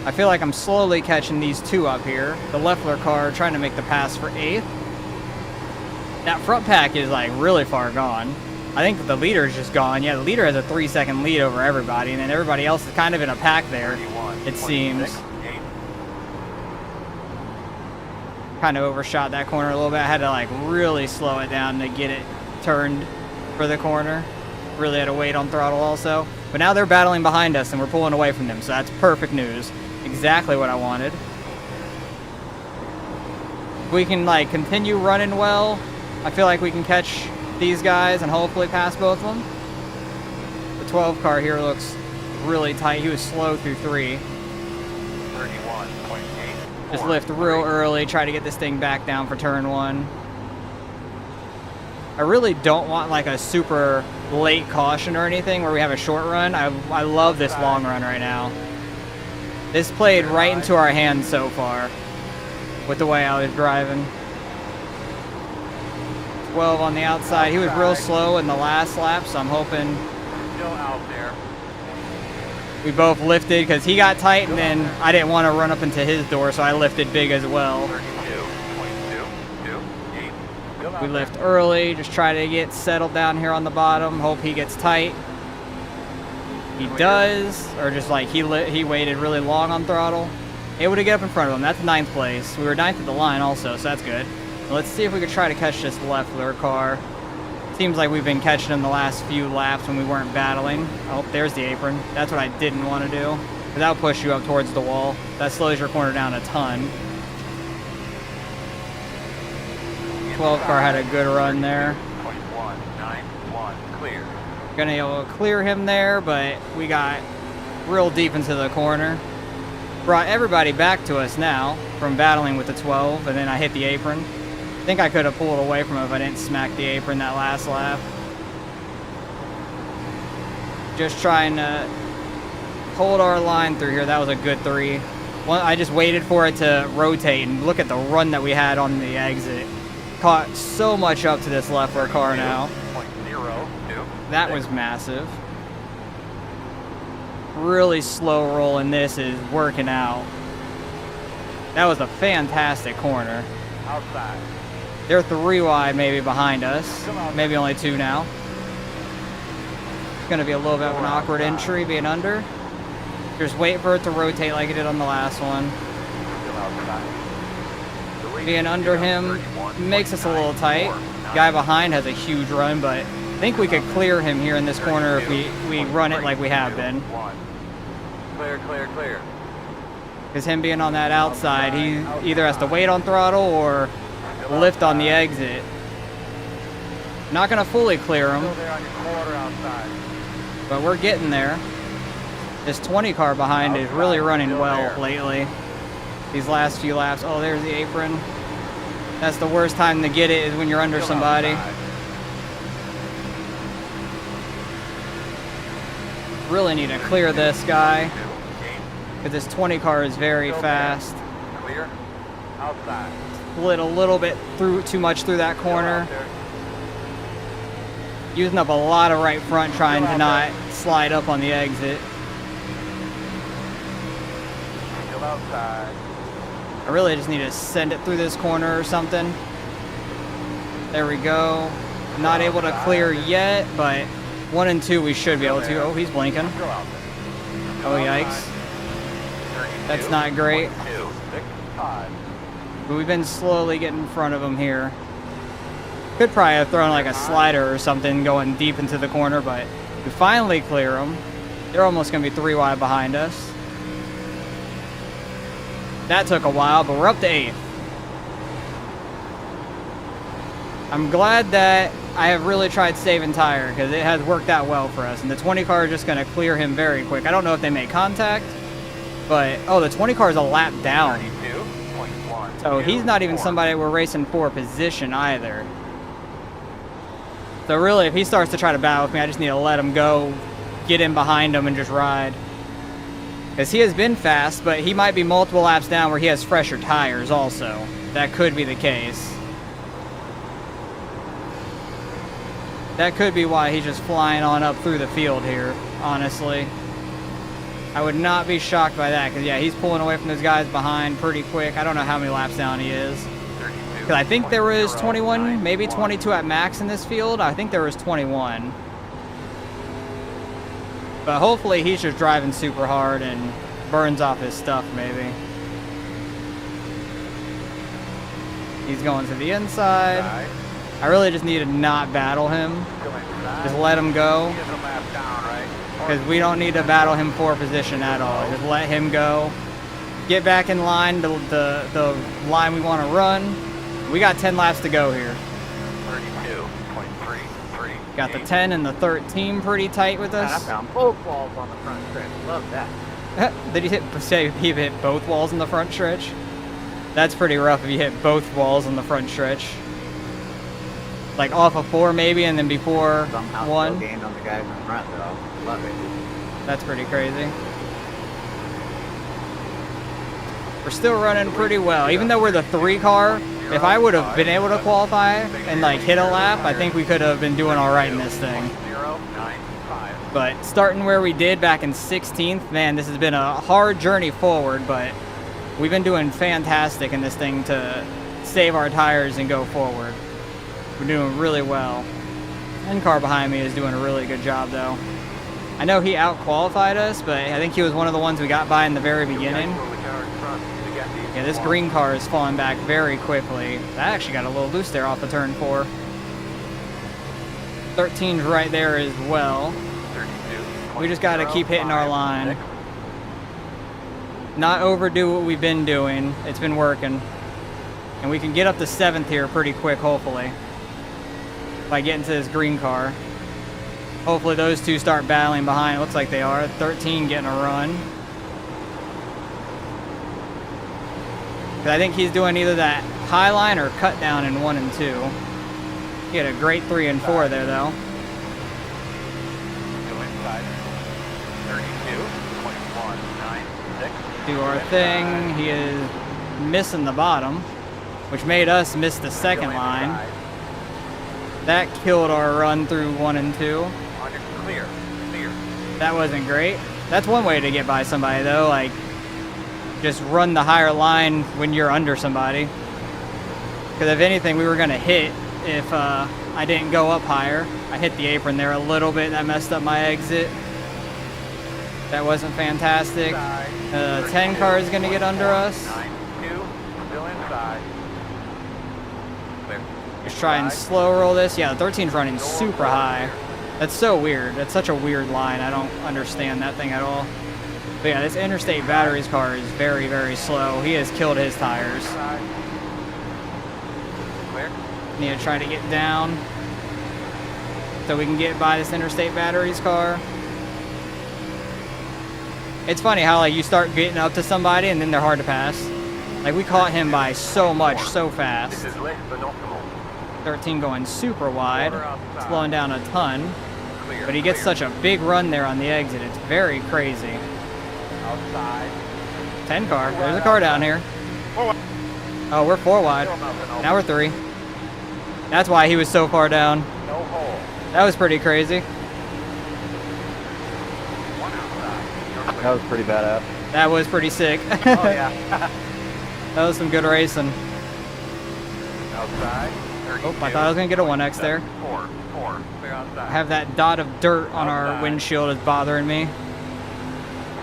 I feel like I'm slowly catching these 2 up here. The Leffler car trying to make the pass for 8th. That front pack is like really far gone. I think that the leader is just gone. Yeah, the leader has a 3-second lead over everybody, and then everybody else is kind of in a pack there, it seems. Kind of overshot that corner a little bit. I had to like really slow it down to get it turned for the corner. Really had to wait on throttle also. But now they're battling behind us and we're pulling away from them, so that's perfect news. Exactly what I wanted. If we can like continue running well, I feel like we can catch these guys and hopefully pass both of them. The 12 car here looks really tight. He was slow through 3. 31.8. Just lift real early, try to get this thing back down for turn 1. I really don't want like a super late caution or anything where we have a short run. I love this long run right now. This played right into our hands so far with the way I was driving. 12 on the outside. He was real slow in the last lap, so I'm hoping Still out there. we both lifted because he got tight and then I didn't want to run up into his door, so I lifted big as well. 32.228. We lift early, just try to get settled down here on the bottom, hope he gets tight. He does, or just like he waited really long on throttle. Able to get up in front of him. That's 9th place. We were 9th at the line also, so that's good. Let's see if we could try to catch this Leffler car. Seems like we've been catching him the last few laps when we weren't battling. Oh, there's the apron. That's what I didn't want to do. Because that'll push you up towards the wall. That slows your corner down a ton. 12 car had a good run there. 2191 clear. Gonna be able to clear him there, but we got real deep into the corner. Brought everybody back to us now from battling with the 12, and then I hit the apron. I think I could have pulled away from him if I didn't smack the apron that last lap. Just trying to hold our line through here. That was a good 3. I just waited for it to rotate, and look at the run that we had on the exit. Caught so much up to this Leffler car now. 0.02. That was massive. Really slow rolling this is working out. That was a fantastic corner. Outside. They're 3 wide maybe behind us. Maybe only 2 now. It's going to be a little bit of an awkward entry being under. Just wait for it to rotate like it did on the last one. Still outside. Being under him makes us a little tight. Guy behind has a huge run, but I think we could clear him here in this corner if we run it like we have been. Clear, clear, clear. Because him being on that outside, he either has to wait on throttle or lift on the exit. Not going to fully clear him, Still there on your quarter outside. but we're getting there. This 20 car behind is really running well lately. These last few laps. Oh, there's the apron. That's the worst time to get it, is when you're under Still somebody. outside. Really need to clear this guy, Gain. because this 20 car is very fast. Clear. Outside. Split a little bit too much through that corner. Still out there. Using up a lot of right front trying to not slide up on the exit. Still outside. I really just need to send it through this corner or something. There we go. Not able to clear yet, but 1 and 2 we should be able to. Oh, he's blinking. Still out there. Oh, yikes. 32, That's not great. 0.265. But we've been slowly getting in front of him here. Could probably have thrown like a slider or something going deep into the corner, but we finally clear them. They're almost going to be 3 wide behind us. That took a while, but we're up to 8th. I'm glad that I have really tried saving tire, because it has worked out well for us. And the 20 car is just going to clear him very quick. I don't know if they make contact, but oh, the 20 car is a lap down. 32.1. So he's not even somebody we're racing for position either. So really, if he starts to try to battle with me, I just need to let him go, get in behind him, and just ride. Because he has been fast, but he might be multiple laps down where he has fresher tires also. That could be the case. That could be why he's just flying on up through the field here, honestly. I would not be shocked by that, because yeah, he's pulling away from those guys behind pretty quick. I don't know how many laps down he is. Because I think there was 21, maybe 22 at max in this field. I think there was 21. But hopefully he's just driving super hard and burns off his stuff, maybe. He's going to the inside. I really just need to not battle him. Just let him go. Because we don't need to battle him for position at all. Just let him go. Get back in line, the line we want to run. We got 10 laps to go here. 32.33. Got the 10 and the 13 pretty tight with I us. found both walls on the front stretch. Love that. Did he say he hit both walls in the front stretch? That's pretty rough if you hit both walls in the front stretch. Like off of 4 maybe, and then before Somehow 1. still gained on the guys in front though. Love it. That's pretty crazy. We're still running pretty well. Even though we're the 3 car, if I would have been able to qualify and like hit a lap, I think we could have been doing all right in this thing. 0.095. But starting where we did back in 16th, man, this has been a hard journey forward, but we've been doing fantastic in this thing to save our tires and go forward. We're doing really well. And car behind me is doing a really good job though. I know he out-qualified us, but I think he was one of the ones we got by in the very beginning. Will the car in front to get these Yeah, this green car is falling back very quickly. That actually got a little loose there off of turn 4. 13's right there as well. 32. We just got to keep hitting our line. 6. Not overdo what we've been doing. It's been working. And we can get up to 7th here pretty quick, hopefully. By getting to this green car. Hopefully those two start battling behind. It looks like they are. 13 getting a run. I think he's doing either that high line or cut down in 1 and 2. He had a great 3 and 4 there, though. Go inside. 32. 21. 9. 6. Do our thing. He is missing the bottom, which made us miss the second Go line. inside. That killed our run through 1 and 2. Under clear. Clear. That wasn't great. That's one way to get by somebody, though. Like, just run the higher line when you're under somebody. Because if anything, we were going to hit if I didn't go up higher. I hit the apron there a little bit. That messed up my exit. That wasn't fantastic. 10 car is going to get under us. 9. 2. Still inside. Clear. Just try and slow roll this. Yeah, the 13's running super high. That's so weird. That's such a weird line. I don't understand that thing at all. But yeah, this Interstate Batteries car is very, very slow. He has killed his tires. Clear. Need to try to get down so we can get by this Interstate Batteries car. It's funny how like you start getting up to somebody and then they're hard to pass. Like we caught him by so much, so fast. This is less than optimal. 13 going super wide, slowing down a ton. Clear. But he gets Clear. such a big run there on the exit. It's very crazy. Outside. 10 car. There's a car down here. Oh, we're 4 wide. Now we're 3. That's why he was so far down. No hole. That was pretty crazy. One outside. That was pretty badass. That was pretty sick. Oh yeah. That was some good racing. Outside. 32. Oh, I thought I was going to get a 1X there. 4. 4. Clear outside. I have that dot of dirt on our windshield is bothering me.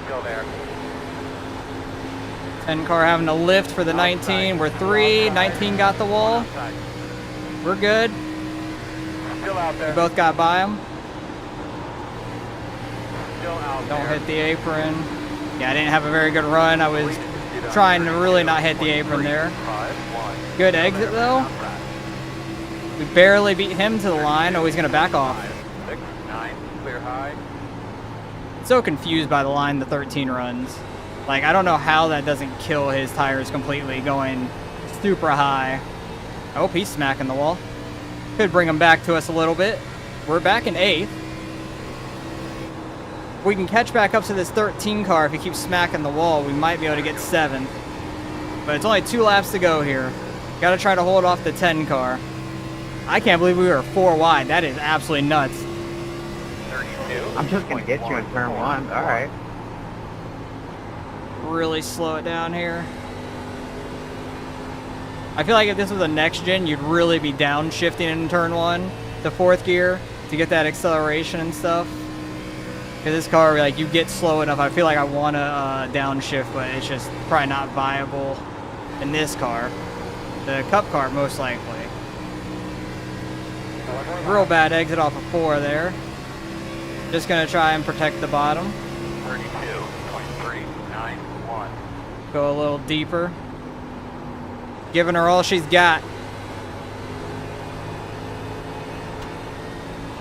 Still there. 10 car having a lift for the 19. We're 3. 19 got the wall. Outside. We're good. Still out there. We both got by him. Still out Don't there. hit the apron. Yeah, I didn't have a very good run. I was trying to really not hit the apron there. 5. 1. Good exit though. We barely beat him to the line. Oh, he's going to back off. 6. 9. Clear high. So confused by the line the 13 runs. Like, I don't know how that doesn't kill his tires completely going super high. I hope he's smacking the wall. Could bring him back to us a little bit. We're back in 8th. If we can catch back up to this 13 car, if he keeps smacking the wall, we might be able to get 7th. But it's only 2 laps to go here. Got to try to hold off the 10 car. I can't believe we were 4 wide. That is absolutely nuts. 32. I'm just gonna get you in turn 1. All right. Really slow it down here. I feel like if this was a next gen, you'd really be downshifting in turn 1 to 4th gear to get that acceleration and stuff. Because this car, like, you get slow enough. I feel like I want to downshift, but it's just probably not viable in this car. The Cup car, most likely. Real bad exit off of 4 there. Just going to try and protect the bottom. 32.391. Go a little deeper. Giving her all she's got.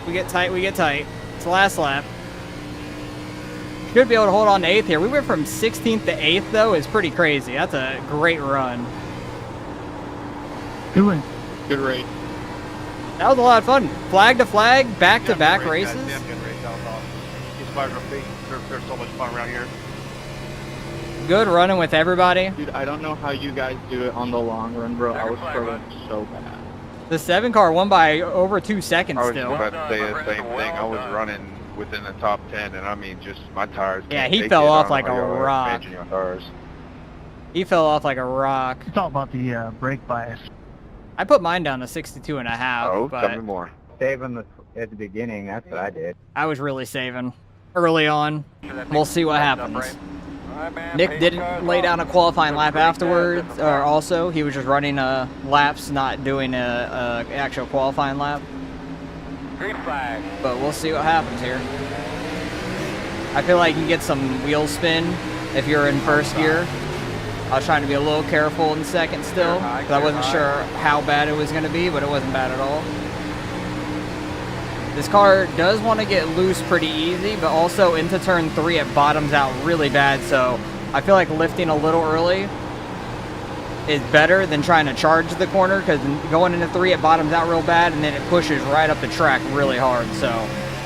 We get tight, we get tight. It's the last lap. Should be able to hold on to 8th here. We went from 16th to 8th, though, is pretty crazy. That's a great run. Good one. Good rate. That was a lot of fun. Flag to flag, back-to-back races. Damn good race. That was awesome. These cars are big. They're so much fun around here. Good running with everybody. Dude, I don't know how you guys do it on the long run, bro. I was struggling so bad. The 7 car won by over 2 seconds I was still. about to say the same thing. I was running within the top 10, and I mean, just my tires. Yeah, can't he take fell it. I off don't like know a how y'all are rock. managing your tires. He fell off like a rock. It's all about the brake bias. I put mine down to 62.5, Oh, tell me but more. Saving at the beginning. That's what I did. I was really saving early on. We'll see what happens. All Nick didn't lay down a qualifying lap afterwards, or also he was just running laps, not doing a actual qualifying lap. Green flag. But we'll see what happens here. I feel like you can get some wheel spin if you're in first gear. I was trying to be a little careful in second still, because I wasn't sure how bad it was going to be, but it wasn't bad at all. This car does want to get loose pretty easy, but also into turn 3 it bottoms out really bad, so I feel like lifting a little early is better than trying to charge the corner, because going into 3 it bottoms out real bad and then it pushes right up the track really hard, so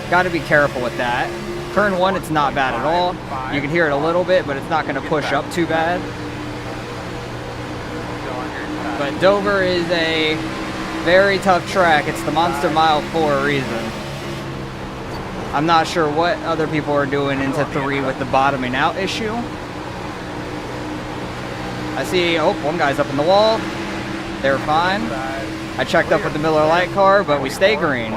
got to be careful with that. Turn 1 it's not bad at all. You can hear it a little bit, but it's not going to push up too bad. But Dover is a very tough track. It's the Monster Mile for a reason. I'm not sure what other people are doing into 3 with the bottoming out issue. I see, oh, one guy's up in the wall. They're fine. I checked up with the Miller Lite car, but we stay green.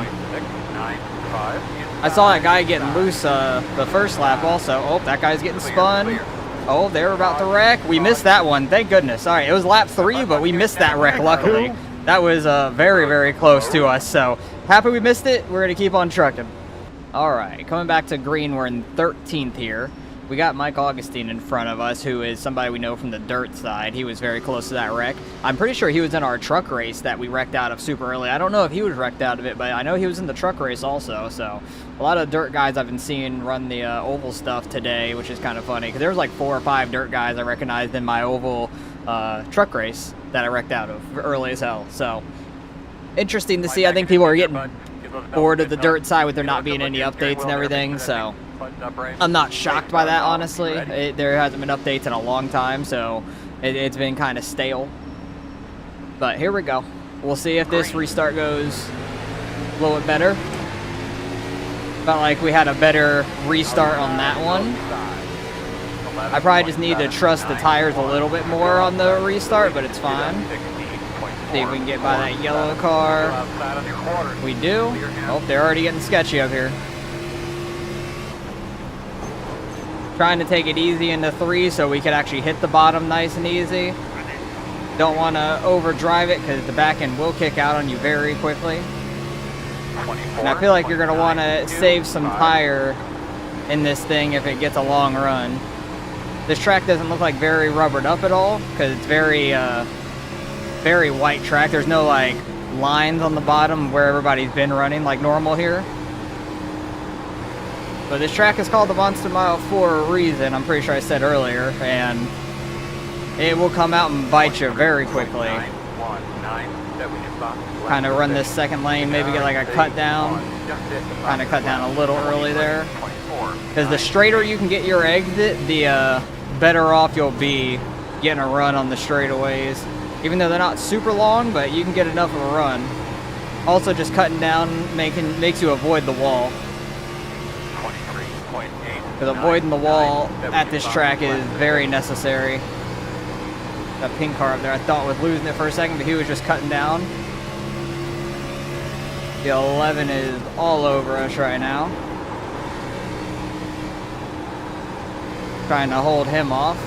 I saw that guy getting loose the first lap also. Oh, that guy's getting spun. Oh, they're about to wreck. We missed that one. Thank goodness. All right, it was lap 3, but we missed that wreck, luckily. That was very, very close to us, so happy we missed it. We're going to keep on trucking. All right, coming back to green, we're in 13th here. We got Mike Augustine in front of us, who is somebody we know from the dirt side. He was very close to that wreck. I'm pretty sure he was in our truck race that we wrecked out of super early. I don't know if he was wrecked out of it, but I know he was in the truck race also. So a lot of dirt guys I've been seeing run the oval stuff today, which is kind of funny, because there was like 4 or 5 dirt guys I recognized in my oval truck race that I wrecked out of early as hell. So interesting to see. I think people are getting bored of the dirt side with there not being any updates and everything, so I'm not shocked by that, honestly. There hasn't been updates in a long time, so it's been kind of stale. But here we go. We'll see if this restart goes a little bit better. Felt like we had a better restart on that one. I probably just need to trust the tires a little bit more on the restart, but it's fine. See if we can get by that yellow car. We do. Oh, they're already getting sketchy up here. Trying to take it easy into 3 so we could actually hit the bottom nice and easy. Don't want to overdrive it because the back end will kick out on you very quickly. And I feel like you're going to want to save some tire in this thing if it gets a long run. This track doesn't look like very rubbered up at all because it's very very white track. There's no like lines on the bottom where everybody's been running like normal here. But this track is called the Monster Mile for a reason, I'm pretty sure I said earlier, and it will come out and bite you very quickly. Kind of run this second lane, maybe get like a cut down. Kind of cut down a little early there. Because the straighter you can get your exit, the better off you'll be getting a run on the straightaways. Even though they're not super long, but you can get enough of a run. Also, just cutting down makes you avoid the wall. Because avoiding the wall at this track is very necessary. That pink car up there, I thought was losing it for a second, but he was just cutting down. The 11 is all over us right now. Trying to hold him off.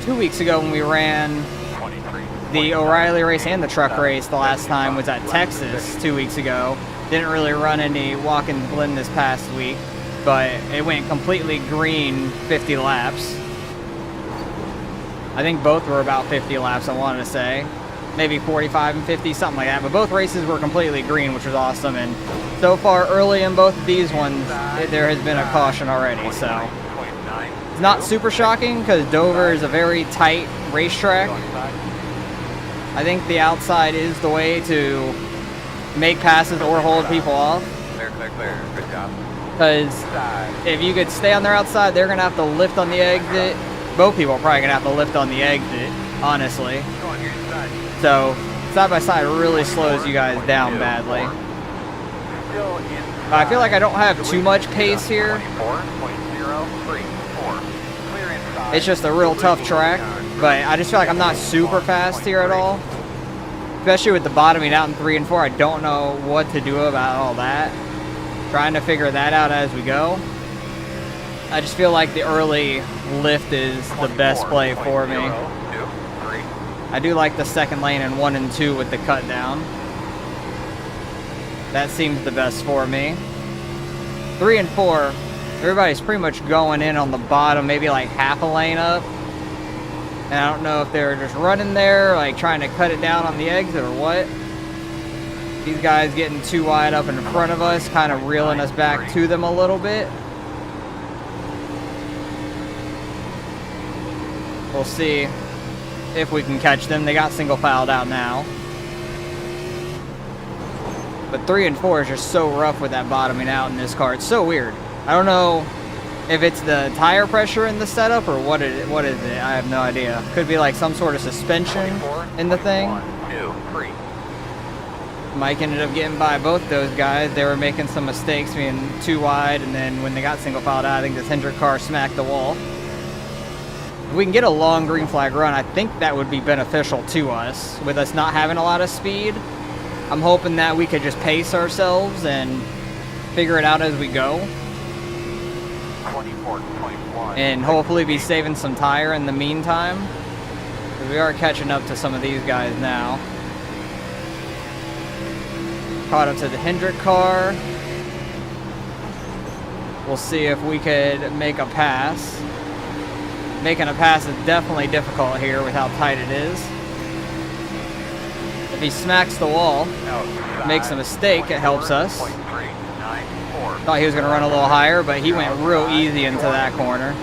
2 weeks ago when we ran the O'Reilly race and the truck race the last time was at Texas 2 weeks ago. Didn't really run any Watkins Glen this past week, but it went completely green 50 laps. I think both were about 50 laps, I wanted to say. Maybe 45 and 50, something like that. But both races were completely green, which was awesome. And so far, early in both of these ones, there has been a caution already. So it's not super shocking because Dover is a very tight racetrack. I think the outside is the way to make passes or hold people off. Clear, clear, clear. Good job. Because if you could stay on their outside, they're going to have to lift on the exit. Both people are probably going to have to lift on the exit, honestly. So side by side really slows you guys down badly. I feel like I don't have too much pace here. It's just a real tough track, but I just feel like I'm not super fast here at all. Especially with the bottoming out in 3 and 4, I don't know what to do about all that. Trying to figure that out as we go. I just feel like the early lift is the best play for me. 2, 3. I do like the second lane in 1 and 2 with the cut down. That seems the best for me. 3 and 4, everybody's pretty much going in on the bottom, maybe like half a lane up. And I don't know if they're just running there, like trying to cut it down on the exit or what. These guys getting too wide up in front of us, kind of reeling us back to them a little bit. We'll see if we can catch them. They got single filed out now. But 3 and 4 is just so rough with that bottoming out in this car. It's so weird. I don't know if it's the tire pressure in the setup or what is it. I have no idea. Could be like some sort of suspension in the thing. 1, 2, 3. Mike ended up getting by both those guys. They were making some mistakes, being too wide, and then when they got single filed out, I think this Hendrick car smacked the wall. If we can get a long green flag run, I think that would be beneficial to us. With us not having a lot of speed, I'm hoping that we could just pace ourselves and figure it out as we go. 24, 21. And hopefully be saving some tire in the meantime. Because we are catching up to some of these guys now. Caught up to the Hendrick car. We'll see if we could make a pass. Making a pass is definitely difficult here with how tight it is. If he smacks the wall, makes a mistake, it helps us. Thought he was going to run a little higher, but he went real easy into that corner.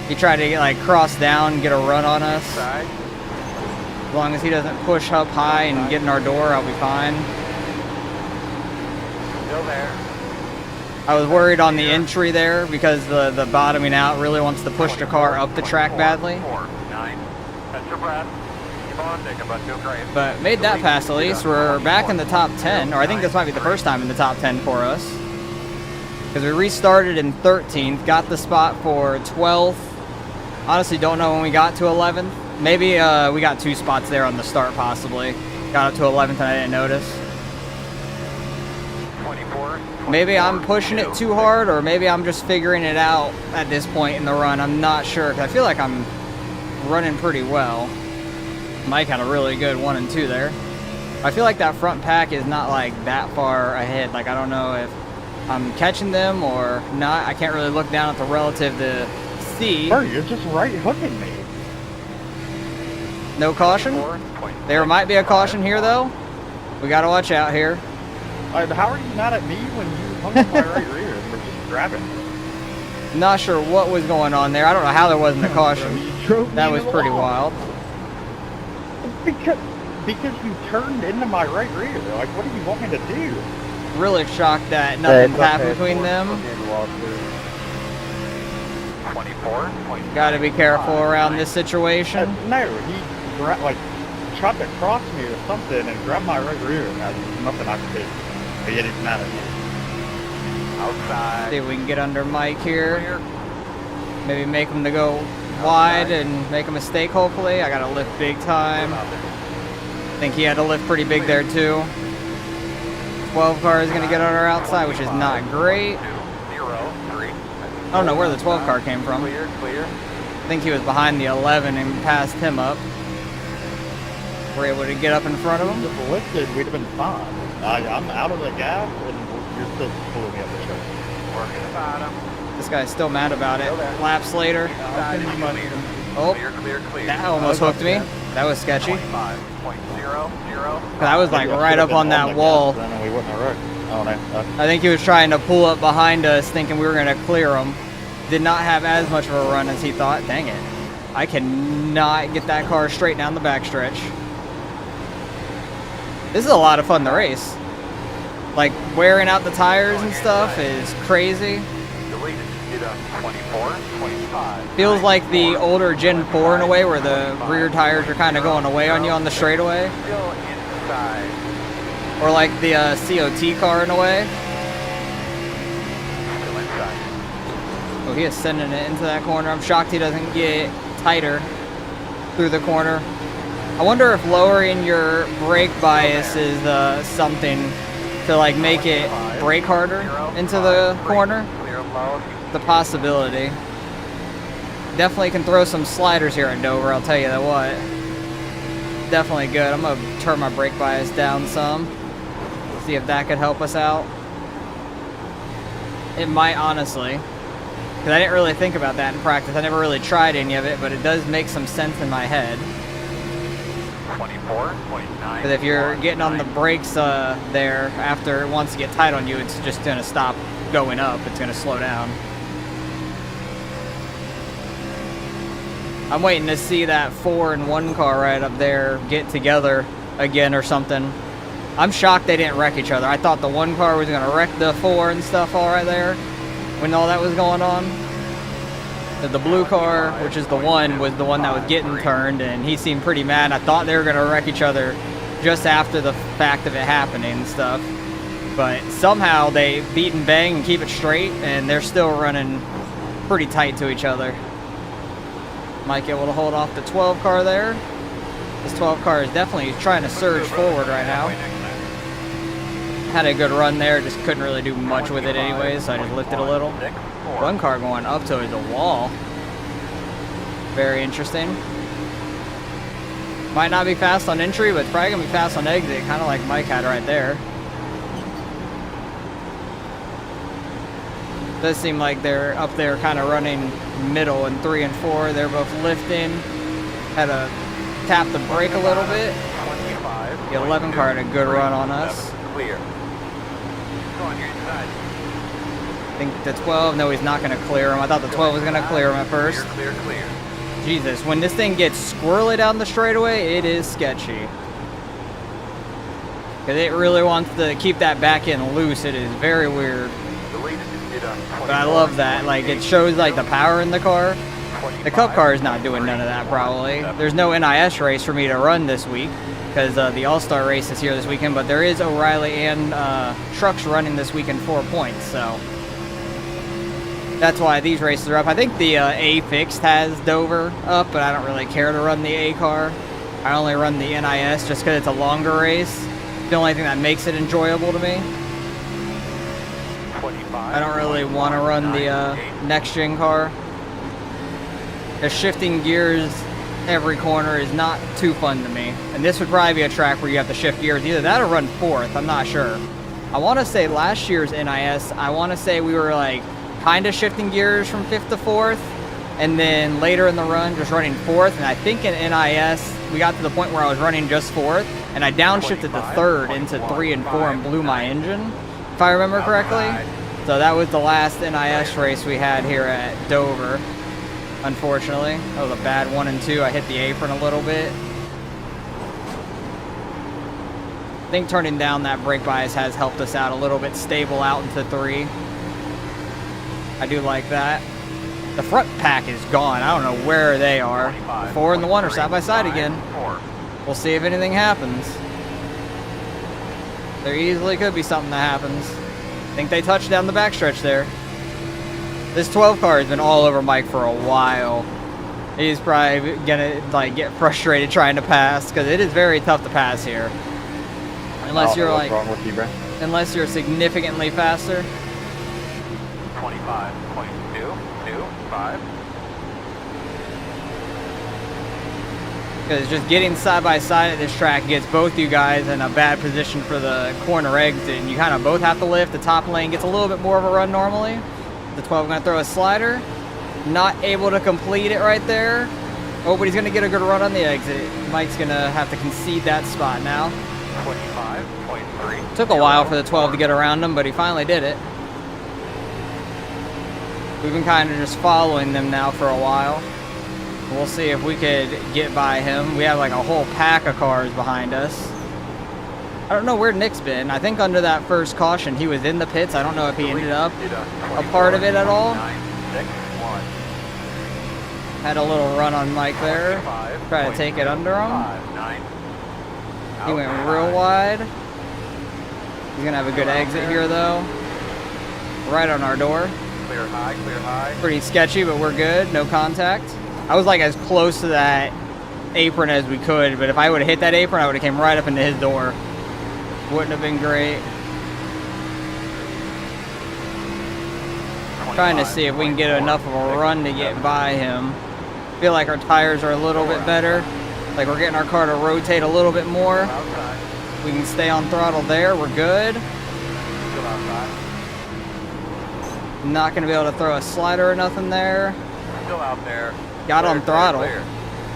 He tried to like cross down, get a run on us. As long as he doesn't push up high and get in our door, I'll be fine. Still there. I was worried on the entry there because the bottoming out really wants to push the car up the track badly. 4, 9. Catch your breath. Keep on, take about 2 grades. But made that pass at least. We're back in the top 10, or I think this might be the first time in the top 10 for us. Because we restarted in 13th, got the spot for 12th. Honestly, don't know when we got to 11th. Maybe we got 2 spots there on the start possibly. Got up to 11th and I didn't notice. 24. Maybe I'm pushing it too hard, or maybe I'm just figuring it out at this point in the run. I'm not sure, because I feel like I'm running pretty well. Mike had a really good 1 and 2 there. I feel like that front pack is not like that far ahead. Like I don't know if I'm catching them or not. I can't really look down at the relative to see. Bro, you're just right hooking me. No caution? There might be a caution here though. We gotta watch out here. How are you mad at me when you hung up my right rear for just grabbing me? Not sure what was going on there. I don't know how there wasn't a caution. That was pretty wild. Because you turned into my right rear. Like, what do you want me to do? Really shocked that nothing happened between them. 24. Gotta be careful around this situation. No, he tried to cross me or something and grabbed my right rear. There's nothing I could do. But yet it's mad at me. Outside. See if we can get under Mike here. Maybe make him to go wide and make a mistake, hopefully. I gotta lift big time. I think he had to lift pretty big there too. 12 car is gonna get on our outside, which is not great. 2, 0, 3. I don't know where the 12 car came from. Clear, clear. I think he was behind the 11 and passed him up. We're able to get up in front of him. If lifted, we'd have been fine. I'm out of the gas, and you're still pulling me up the track. Working the bottom. This guy's still mad about it. Laps later. Oh, Clear, clear, clear. that almost hooked me. That was sketchy. 25.00. I was like right up on that wall. Then we wouldn't have wrecked. Oh, no. I think he was trying to pull up behind us, thinking we were going to clear him. Did not have as much of a run as he thought. Dang it. I cannot get that car straight down the backstretch. This is a lot of fun to race. Like, wearing out the tires and stuff is crazy. Deleted. Get up. 24, 25. Feels like the older Gen 4 in a way, where the rear tires are kind of going away on you on the straightaway. Still inside. Or like the COT car in a way. Still inside. Oh, he is sending it into that corner. I'm shocked he doesn't get tighter through the corner. I wonder if lowering your brake bias is something to like make it brake harder into the corner. Clear low. The possibility. Definitely can throw some sliders here at Dover, I'll tell you that what. Definitely good. I'm gonna turn my brake bias down some. See if that could help us out. It might, honestly. Because I didn't really think about that in practice. I never really tried any of it, but it does make some sense in my head. 24, 29. Because if you're getting on the brakes there, after once you get tight on you, it's just gonna stop going up. It's gonna slow down. I'm waiting to see that 4 and 1 car right up there get together again or something. I'm shocked they didn't wreck each other. I thought the 1 car was gonna wreck the 4 and stuff all right there when all that was going on. The blue car, which is the 1, was the one that was getting turned, and he seemed pretty mad. I thought they were gonna wreck each other just after the fact of it happening and stuff. But somehow they beat and bang and keep it straight, and they're still running pretty tight to each other. Mike able to hold off the 12 car there. This 12 car is definitely trying to surge forward right now. Had a good run there, just couldn't really do much with it anyways, so I just lifted a little. 1 car going up to the wall. Very interesting. Might not be fast on entry, but it's probably gonna be fast on exit, kind of like Mike had right there. Does seem like they're up there kind of running middle in 3 and 4. They're both lifting. Had to tap the brake a little bit. 25. The 11 car had a good run on us. Clear. Go on your side. I think the 12, no, he's not going to clear him. I thought the 12 was going to clear him at first. Clear, clear, clear. Jesus, when this thing gets squirrely down the straightaway, it is sketchy. Because it really wants to keep that back end loose. It is very weird. The lead is But I love that. Like, it shows, like, the power in the car. The Cup car is not doing none of that, probably. There's no NIS race for me to run this week because the All-Star race is here this weekend, but there is O'Reilly and trucks running this weekend 4 points, so that's why these races are up. I think the A Fixed has Dover up, but I don't really care to run the A car. I only run the NIS just because it's a longer race. The only thing that makes it enjoyable to me. I don't really want to run the next-gen car. The shifting gears every corner is not too fun to me. And this would probably be a track where you have to shift gears. Either that or run 4th, I'm not sure. I want to say last year's NIS, I want to say we were like kind of shifting gears from 5th to 4th. And then later in the run, just running 4th. And I think in NIS, we got to the point where I was running just 4th. And I downshifted to 3rd into 3 and 4 and blew my engine, if I remember correctly. So that was the last NIS race we had here at Dover, unfortunately. That was a bad 1 and 2. I hit the apron a little bit. I think turning down that brake bias has helped us out a little bit, stable out into 3. I do like that. The front pack is gone. I don't know where they are. The 4 and the 1 are side by side again. We'll see if anything happens. There easily could be something that happens. I think they touched down the backstretch there. This 12 car has been all over Mike for a while. He's probably gonna like get frustrated trying to pass because it is very tough to pass here. Unless you're like, what's wrong with you, bro? unless you're significantly faster. 25.225. Because just getting side by side at this track gets both you guys in a bad position for the corner exit, and you kind of both have to lift. The top lane gets a little bit more of a run normally. The 12 going to throw a slider. Not able to complete it right there. Oh, but he's going to get a good run on the exit. Mike's going to have to concede that spot now. 25.3. Took a while for the 12 to get around him, but he finally did it. We've been kind of just following them now for a while. We'll see if we could get by him. We have like a whole pack of cars behind us. I don't know where Nick's been. I think under that first caution he was in the pits. I don't know if he ended up a part of it at all. Had a little run on Mike there. Try to take it under him. He went real wide. He's gonna have a good exit here though. Right on our door. Clear high, clear high. Pretty sketchy, but we're good. No contact. I was like as close to that apron as we could, but if I would have hit that apron, I would have came right up into his door. Wouldn't have been great. Trying to see if we can get enough of a run to get by him. Feel like our tires are a little bit better. Like we're getting our car to rotate a little bit more. Outside. We can stay on throttle there. We're good. Still outside. Not going to be able to throw a slider or nothing there. Still out there. Got on throttle. Clear.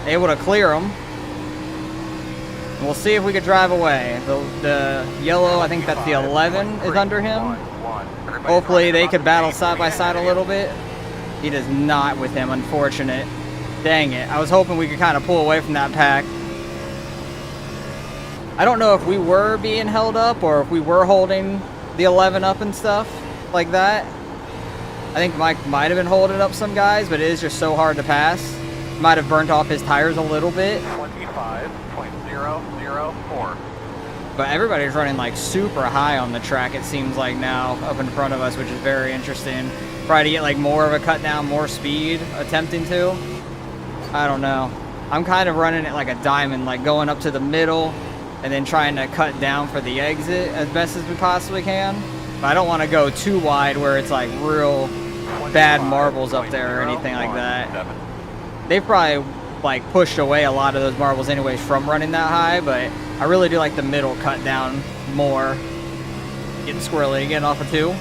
Able to clear them. We'll see if we could drive away. The yellow, I think that's the 11, is under him. Hopefully they could battle side by side a little bit. He does not with him, unfortunate. Dang it. I was hoping we could kind of pull away from that pack. I don't know if we were being held up or if we were holding the 11 up and stuff like that. I think Mike might have been holding up some guys, but it is just so hard to pass. Might have burnt off his tires a little bit. 25.004. But everybody's running like super high on the track, it seems like now, up in front of us, which is very interesting. Try to get like more of a cut down, more speed, attempting to. I don't know. I'm kind of running it like a diamond, like going up to the middle and then trying to cut down for the exit as best as we possibly can. But I don't want to go too wide where it's like real bad marbles up there or anything like that. They've probably like pushed away a lot of those marbles anyways from running that high, but I really do like the middle cut down more. Getting squirrely again off of 2.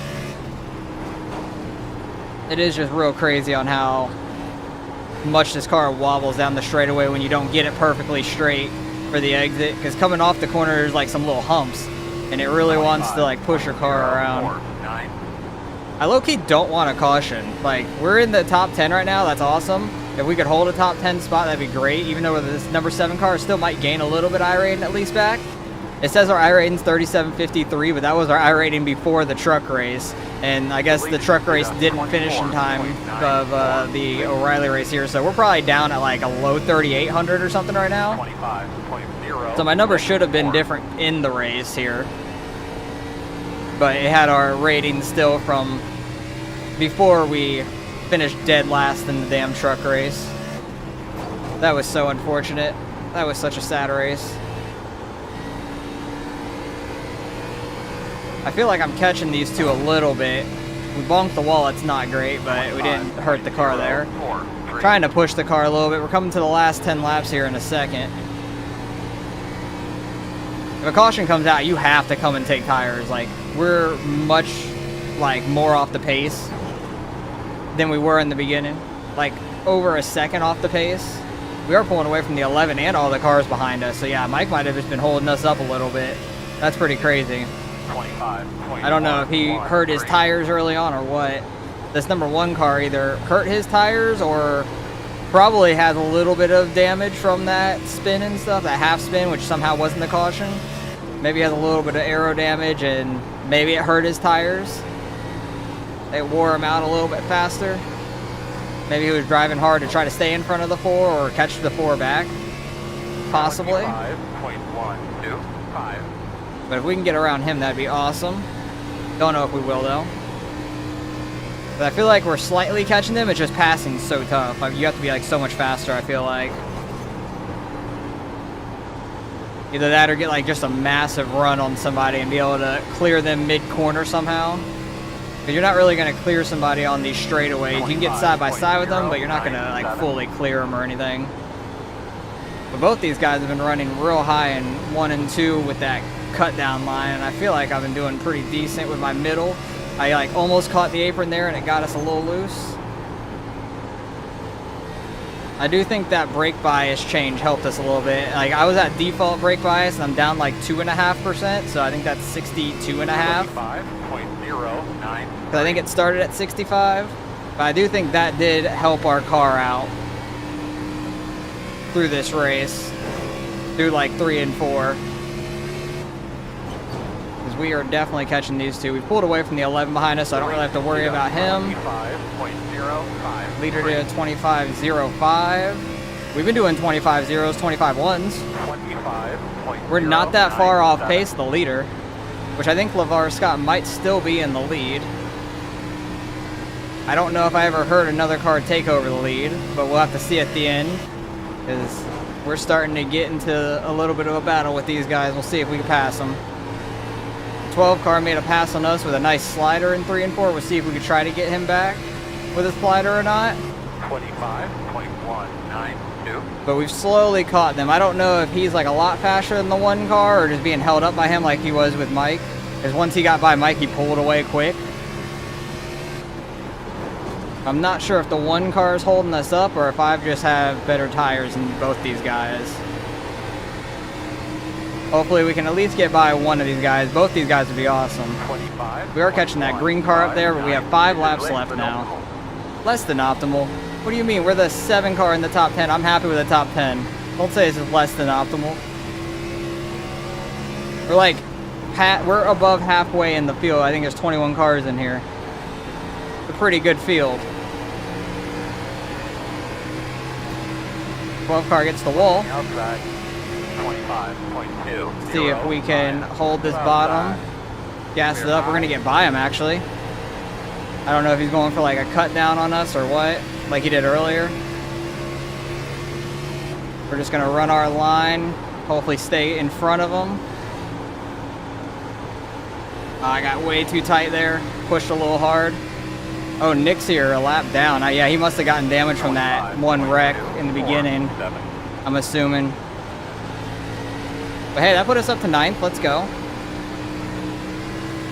It is just real crazy on how much this car wobbles down the straightaway when you don't get it perfectly straight for the exit, because coming off the corner there's like some little humps and it really wants to like push your car around. I low-key don't want a caution. Like, we're in the top 10 right now, that's awesome. If we could hold a top 10 spot, that'd be great, even though this number 7 car still might gain a little bit iRating at least back. It says our iRating's 37.53, but that was our iRating before the truck race. And I guess the truck race didn't finish in time of the O'Reilly race here, so we're probably down at like a low 3,800 or something right now. 25.0. So my number should have been different in the race here. But it had our rating still from before we finished dead last in the damn truck race. That was so unfortunate. That was such a sad race. I feel like I'm catching these two a little bit. We bonked the wall, it's not great, but we didn't hurt the car there. Trying to push the car a little bit. We're coming to the last 10 laps here in a second. If a caution comes out, you have to come and take tires. Like, we're much like more off the pace than we were in the beginning. Like over a second off the pace. We are pulling away from the 11 and all the cars behind us. So yeah, Mike might have just been holding us up a little bit. That's pretty crazy. 25. I don't know if he hurt his tires early on or what. This number 1 car either hurt his tires or probably has a little bit of damage from that spin and stuff, that half spin, which somehow wasn't the caution. Maybe he has a little bit of aero damage and maybe it hurt his tires. It wore him out a little bit faster. Maybe he was driving hard to try to stay in front of the 4 or catch the 4 back. Possibly. 25.125. But if we can get around him, that'd be awesome. Don't know if we will, though. But I feel like we're slightly catching them. It's just passing's so tough. Like, you have to be like so much faster, I feel like. Either that or get like just a massive run on somebody and be able to clear them mid-corner somehow. Because you're not really going to clear somebody on these straightaways. You can get side by side with them, but you're not going to like fully clear them or anything. But both these guys have been running real high in 1 and 2 with that cut down line, and I feel like I've been doing pretty decent with my middle. I like almost caught the apron there and it got us a little loose. I do think that brake bias change helped us a little bit. Like, I was at default brake bias and I'm down like 2.5%, so I think that's 62.5. 25.09. Because I think it started at 65. But I do think that did help our car out through this race, through like 3 and 4. Because we are definitely catching these two. We pulled away from the 11 behind us, so I don't really have to worry about him. 25.05. Leader did a 25.05. We've been doing 25.0s, 25.1s. 25.097. We're not that far off pace, the leader, which I think LeVar Scott might still be in the lead. I don't know if I ever heard another car take over the lead, but we'll have to see at the end, because we're starting to get into a little bit of a battle with these guys. We'll see if we can pass them. 12 car made a pass on us with a nice slider in 3 and 4. We'll see if we can try to get him back. with his slider or not. 25.192. But we've slowly caught them. I don't know if he's like a lot faster than the one car or just being held up by him like he was with Mike. Because once he got by Mike, he pulled away quick. I'm not sure if the one car is holding us up or if I just have better tires than both these guys. Hopefully we can at least get by one of these guys. Both these guys would be awesome. 25. We are catching that green car up there, but we have 5 laps left now. Less than optimal. What do you mean? We're the 7 car in the top 10. I'm happy with the top 10. Don't say this is less than optimal. We're like, we're above halfway in the field. I think there's 21 cars in here. It's a pretty good field. 12 car gets the wall. Outside. 25.2. See if we can hold this bottom. Gas it up. We're going to get by him, actually. I don't know if he's going for like a cut down on us or what, like he did earlier. We're just going to run our line. Hopefully stay in front of him. I got way too tight there. Pushed a little hard. Oh, Nick's here, a lap down. Yeah, he must have gotten damage from that one wreck in the beginning, I'm assuming. But hey, that put us up to 9th. Let's go.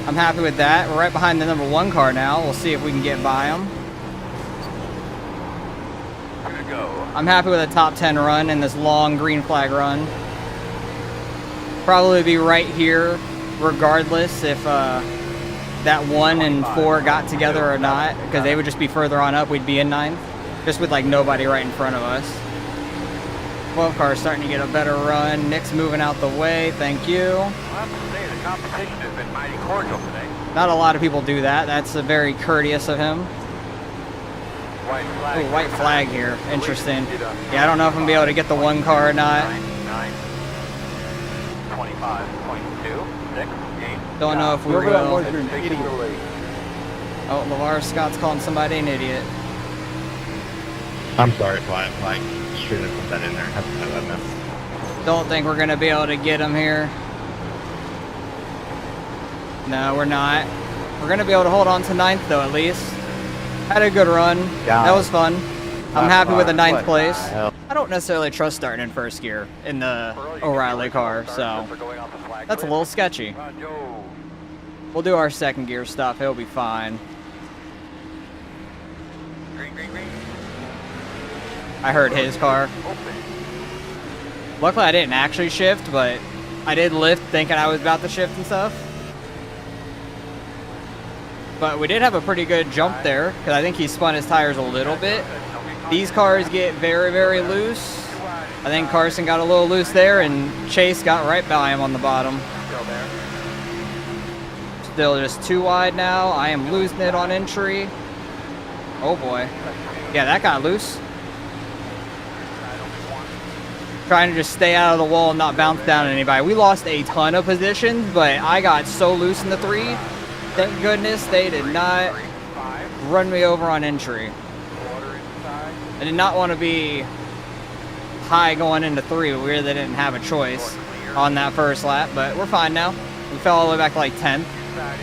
I'm happy with that. We're right behind the number 1 car now. We'll see if we can get by him. I'm happy with a top 10 run in this long green flag run. Probably be right here regardless if that 1 and 4 got together or not, because they would just be further on up. We'd be in 9th, just with like nobody right in front of us. 12 car starting to get a better run. Nick's moving out the way. Thank you. Well, I have to say, the competition has been mighty cordial today. Not a lot of people do that. That's very courteous of him. White flag. Ooh, white flag here. Interesting. Yeah, I don't know if I'm going to be able to get the 1 car or not. 25.2. 6. 8. Don't know if we Whoever that will. was, you're an idiot. Oh, LeVar Scott's calling somebody an idiot. I'm sorry if I shouldn't have put that in there. I have to know that now. Don't think we're going to be able to get him here. No, we're not. We're going to be able to hold on to 9th, though, at least. Had a good run. Yeah. That was fun. I'm happy with the 9th What place. the hell? I don't necessarily trust starting in first gear in the O'Reilly car, so that's a little sketchy. We'll do our second gear stuff. It'll be fine. Green, green, green. I heard his car. Luckily, I didn't actually shift, but I did lift thinking I was about to shift and stuff. But we did have a pretty good jump there, because I think he spun his tires a little bit. These cars get very, very loose. I think Carson got a little loose there, and Chase got right by him on the bottom. Still just too wide now. I am losing it on entry. Oh boy. Yeah, that got loose. Trying to just stay out of the wall and not bounce down on anybody. We lost a ton of positions, but I got so loose in the 3. Thank goodness they did not run me over on entry. I did not want to be high going into 3, but we really didn't have a choice on that first lap, but we're fine now. We fell all the way back to like 10th.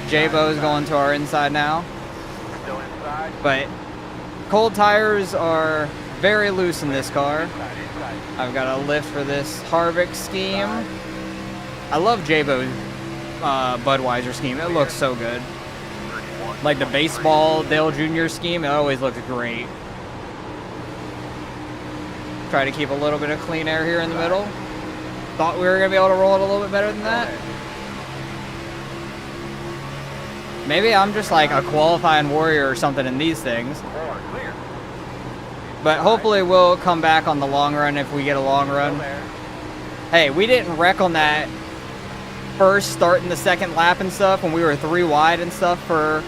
J-Bo's going to our inside now. But cold tires are very loose in this car. I've got a lift for this Harvick scheme. I love J-Bo's Budweiser scheme. It looks so good. Like the baseball Dale Jr. scheme, it always looks great. Try to keep a little bit of clean air here in the middle. Thought we were going to be able to roll it a little bit better than that. Maybe I'm just like a qualifying warrior or something in these things. But hopefully we'll come back on the long run if we get a long run. Hey, we didn't wreck on that first start in the second lap and stuff when we were 3 wide and stuff for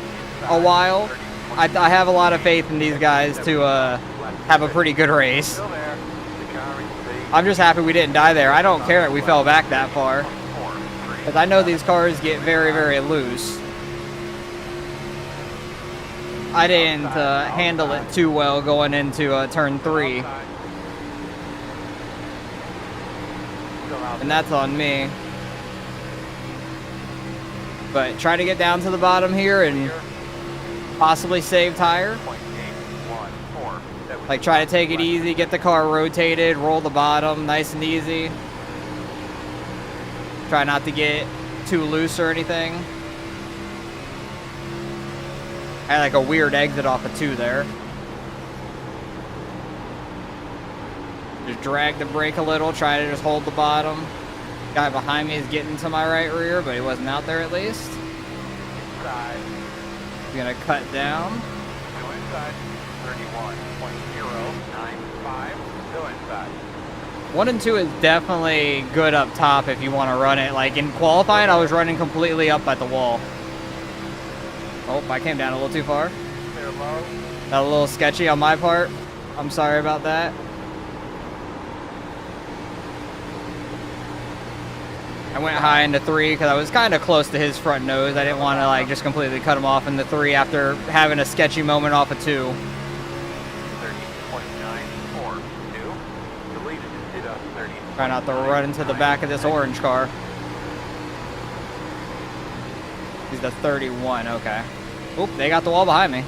a while. I have a lot of faith in these guys to have a pretty good race. I'm just happy we didn't die there. I don't care that we fell back that far, because I know these cars get very, very loose. I didn't handle it too well going into turn 3. And that's on me. But try to get down to the bottom here and possibly save tire. Like, try to take it easy, get the car rotated, roll the bottom, nice and easy. Try not to get too loose or anything. I had like a weird exit off of 2 there. Just drag the brake a little, try to just hold the bottom. Guy behind me is getting to my right rear, but he wasn't out there at least. Inside. He's gonna cut down. Go inside. 31.095. Go inside. 1 and 2 is definitely good up top if you want to run it. Like in qualifying, I was running completely up at the wall. Oh, I came down a little too far. Clear low. That a little sketchy on my part. I'm sorry about that. I went high into 3 because I was kind of close to his front nose. I didn't want to like just completely cut him off in the 3 after having a sketchy moment off of 2. 30.942. Deleted. Hit up 30. Try not to run into the back of this orange car. He's the 31, okay. Oop, they got the wall behind me.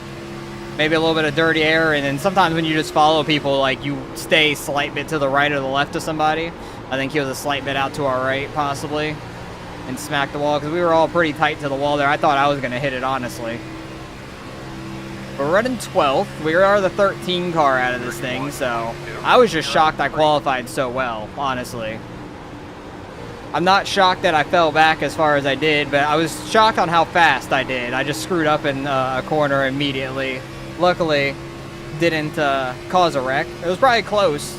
Maybe a little bit of dirty air, and then sometimes when you just follow people, like you stay a slight bit to the right or the left of somebody. I think he was a slight bit out to our right, possibly, and smacked the wall, because we were all pretty tight to the wall there. I thought I was going to hit it, honestly. We're running 12th. We are the 13 car out of this thing, so I was just shocked I qualified so well, honestly. I'm not shocked that I fell back as far as I did, but I was shocked on how fast I did. I just screwed up in a corner immediately. Luckily, didn't cause a wreck. It was probably close.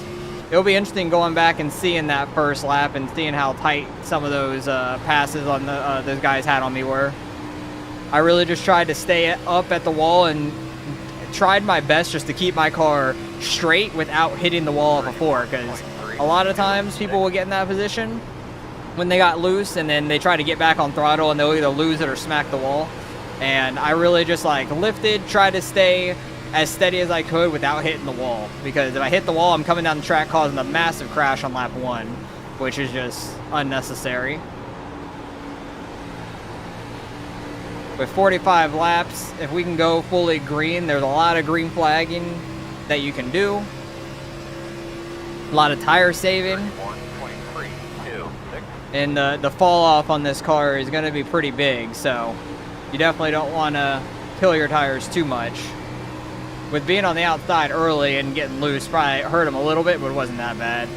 It'll be interesting going back and seeing that first lap and seeing how tight some of those passes on those guys had on me were. I really just tried to stay up at the wall and tried my best just to keep my car straight without hitting the wall of a 4, because a lot of times people will get in that position when they got loose and then they try to get back on throttle and they'll either lose it or smack the wall. And I really just like lifted, tried to stay as steady as I could without hitting the wall, because if I hit the wall, I'm coming down the track causing a massive crash on lap 1, which is just unnecessary. With 45 laps, if we can go fully green, there's a lot of green flagging that you can do. A lot of tire saving. 1.326. And the fall off on this car is going to be pretty big, so you definitely don't want to kill your tires too much. With being on the outside early and getting loose, probably hurt them a little bit, but it wasn't that bad.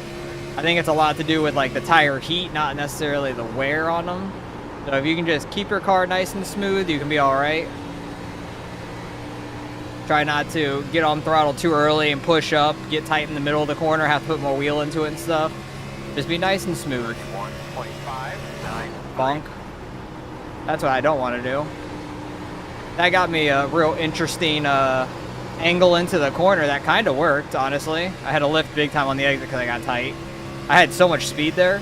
I think it's a lot to do with like the tire heat, not necessarily the wear on them. So if you can just keep your car nice and smooth, you can be all right. Try not to get on throttle too early and push up, get tight in the middle of the corner, have to put more wheel into it and stuff. Just be nice and smooth. 1.593. Bonk. That's what I don't want to do. That got me a real interesting angle into the corner. That kind of worked, honestly. I had to lift big time on the exit because I got tight. I had so much speed there.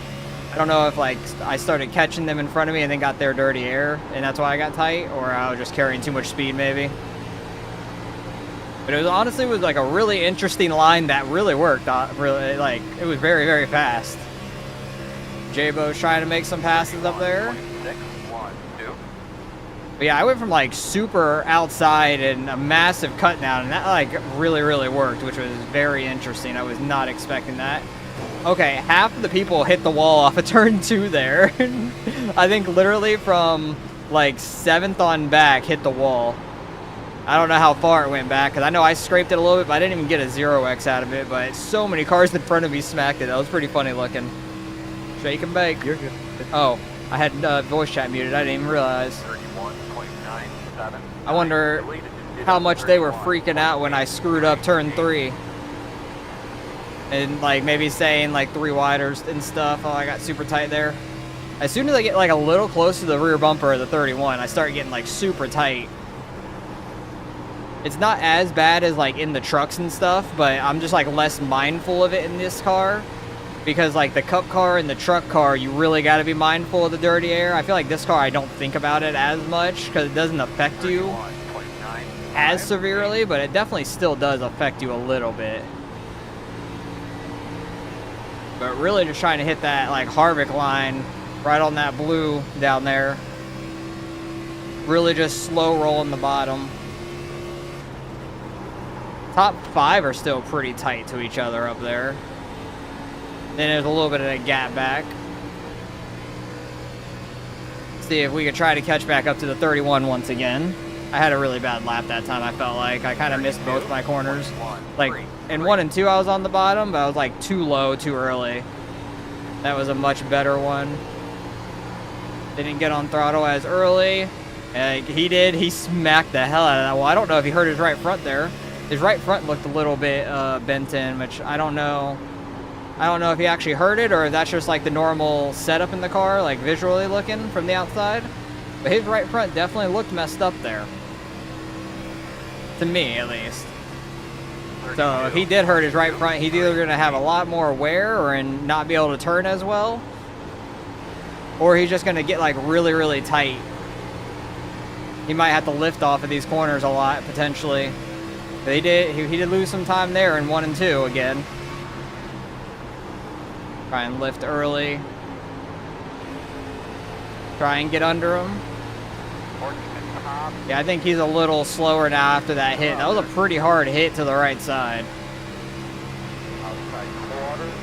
I don't know if like I started catching them in front of me and then got their dirty air and that's why I got tight, or I was just carrying too much speed maybe. But it was honestly was like a really interesting line that really worked. Really, like it was very, very fast. J-Bo's trying to make some passes up there. But yeah, I went from like super outside and a massive cut down, and that like really, really worked, which was very interesting. I was not expecting that. Okay, half of the people hit the wall off of turn 2 there. I think literally from like 7th on back hit the wall. I don't know how far it went back, because I know I scraped it a little bit, but I didn't even get a 0x out of it. But so many cars in front of me smacked it. That was pretty funny looking. Shake and bake. You're good. Oh, I had voice chat muted. I didn't even realize. 31.97. I wonder how much they were freaking out when I screwed up turn 3. And like maybe saying like 3 widers and stuff. Oh, I got super tight there. As soon as I get like a little close to the rear bumper of the 31, I start getting like super tight. It's not as bad as like in the trucks and stuff, but I'm just like less mindful of it in this car. Because like the cup car and the truck car, you really got to be mindful of the dirty air. I feel like this car, I don't think about it as much because it doesn't affect you as severely, but it definitely still does affect you a little bit. But really just trying to hit that like Harvick line right on that blue down there. Really just slow rolling the bottom. Top 5 are still pretty tight to each other up there. Then there's a little bit of a gap back. See if we could try to catch back up to the 31 once again. I had a really bad lap that time, I felt like. I kind of missed both my corners. Like, in 1 and 2, I was on the bottom, but I was like too low, too early. That was a much better one. Didn't get on throttle as early. He did. He smacked the hell out of that. Well, I don't know if he hurt his right front there. His right front looked a little bit bent in, which I don't know. I don't know if he actually hurt it or if that's just like the normal setup in the car, like visually looking from the outside. But his right front definitely looked messed up there. To me, at least. So if he did hurt his right front, he's either going to have a lot more wear or not be able to turn as well. Or he's just going to get like really, really tight. He might have to lift off of these corners a lot, potentially. But he did lose some time there in 1 and 2 again. Try and lift early. Try and get under him. Yeah, I think he's a little slower now after that hit. That was a pretty hard hit to the right side.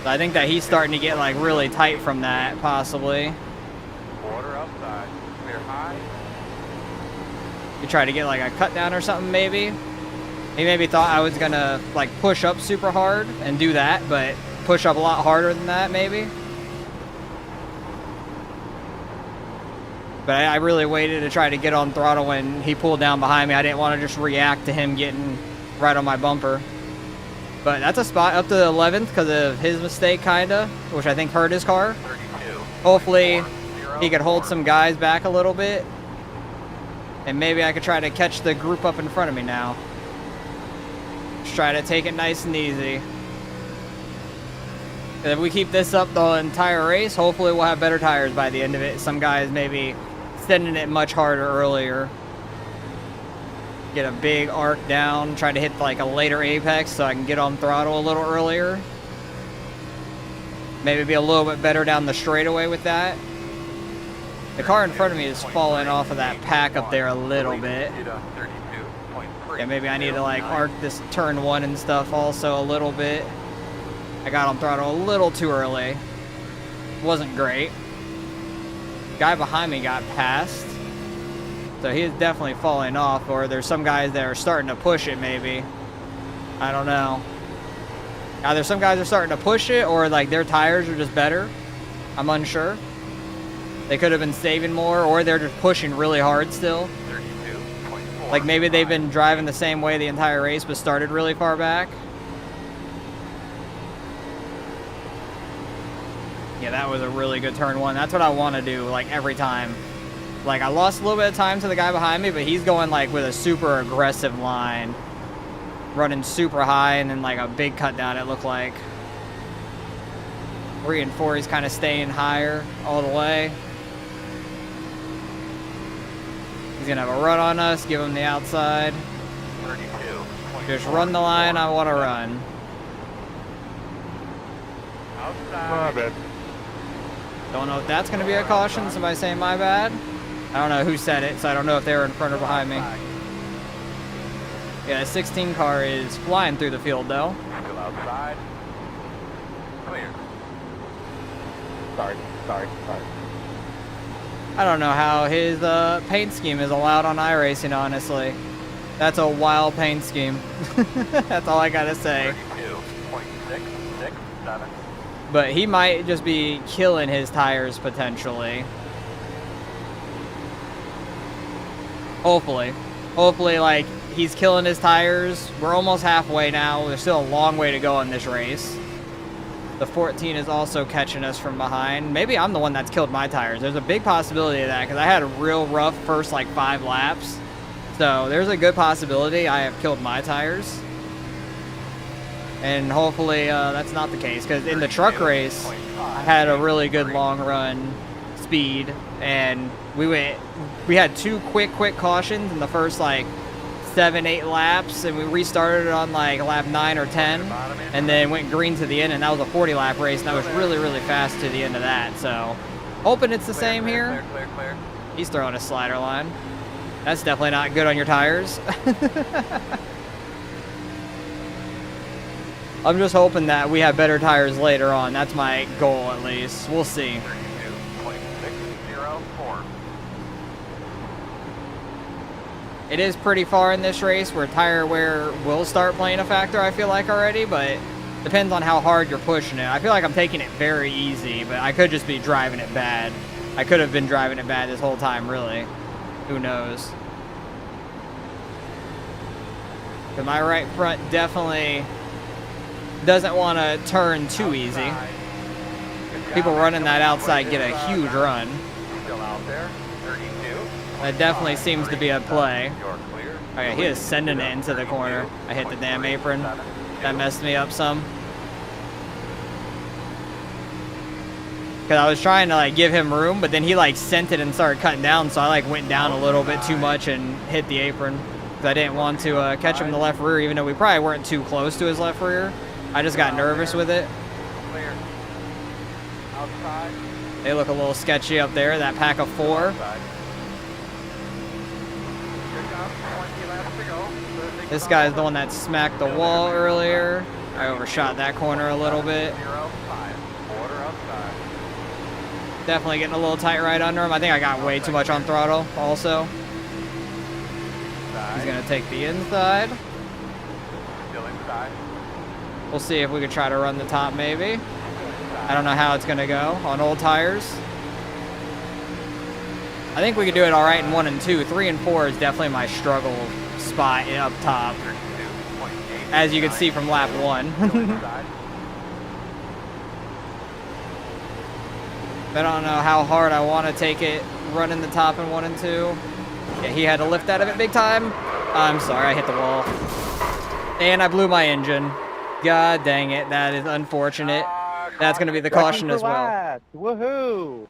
So I think that he's starting to get like really tight from that, possibly. Quarter outside. Clear high. You try to get like a cut down or something, maybe. He maybe thought I was gonna like push up super hard and do that, but push up a lot harder than that, maybe. But I really waited to try to get on throttle when he pulled down behind me. I didn't want to just react to him getting right on my bumper. But that's a spot up to the 11th because of his mistake, kinda, which I think hurt his car. 32. Hopefully he could hold some guys back a little bit. And maybe I could try to catch the group up in front of me now. Just try to take it nice and easy. If we keep this up the entire race, hopefully we'll have better tires by the end of it. Some guys maybe sending it much harder earlier. Get a big arc down, try to hit like a later apex so I can get on throttle a little earlier. Maybe be a little bit better down the straightaway with that. The car in front of me is falling off of that pack up there a little bit. Yeah, maybe I need to like arc this turn 1 and stuff also a little bit. I got on throttle a little too early. Wasn't great. Guy behind me got passed. So he is definitely falling off, or there's some guys that are starting to push it maybe. I don't know. Either some guys are starting to push it or like their tires are just better. I'm unsure. They could have been saving more, or they're just pushing really hard still. 32.4. Like maybe they've been driving the same way the entire race but started really far back. Yeah, that was a really good turn 1. That's what I want to do, like, every time. Like, I lost a little bit of time to the guy behind me, but he's going, like, with a super aggressive line. Running super high, and then, like, a big cut down, it looked like. 3 and 4, he's kind of staying higher all the way. He's going to have a run on us, give him the outside. 32. Just run the line I want to run. Outside. My bad. Don't know if that's going to be a caution. Somebody saying my bad. I don't know who said it, so I don't know if they were in front or behind me. Yeah, the 16 car is flying through the field, though. Go outside. Clear. Sorry. I don't know how his paint scheme is allowed on iRacing, honestly. That's a wild paint scheme. That's all I got to say. 32.667. But he might just be killing his tires, potentially. Hopefully. Hopefully, like, he's killing his tires. We're almost halfway now. There's still a long way to go in this race. The 14 is also catching us from behind. Maybe I'm the one that's killed my tires. There's a big possibility of that, because I had a real rough first, like, 5 laps. So there's a good possibility I have killed my tires. And hopefully that's not the case, because in the truck race, I had a really good long run speed, and we had 2 quick cautions in the first like 7-8 laps, and we restarted it on like lap 9 or 10, and then went green to the end, and that was a 40-lap race, and I was really fast to the end of that. So hoping it's the same here. Clear. He's throwing a slider line. That's definitely not good on your tires. I'm just hoping that we have better tires later on. That's my goal, at least. We'll see. 32.604. It is pretty far in this race where tire wear will start playing a factor, I feel like, already, but depends on how hard you're pushing it. I feel like I'm taking it very easy, but I could just be driving it bad. I could have been driving it bad this whole time, really. Who knows? Because my right front definitely doesn't want to turn too easy. People running that outside get a huge run. Still out there. 32. That definitely seems to be a play. Okay, he is sending it into the corner. I hit the damn apron. That messed me up some. Because I was trying to like give him room, but then he like sent it and started cutting down, so I like went down a little bit too much and hit the apron. Because I didn't want to catch him in the left rear, even though we probably weren't too close to his left rear. I just got nervous with it. Clear. Outside. They look a little sketchy up there, that pack of 4. Outside. Good job. 20 laps to go. This guy's the one that smacked the wall earlier. I overshot that corner a little bit. 0.05. Quarter outside. Definitely getting a little tight right under him. I think I got way too much on throttle also. He's going to take the inside. Still inside. We'll see if we could try to run the top maybe. I don't know how it's going to go on old tires. I think we could do it all right in 1 and 2. 3 and 4 is definitely my struggle spot up top. As you can see from lap 1. I don't know how hard I want to take it running the top in 1 and 2. Yeah, he had to lift out of it big time. I'm sorry, I hit the wall. And I blew my engine. God dang it, that is unfortunate. That's going to be the caution as well. Woohoo!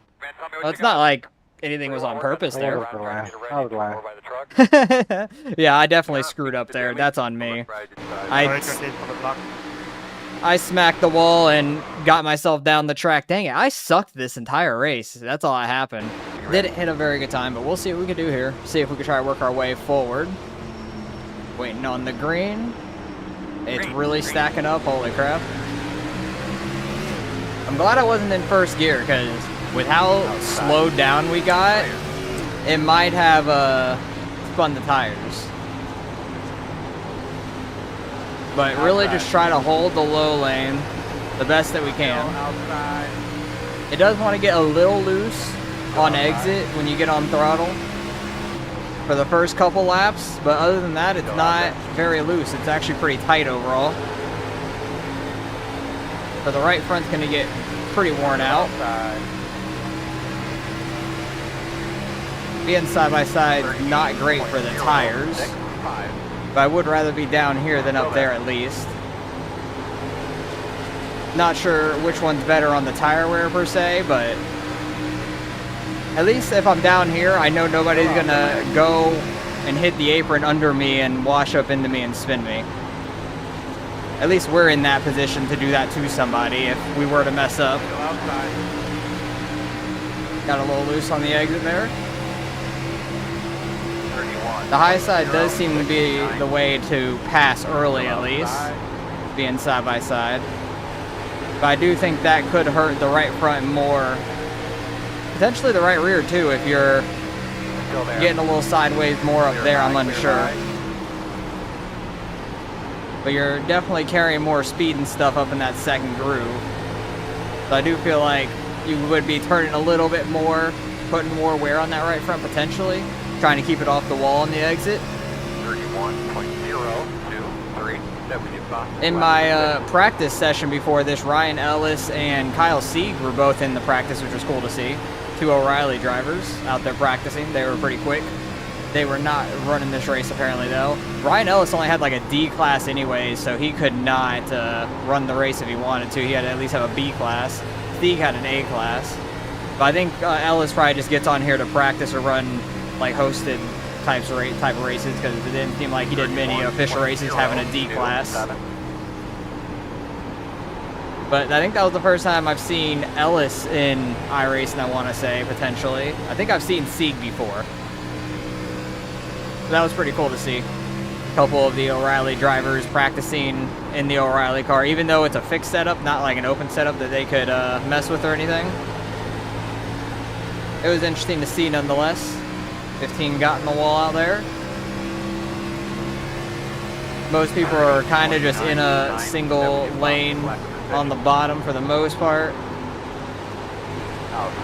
Well, it's not like anything was on purpose there. I was lying. Yeah, I definitely screwed up there. That's on me. I smacked the wall and got myself down the track. Dang it, I sucked this entire race. That's all that happened. Didn't hit a very good time, but we'll see what we can do here. See if we can try to work our way forward. Waiting on the green. It's really stacking up, holy crap. I'm glad I wasn't in first gear, because with how slowed down we got, it might have spun the tires. But really just try to hold the low lane the best that we can. It does want to get a little loose on exit when you get on throttle for the first couple laps, but other than that, it's not very loose. It's actually pretty tight overall. So the right front's going to get pretty worn out. Being side by side, not great for the tires. But I would rather be down here than up there at least. Not sure which one's better on the tire wear per se, but at least if I'm down here, I know nobody's gonna go and hit the apron under me and wash up into me and spin me. At least we're in that position to do that to somebody if we were to mess up. Got a little loose on the exit there. The high side does seem to be the way to pass early at least, being side by side. But I do think that could hurt the right front more. Potentially the right rear too if you're getting a little sideways more up there, I'm unsure. But you're definitely carrying more speed and stuff up in that second groove. So I do feel like you would be turning a little bit more, putting more wear on that right front potentially. Trying to keep it off the wall on the exit. 31.023. In my practice session before this, Ryan Ellis and Kyle Sieg were both in the practice, which was cool to see. 2 O'Reilly drivers out there practicing. They were pretty quick. They were not running this race apparently though. Ryan Ellis only had like a D class anyways, so he could not run the race if he wanted to. He had to at least have a B class. Sieg had an A class. But I think Ellis probably just gets on here to practice or run like hosted type of races because it didn't seem like he did many official races having a D class. But I think that was the first time I've seen Ellis in iRacing, I want to say, potentially. I think I've seen Sieg before. So that was pretty cool to see. A couple of the O'Reilly drivers practicing in the O'Reilly car, even though it's a fixed setup, not like an open setup that they could mess with or anything. It was interesting to see nonetheless. 15 got in the wall out there. Most people are kind of just in a single lane on the bottom for the most part.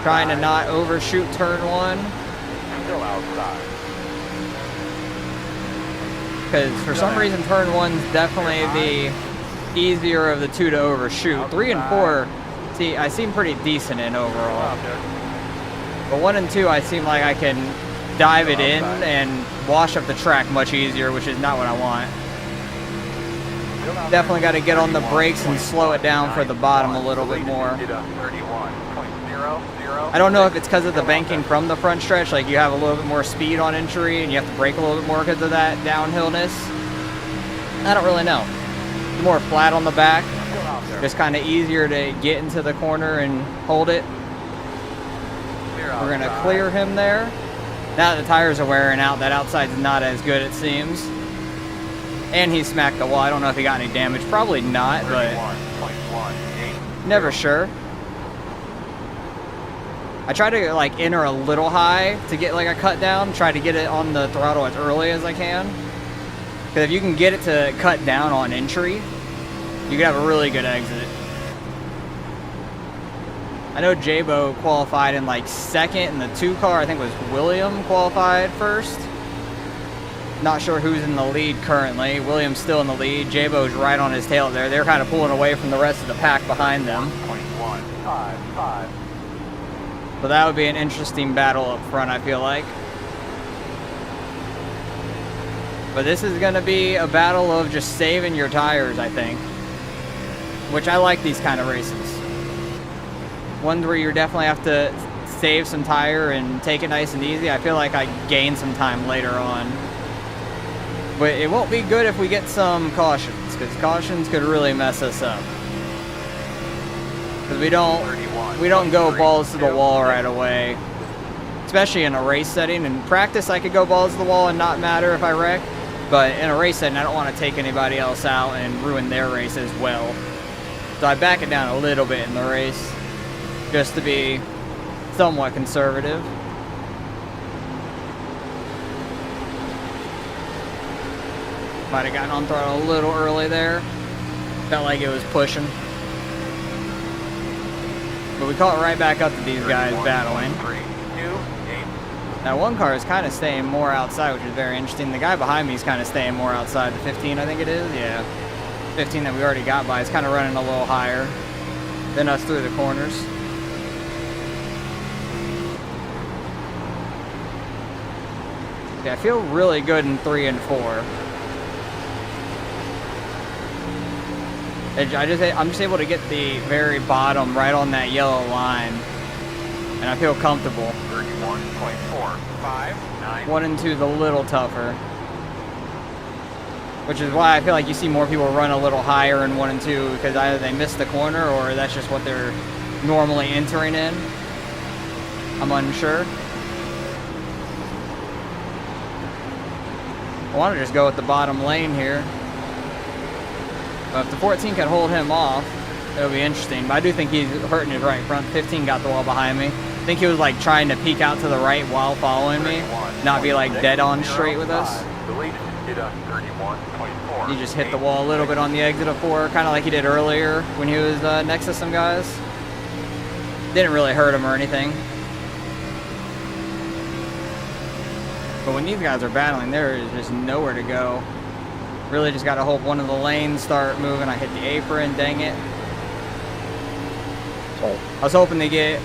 Trying to not overshoot turn 1. Still outside. Because for some reason turn 1's definitely the easier of the two to overshoot. 3 and 4, see, I seem pretty decent in overall. But 1 and 2, I seem like I can dive it in and wash up the track much easier, which is not what I want. Definitely got to get on the brakes and slow it down for the bottom a little bit more. I don't know if it's because of the banking from the front stretch, like you have a little bit more speed on entry and you have to brake a little bit more because of that downhillness. I don't really know. More flat on the back, just kind of easier to get into the corner and hold it. We're going to clear him there. Now that the tires are wearing out, that outside's not as good, it seems. And he smacked the wall. I don't know if he got any damage. Probably not, but never sure. I try to like enter a little high to get like a cut down. Try to get it on the throttle as early as I can. Because if you can get it to cut down on entry, you can have a really good exit. I know Jabo qualified in like second in the 2 car. I think it was William qualified first. Not sure who's in the lead currently. William's still in the lead. Jabo's right on his tail there. They're kind of pulling away from the rest of the pack behind them. So that would be an interesting battle up front, I feel like. But this is going to be a battle of just saving your tires, I think. Which I like these kind of races. Ones where you definitely have to save some tire and take it nice and easy. I feel like I gain some time later on. But it won't be good if we get some cautions, because cautions could really mess us up. Because we don't go balls to the wall right away, especially in a race setting. In practice, I could go balls to the wall and not matter if I wreck, but in a race setting, I don't want to take anybody else out and ruin their race as well. So I back it down a little bit in the race, just to be somewhat conservative. Might have gotten on throttle a little early there. Felt like it was pushing. But we caught right back up to these guys battling. Now 1 car is kind of staying more outside, which is very interesting. The guy behind me is kind of staying more outside. The 15, I think it is. Yeah. 15 that we already got by is kind of running a little higher than us through the corners. Yeah, I feel really good in 3 and 4. I'm just able to get the very bottom right on that yellow line, and I feel comfortable. 31.459. 1 and 2 is a little tougher, which is why I feel like you see more people run a little higher in 1 and 2, because either they miss the corner or that's just what they're normally entering in. I'm unsure. I want to just go with the bottom lane here. But if the 14 can hold him off, it'll be interesting. But I do think he's hurting his right front. 15 got the wall behind me. I think he was like trying to peek out to the right while following me, not be like dead on straight with us. He just hit the wall a little bit on the exit of 4, kind of like he did earlier when he was next to some guys. Didn't really hurt him or anything. But when these guys are battling, there is just nowhere to go. Really just got to hope one of the lanes start moving. I hit the apron, dang it. I was hoping to get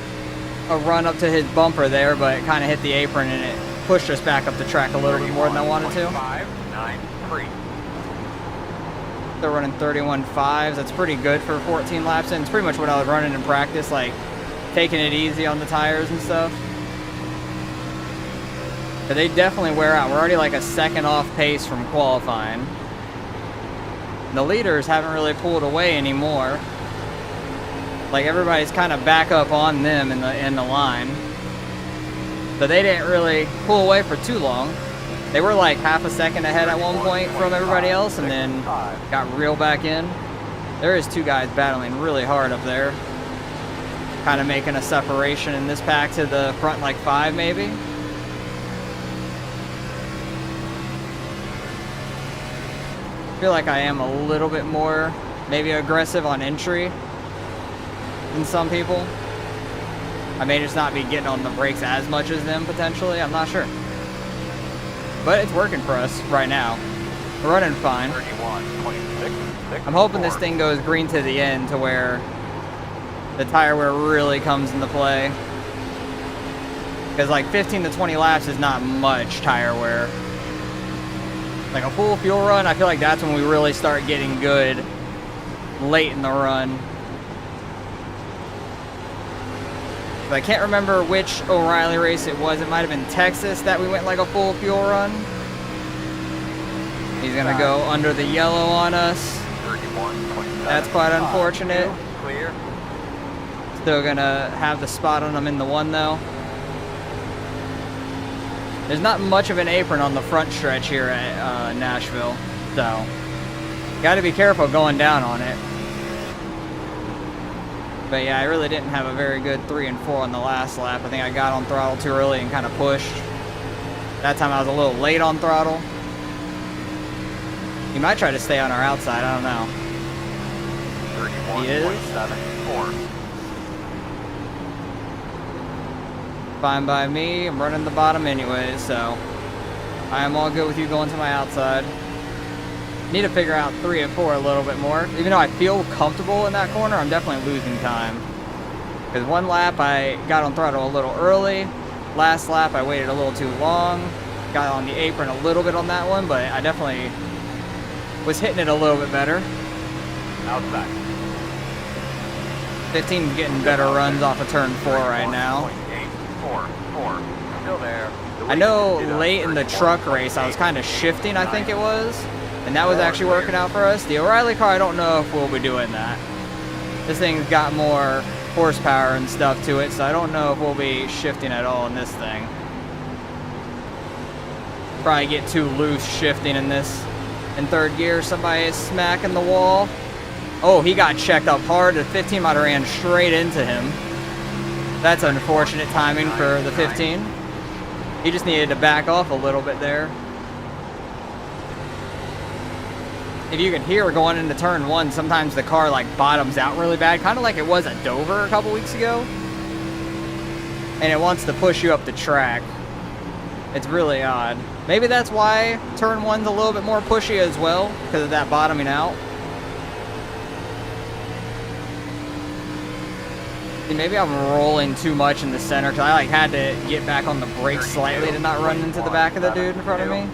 a run up to his bumper there, but it kind of hit the apron and it pushed us back up the track a little bit more than I wanted to. They're running 31.5s. That's pretty good for 14 laps, and it's pretty much what I was running in practice, like taking it easy on the tires and stuff. But they definitely wear out. We're already like a second off pace from qualifying. The leaders haven't really pulled away anymore. Like everybody's kind of back up on them in the line. But they didn't really pull away for too long. They were like half a second ahead at one point from everybody else, and then got reeled back in. There is 2 guys battling really hard up there. Kind of making a separation in this pack to the front like 5 maybe. I feel like I am a little bit more maybe aggressive on entry than some people. I may just not be getting on the brakes as much as them potentially, I'm not sure. But it's working for us right now. We're running fine. 31.6. I'm hoping this thing goes green to the end to where the tire wear really comes into play. Because like 15 to 20 laps is not much tire wear. Like a full fuel run, I feel like that's when we really start getting good late in the run. But I can't remember which O'Reilly race it was. It might have been Texas that we went like a full fuel run. He's gonna go under the yellow on us. 31.7. That's quite unfortunate. Clear. Still gonna have the spot on him in the 1 though. There's not much of an apron on the front stretch here at Nashville, so got to be careful going down on it. But yeah, I really didn't have a very good 3 and 4 on the last lap. I think I got on throttle too early and kind of pushed. That time I was a little late on throttle. He might try to stay on our outside, I don't know. 31.74. Fine by me. I'm running the bottom anyway, so I am all good with you going to my outside. Need to figure out 3 and 4 a little bit more. Even though I feel comfortable in that corner, I'm definitely losing time. Because 1 lap I got on throttle a little early. Last lap I waited a little too long. Got on the apron a little bit on that one, but I definitely was hitting it a little bit better. Outside. 15's getting better runs off of turn 4 right now. 4. Still there. I know late in the truck race I was kind of shifting, I think it was, and that was actually working out for us. The O'Reilly car, I don't know if we'll be doing that. This thing's got more horsepower and stuff to it, so I don't know if we'll be shifting at all in this thing. Probably get too loose shifting in this. In 3rd gear, somebody is smacking the wall. Oh, he got checked up hard. The 15 might have ran straight into him. That's unfortunate timing for the 15. He just needed to back off a little bit there. If you can hear going into turn 1, sometimes the car like bottoms out really bad, kind of like it was at Dover a couple weeks ago. And it wants to push you up the track. It's really odd. Maybe that's why turn 1's a little bit more pushy as well, because of that bottoming out. Maybe I'm rolling too much in the center because I like had to get back on the brakes slightly to not run into the back of the dude in front of me.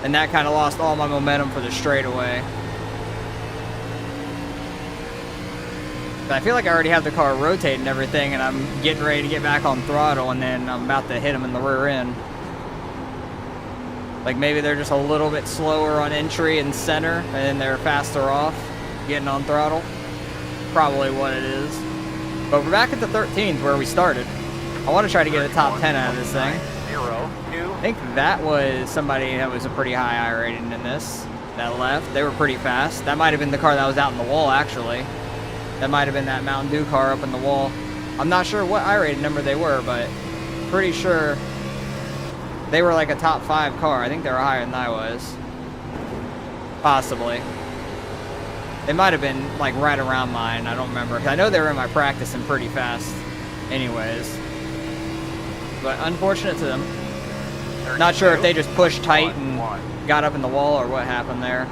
And that kind of lost all my momentum for the straightaway. But I feel like I already have the car rotating and everything, and I'm getting ready to get back on throttle, and then I'm about to hit him in the rear end. Like maybe they're just a little bit slower on entry and center, and then they're faster off getting on throttle. Probably what it is. But we're back at the 13th where we started. I want to try to get a top 10 out of this thing. 0, 2. I think that was somebody that was a pretty high I rating in this that left. They were pretty fast. That might have been the car that was out in the wall, actually. That might have been that Mountain Dew car up in the wall. I'm not sure what I rated number they were, but pretty sure they were like a top 5 car. I think they were higher than I was. Possibly. They might have been like right around mine. I don't remember. 'Cause I know they were in my practice and pretty fast anyways. But unfortunate to them. Not sure if they just pushed tight and got up in the wall or what happened there.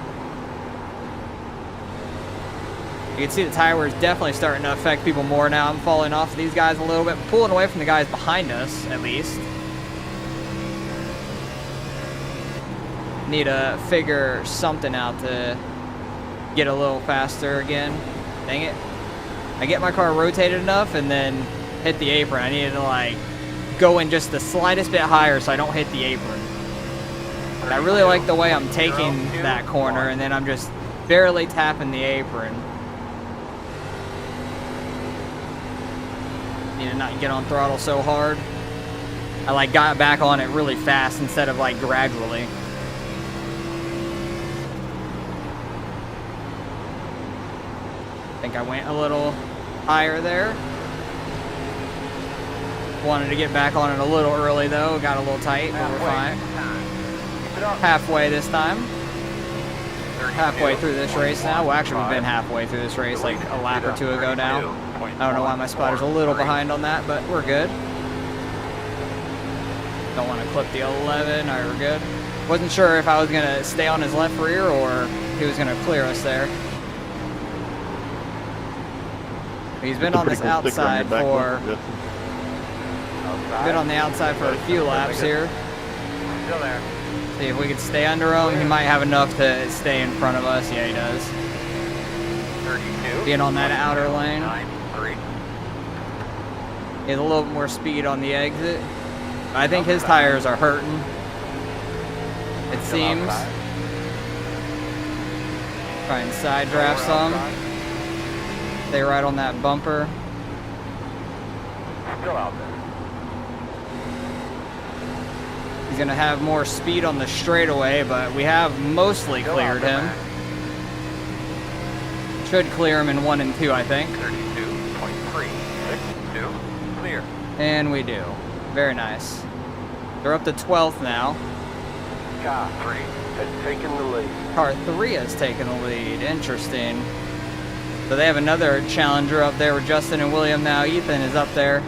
You can see the tire wear is definitely starting to affect people more now. I'm falling off of these guys a little bit, pulling away from the guys behind us at least. Need to figure something out to get a little faster again. Dang it. I get my car rotated enough and then hit the apron. I needed to like go in just the slightest bit higher so I don't hit the apron. But I really like the way I'm taking that corner and then I'm just barely tapping the apron. Need to not get on throttle so hard. I like got back on it really fast instead of like gradually. I think I went a little higher there. Wanted to get back on it a little early though, got a little tight, but we're fine. Halfway this time. Halfway through this race now. Well, actually, we've been halfway through this race like a lap or two ago now. I don't know why my spotter's a little behind on that, but we're good. Don't want to clip the 11. All right, we're good. Wasn't sure if I was going to stay on his left rear or he was going to clear us there. He's been on this outside for... Been on the outside for a few laps here. Still there. See if we could stay under him. He might have enough to stay in front of us. Yeah, he does. 32. Being on that outer lane. 9-3. He has a little more speed on the exit. I think his tires are hurting. It seems. Try and side draft some. Stay right on that bumper. Still out there. He's going to have more speed on the straightaway, but we have mostly cleared him. Should clear him in 1 and 2, I think. 32.362. Clear. And we do. Very nice. They're up to 12th now. Car 3 has taken the lead. Car 3 has taken the lead. Interesting. So they have another challenger up there with Justin and William now. Ethan is up there.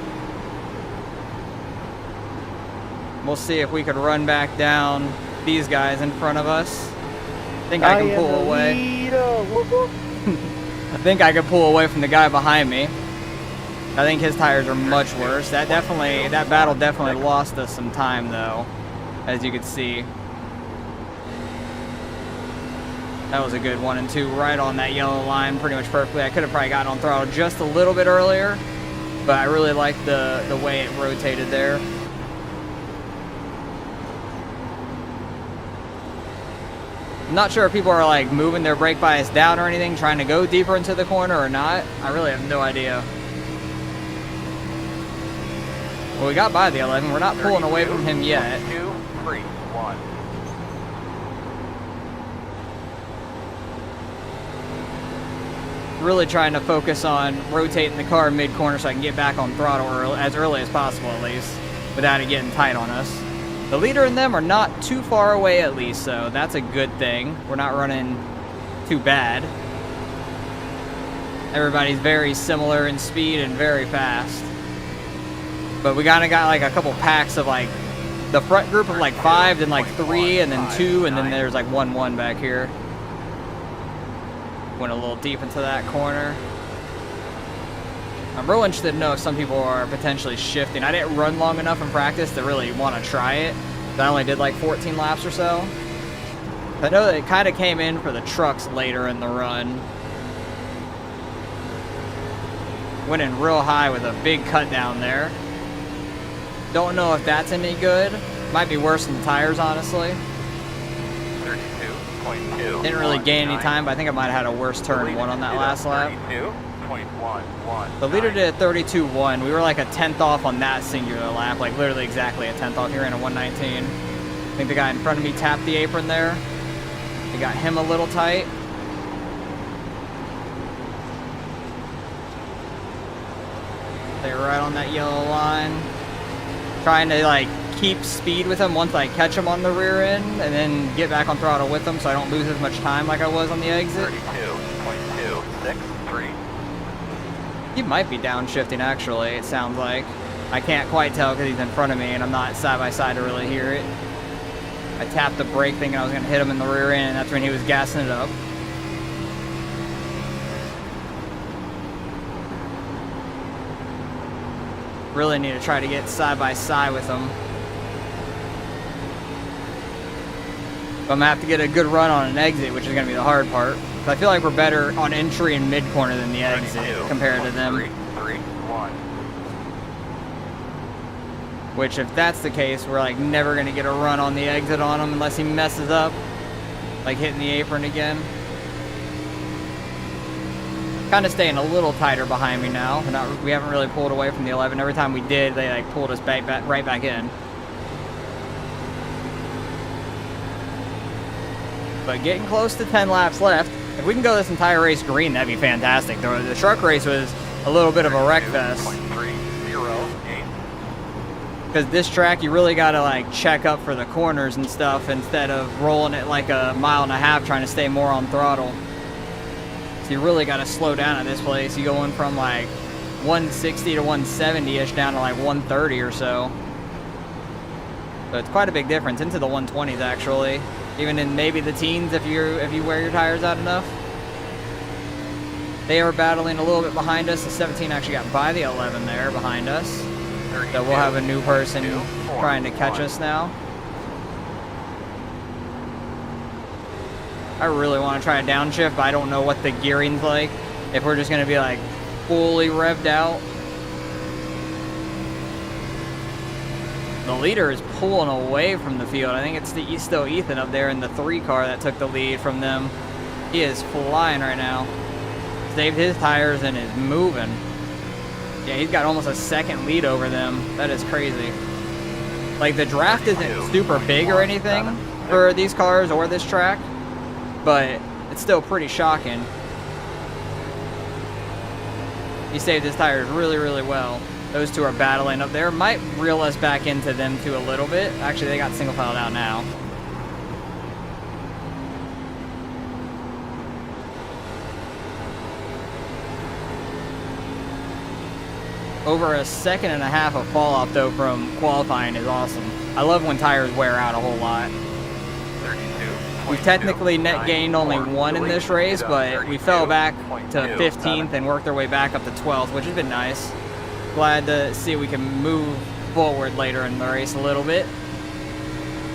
We'll see if we could run back down these guys in front of us. I think I can pull away. I think I could pull away from the guy behind me. I think his tires are much worse. That battle definitely lost us some time though, as you could see. That was a good 1 and 2 right on that yellow line pretty much perfectly. I could have probably gotten on throttle just a little bit earlier, but I really liked the way it rotated there. I'm not sure if people are like moving their brake bias down or anything, trying to go deeper into the corner or not. I really have no idea. Well, we got by the 11. We're not pulling away from him yet. 2, 3, 1. Really trying to focus on rotating the car mid-corner so I can get back on throttle as early as possible at least, without it getting tight on us. The leader and them are not too far away at least, so that's a good thing. We're not running too bad. Everybody's very similar in speed and very fast. But we kind of got like a couple packs of like the front group of like 5, then like 3, and then 2, and then there's like 1-1 back here. Went a little deep into that corner. I'm real interested to know if some people are potentially shifting. I didn't run long enough in practice to really want to try it. I only did like 14 laps or so. I know that it kind of came in for the trucks later in the run. Went in real high with a big cut down there. Don't know if that's any good. Might be worse than the tires, honestly. 32.2. Didn't really gain any time, but I think I might have had a worse turn 1 on that last lap. 32.11. The leader did a 32.1. We were like a 10th off on that singular lap, like literally exactly a 10th off. He ran a 119. I think the guy in front of me tapped the apron there. They got him a little tight. They're right on that yellow line. Trying to like keep speed with him once I catch him on the rear end, and then get back on throttle with him so I don't lose as much time like I was on the exit. 32.263. He might be downshifting actually, it sounds like. I can't quite tell because he's in front of me and I'm not side by side to really hear it. I tapped the brake thinking I was going to hit him in the rear end, and that's when he was gassing it up. Really need to try to get side by side with him. But I'm going to have to get a good run on an exit, which is going to be the hard part. I feel like we're better on entry and mid-corner than the exit compared to them. 3-3-1. Which, if that's the case, we're like never going to get a run on the exit on him unless he messes up. Like hitting the apron again. Kind of staying a little tighter behind me now. We haven't really pulled away from the 11. Every time we did, they like pulled us right back in. but getting close to 10 laps left. If we can go this entire race green, that'd be fantastic. The truck race was a little bit of a wreck fest. 32.308. Because this track, you really got to like check up for the corners and stuff instead of rolling it like a mile and a half trying to stay more on throttle. So you really got to slow down at this place. You going from like 160 to 170-ish down to like 130 or so. So it's quite a big difference into the 120s actually. Even in maybe the teens if you wear your tires out enough. They are battling a little bit behind us. The 17 actually got by the 11 there behind us. So we'll have a new person trying to catch us now. I really want to try a downshift, but I don't know what the gearing's like. If we're just going to be like fully revved out. The leader is pulling away from the field. I think it's still Ethan up there in the 3 car that took the lead from them. He is flying right now. Saved his tires and is moving. Yeah, he's got almost a second lead over them. That is crazy. Like, the draft isn't super big or anything for these cars or this track, but it's still pretty shocking. He saved his tires really, really well. Those two are battling up there. Might reel us back into them two a little bit. Actually, they got single filed out now. Over a second and a half of fall off though from qualifying is awesome. I love when tires wear out a whole lot. We technically net gained only 1 in this race, but we fell back to 15th and worked our way back up to 12th, which has been nice. Glad to see we can move forward later in the race a little bit.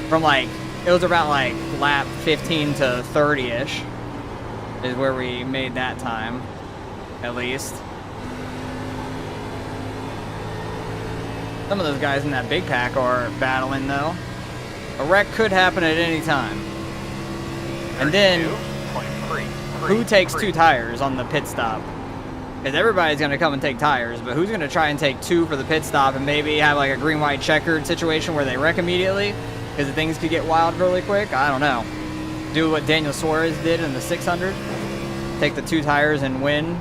From like, it was about like lap 15 to 30-ish is where we made that time, at least. Some of those guys in that big pack are battling though. A wreck could happen at any time. And then, who takes 2 tires on the pit stop? Because everybody's going to come and take tires, but who's going to try and take 2 for the pit stop and maybe have like a green-white checkered situation where they wreck immediately? Because things could get wild really quick? I don't know. Do what Daniel Suarez did in the 600. Take the 2 tires and win.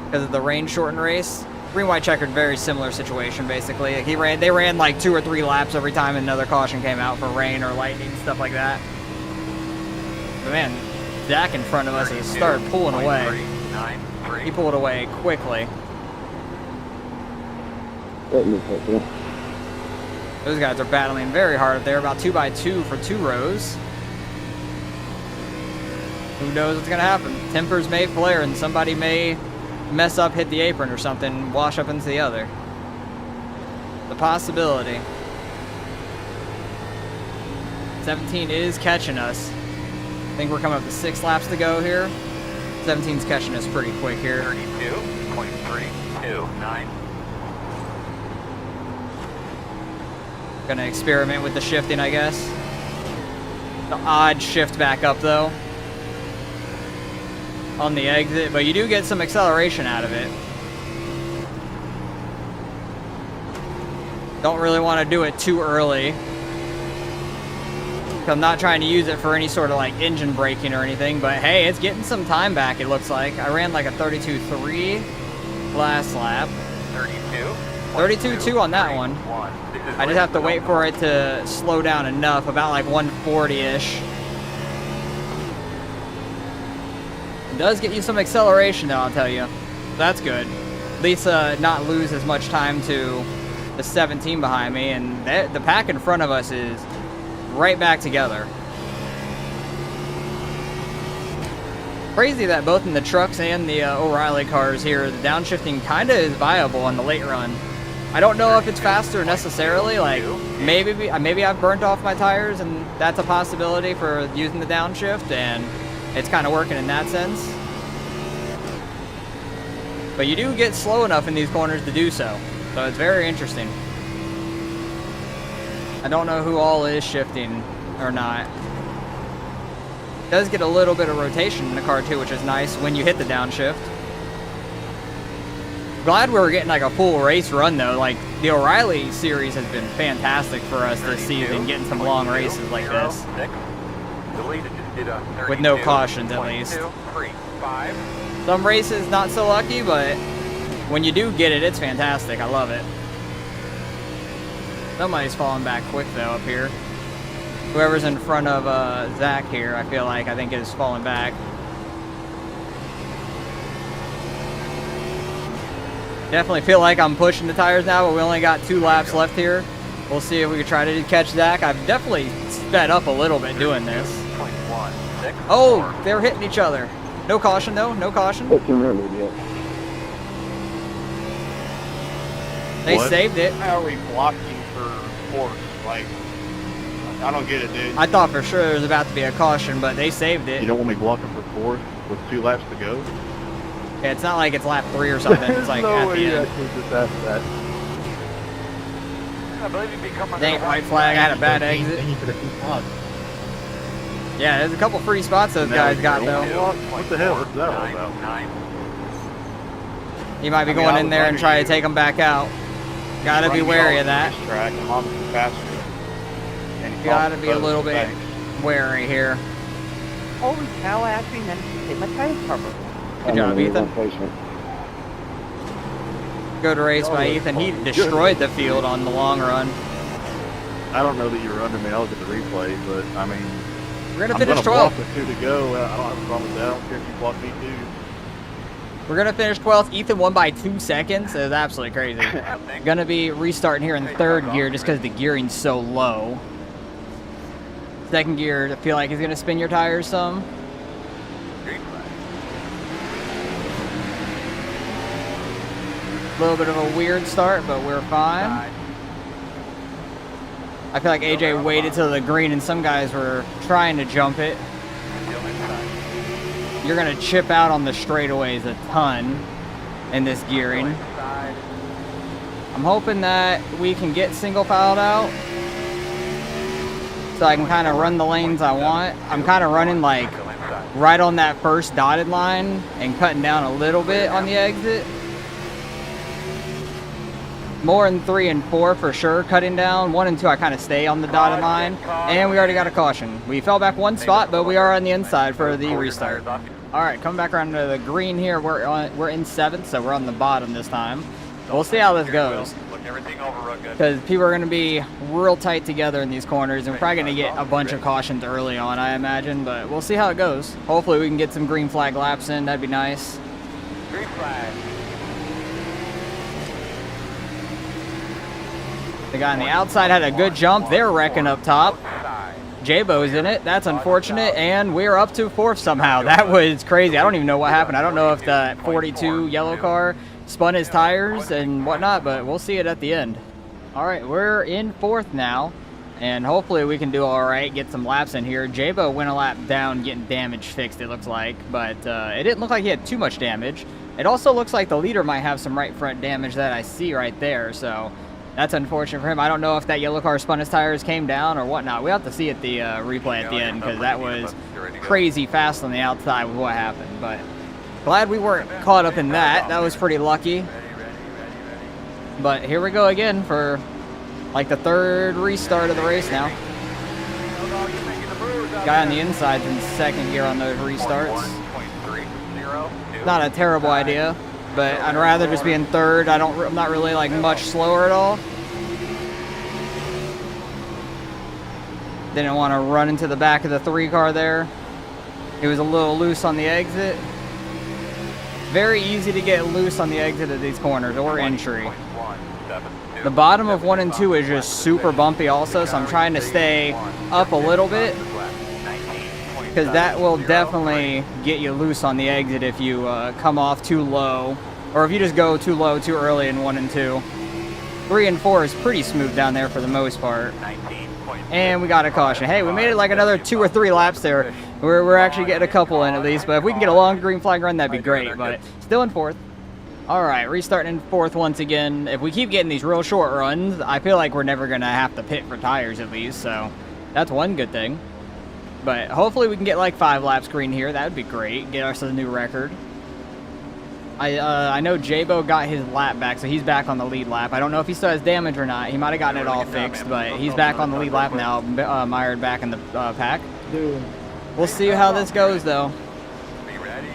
Because of the rain-shortened race. Green-white checkered, very similar situation basically. Like they ran like 2 or 3 laps every time another caution came out for rain or lightning, stuff like that. But man, Zach in front of us has started pulling away. He pulled away quickly. Those guys are battling very hard. They're about 2x2 for 2 rows. Who knows what's gonna happen? Tempers may flare and somebody may mess up, hit the apron or something, wash up into the other. The possibility. 17 is catching us. I think we're coming up to 6 laps to go here. 17's catching us pretty quick here. 32.329. Gonna experiment with the shifting, I guess. The odd shift back up though on the exit, but you do get some acceleration out of it. Don't really want to do it too early. I'm not trying to use it for any sort of like engine braking or anything, but hey, it's getting some time back, it looks like. I ran like a 32.3 last lap. 32.2 on that one. I just have to wait for it to slow down enough, about like 140-ish. It does get you some acceleration though, I'll tell you. That's good. At least not lose as much time to the 17 behind me, and the pack in front of us is right back together. Crazy that both in the trucks and the O'Reilly cars here, the downshifting kind of is viable on the late run. I don't know if it's faster necessarily, like maybe I've burnt off my tires and that's a possibility for using the downshift and it's kind of working in that sense. But you do get slow enough in these corners to do so it's very interesting. I don't know who all is shifting or not. It does get a little bit of rotation in the car too, which is nice when you hit the downshift. Glad we were getting like a full race run though. Like the O'Reilly series has been fantastic for us this season, getting some long races like this. Deleted, just did a 32, with no cautions at least. 3-5. Some races not so lucky, but when you do get it, it's fantastic. I love it. Somebody's falling back quick though up here. Whoever's in front of Zach here, I think is falling back. Definitely feel like I'm pushing the tires now, but we only got 2 laps left here. We'll see if we can try to catch Zach. I've definitely sped up a little bit doing this. 0.16. Oh, they're hitting each other. No caution though, no caution. They What? saved it. How are we blocking for fourth? Like, I don't get it, dude. I thought for sure there was about to be a caution, but they saved it. You don't want me blocking for fourth with 2 laps to go? Yeah, it's not like it's lap 3 or something. It's like at the end. just asked that. I believe you'd be coming Dang it, white flag. I had a bad exit. Thank you for the few spots. Yeah, there's a couple free spots those guys got though. What the hell is that all about? 9. You might be going in there and try to take them back out. Gotta be wary of that. Track. I'm on the faster. And Gotta be a little bit wary here. Holy cow, I actually managed to hit my tire cover. Good job, Ethan. Good race by Ethan. He destroyed the field on the long run. I don't know that you were under me. I'll look at the replay, but I mean, We're gonna I'm finish gonna block 12th. with 2 to go. I don't have a problem with that. I don't care if you block me too. We're gonna finish 12th. Ethan won by 2 seconds. It's absolutely crazy. Gonna be restarting here in 3rd gear just because the gearing's so low. 2nd gear, I feel like he's gonna spin your tires some. Green flag. A little bit of a weird start, but we're fine. Side. I feel like AJ waited till the green and some guys were trying to jump it. Still inside. You're gonna chip out on the straightaways a ton in this gearing. Side. I'm hoping that we can get single filed out so I can kind of run the lanes I want. I'm kind of running like Still inside. right on that first dotted line and cutting down a little bit on the exit. More in 3 and 4 for sure, cutting down. 1 and 2 I kind of stay on the dotted line. And we already got a caution. We fell back 1 spot, but we are on the inside for the restart. All right, coming back around to the green here. We're in 7th, so we're on the bottom this time. We'll see how this goes, Look everything over real good. because people are going to be real tight together in these corners, and we're probably going to get a bunch of cautions early on, I imagine, but we'll see how it goes. Hopefully we can get some green flag laps in. That'd be nice. Green flag. The guy on the outside had a good jump. They're wrecking up top. Outside. J-Bo's in it. That's unfortunate, and we're up to 4th somehow. That was crazy. I don't even know what happened. I don't know if the 42 yellow car spun his tires and whatnot, but we'll see it at the end. All right, we're in 4th now, and hopefully we can do all right, get some laps in here. J-Bo went a lap down, getting damage fixed, it looks like, but it didn't look like he had too much damage. It also looks like the leader might have some right front damage that I see right there, so that's unfortunate for him. I don't know if that yellow car spun his tires, came down, or whatnot. We'll have to see at the replay at the end, because that was crazy fast on the outside with what happened. But glad we weren't caught up in that. That was pretty lucky. But here we go again for like the 3rd restart of the race now. Guy on the inside's in 2nd gear on those restarts. 1.30. Not a terrible idea, but I'd rather just be in 3rd. I'm not really like much slower at all. Didn't want to run into the back of the 3 car there. It was a little loose on the exit. Very easy to get loose on the exit of these corners or entry. The bottom of 1 and 2 is just super bumpy also, so I'm trying to stay up a little bit, because that will definitely get you loose on the exit if you come off too low, or if you just go too low too early in 1 and 2. 3 and 4 is pretty smooth down there for the most part. And we got a caution. Hey, we made it like another 2 or 3 laps there. We're actually getting a couple in at least, but if we can get a long green flag run, that'd be great, but still in 4th. All right, restarting in 4th once again. If we keep getting these real short runs, I feel like we're never gonna have to pit for tires at least, so that's one good thing. But hopefully we can get like 5 laps green here. That would be great. Get us a new record. I know J-Bo got his lap back, so he's back on the lead lap. I don't know if he still has damage or not. He might have gotten it all fixed, but he's back on the lead lap now, mired back in the pack. doing. We'll see how this goes, though. Be ready.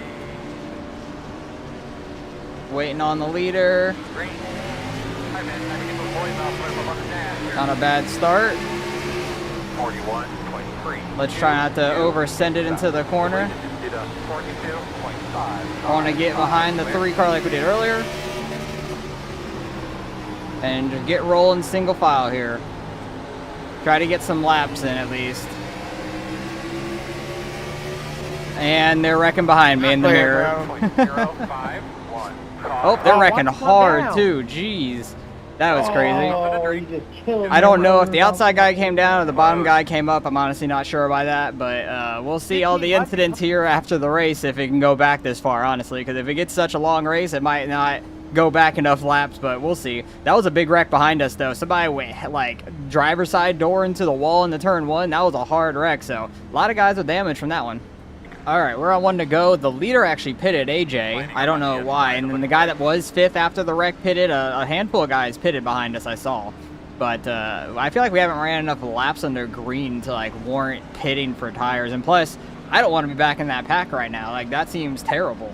Waiting on the leader. Green. Hi, man. Time to get the boys off. Put them on the dash here. Not a bad start. 41.3. Let's try not to oversend it into the corner. Did a 42.5. I want to get behind the 3 car like we did earlier. And just get rolling single file here. Try to get some laps in at least. And they're wrecking behind me in the mirror. 0.051. Oh, they're wrecking watch them hard down. too. Jeez. That was crazy. Oh, you just killed I don't me. know if the outside guy came down or the bottom guy came up. I'm honestly not sure by that, but we'll see all the incidents here after the race if it can go back this far, honestly, because if it gets such a long race, it might not go back enough laps, but we'll see. That was a big wreck behind us, though. Somebody went, like, driver's side door into the wall in the turn 1. That was a hard wreck, so a lot of guys with damage from that one. All right, we're on 1 to go. The leader actually pitted AJ. I don't know why. And then the guy that was 5th after the wreck pitted. A handful of guys pitted behind us, I saw. But I feel like we haven't ran enough laps under green to like warrant pitting for tires. And plus, I don't want to be back in that pack right now. Like, that seems terrible.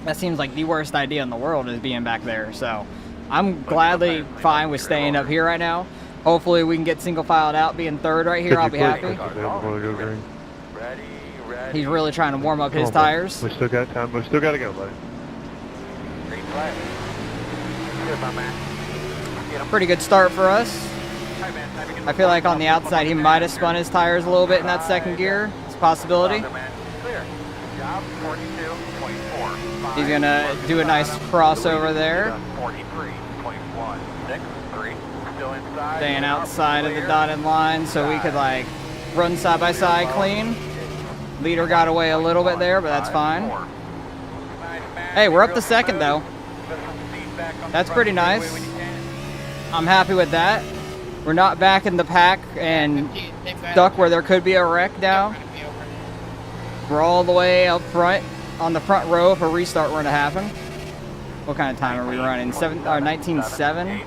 That seems like the worst idea in the world is being back there. So I'm gladly fine with staying up here right now. Hopefully we can get single filed out, being 3rd right here. I'll be happy. Ready, ready. He's really trying to warm up his tires. We still got time. We still got to go, buddy. Green flag. Good, my man. Get him. Pretty good start for us. Hi, man. Time to get I feel like on the outside he might have spun his tires a little bit in that 2nd gear. It's a possibility. Clear. Job 42.4. He's gonna do a nice crossover there. 43.1. 3. Still inside. Staying outside of the dotted line so we could like run side by side clean. Leader got away a little bit there, but that's fine. Hey, we're up to 2nd though. That's pretty nice. I'm happy with that. We're not back in the pack and stuck where there could be a wreck now. We're all the way up front on the front row if a restart were to happen. What kind of time are we running? 19.7?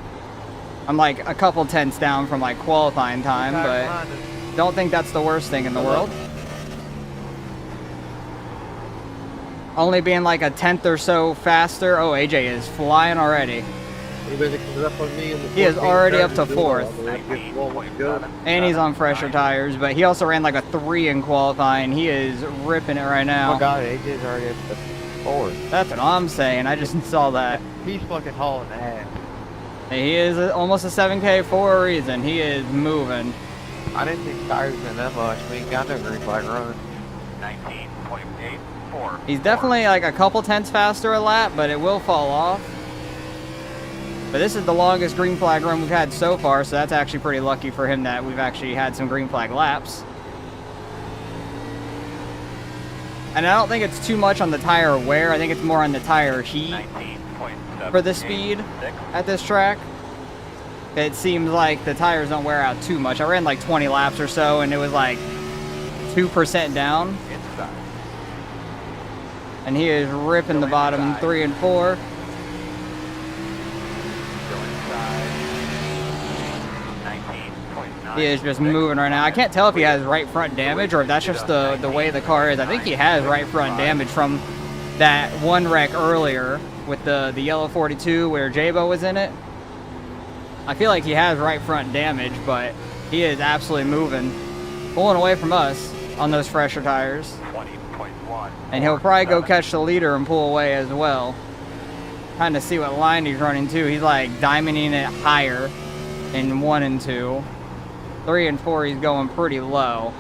I'm like a couple tenths down from like qualifying time, but don't think that's the worst thing in the world. Only being like a tenth or so faster. Oh, AJ is flying already. He is already up to 4th. And he's on fresher tires, but he also ran like a 3 in qualifying. He is ripping it right now. Oh god, AJ's already up to 4th. That's what I'm saying. I just saw that. He's fucking hauling ass. He is almost a 7K for a reason. He is moving. I didn't think tires been that much. We ain't got no green flag run. 19.84. He's definitely like a couple tenths faster a lap, but it will fall off. But this is the longest green flag run we've had so far, so that's actually pretty lucky for him that we've actually had some green flag laps. And I don't think it's too much on the tire wear. I think it's more on the tire heat for the speed at this track. It seems like the tires don't wear out too much. I ran like 20 laps or so, and it was like 2% down. And he is ripping the bottom 3 and 4. He is just moving right now. I can't tell if he has right front damage or if that's just the way the car is. I think he has right front damage from that one wreck earlier with the yellow 42 where Jabo was in it. I feel like he has right front damage, but he is absolutely moving, pulling away from us on those fresher tires. 20.1. And he'll probably go catch the leader and pull away as well. Trying to see what line he's running to. He's like diamonding it higher in 1 and 2. 3 and 4, he's going pretty low.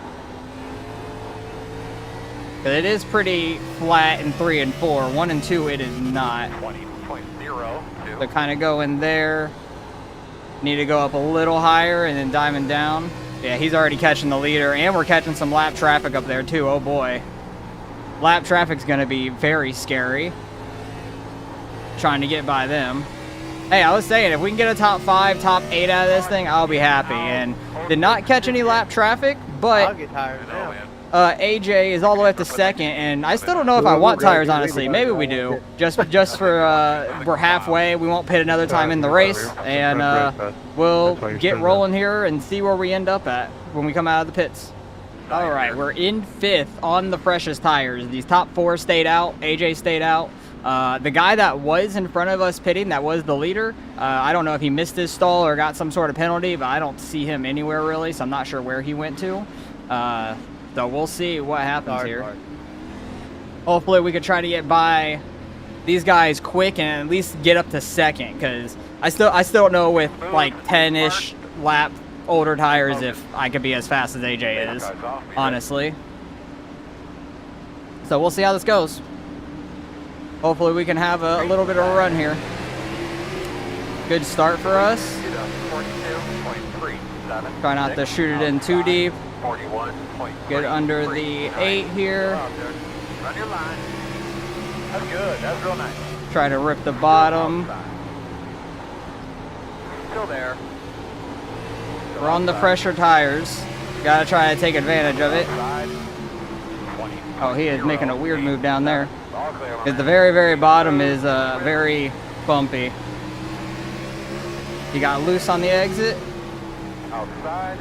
But it is pretty flat in 3 and 4. 1 and 2, it is not. 20.02. So kind of go in there. Need to go up a little higher and then diamond down. Yeah, he's already catching the leader, and we're catching some lap traffic up there too. Oh boy. Lap traffic's going to be very scary. Trying to get by them. Hey, I was saying, if we can get a top 5, top 8 out of this thing, I'll be happy. And did not catch any lap traffic, I'll but get tired now. AJ is all the way up to 2nd, and I still don't know if I want tires, honestly. Maybe we do. Just for, we're halfway. We won't pit another time in the race, and we'll get rolling here and see where we end up at when we come out of the pits. All right, we're in 5th on the freshest tires. These top 4 stayed out. AJ stayed out. The guy that was in front of us pitting, that was the leader, I don't know if he missed his stall or got some sort of penalty, but I don't see him anywhere really, so I'm not sure where he went to. So we'll see what happens here. Hopefully we could try to get by these guys quick and at least get up to 2nd, because I still don't know with like 10-ish lap older tires if I could be as fast as AJ is, honestly. So we'll see how this goes. Hopefully we can have a little bit of a run here. Good start for us. Try not to shoot it in too deep. Get under the 8 here. Run your line. That's good. That's real nice. Try to rip the bottom. Still there. We're on the fresher tires. Gotta try to take advantage of it. Oh, he is making a weird move down there. Because the very, very bottom is very bumpy. He got loose on the exit. Outside.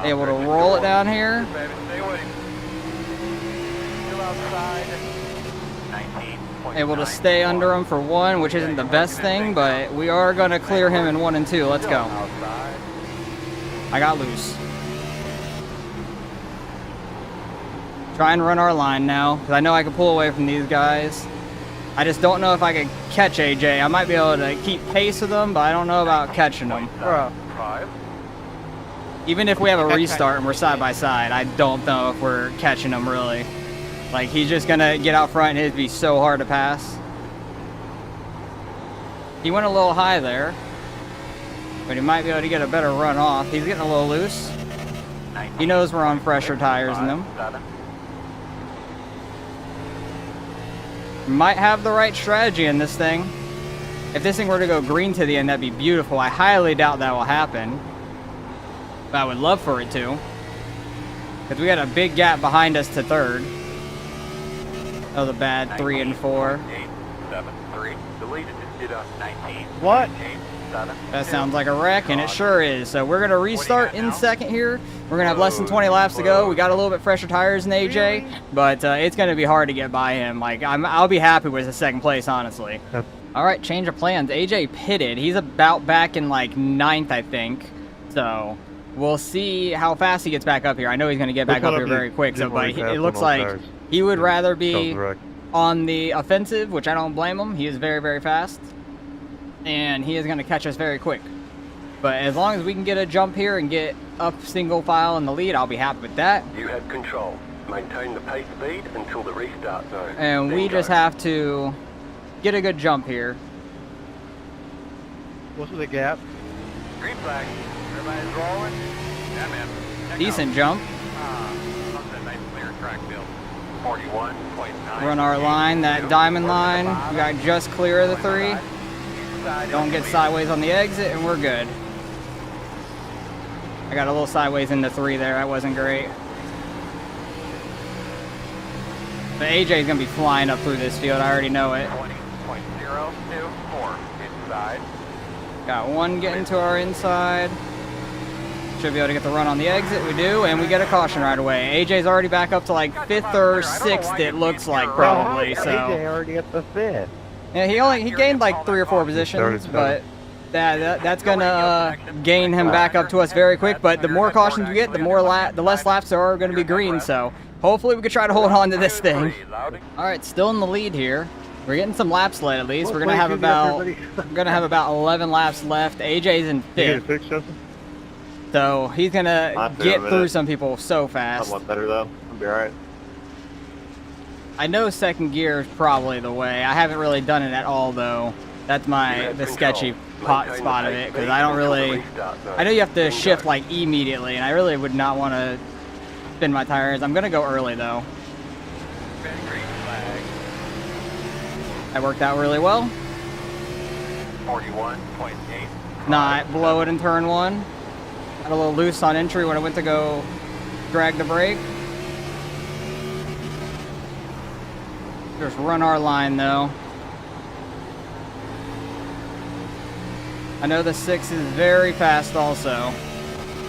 Able to roll it down here. Stay with him. Still outside. 19. Able to stay under him for 1, which isn't the best thing, but we are going to clear him in 1 and 2. Let's go. I got loose. Try and run our line now, because I know I can pull away from these guys. I just don't know if I could catch AJ. I might be able to keep pace with them, but I don't know about catching them. Even if we have a restart and we're side by side, I don't know if we're catching him really. Like, he's just going to get out front and it'd be so hard to pass. He went a little high there, but he might be able to get a better run off. He's getting a little loose. He knows we're on fresher tires in them. Might have the right strategy in this thing. If this thing were to go green to the end, that'd be beautiful. I highly doubt that will happen, but I would love for it to, because we got a big gap behind us to 3rd. Oh, the bad 3 and 4. 8, 7, 3. Deleted it. 19. What? 8, 7, That sounds like a wreck, and it sure is. So we're going to restart in 2nd here. We're going to have less than 20 laps to go. We got a little bit fresher tires than AJ, but it's going to be hard to get by him. Like, I'll be happy with the 2nd place, honestly. Yep. All right, change of plans. AJ pitted. He's about back in, like, 9th, I think. So we'll see how fast he gets back up here. I know he's going to get back up here very quick, so, but it looks like he would rather be on the offensive, which I don't blame him. He is very, very fast, and he is going to catch us very quick. But as long as we can get a jump here and get up single file in the lead, I'll be happy with that. You have control. Maintain the pace speed until the restart zone. And we just have to get a good jump here. What's the gap? Green flag. Everybody's rolling. Yeah, man. Check Decent out. jump. Something nice clear track field. 41.9. Run our line, that diamond line. We got just clear of the 3. Don't get sideways on the exit, and we're good. I got a little sideways into 3 there. That wasn't great. But AJ's going to be flying up through this field. I already know it. 20.024 inside. Got 1 getting to our inside. Should be able to get the run on the exit. We do, and we get a caution right away. AJ's already back up to like 5th or 6th, it looks like, probably. AJ So already at the 5th. yeah, he gained like 3 or 4 positions, but that's gonna gain him back up to us very quick. But the more cautions we get, the less laps there are going to be green. So hopefully we can try to hold on to this thing. All right, still in the lead here. We're getting some laps led at least. We're gonna have about 11 laps left. AJ's in 5th, so he's gonna get through some people so fast. Somewhat better though. I'll be alright. I know 2nd gear is probably the way. I haven't really done it at all though. That's the sketchy spot of it, because I don't really. I know you have to shift like immediately, and I really would not want to spin my tires. I'm gonna go early though. Green flag. That worked out really well. 41.8. Not blow it in turn 1. Got a little loose on entry when I went to go drag the brake. Just run our line though. I know the 6 is very fast also.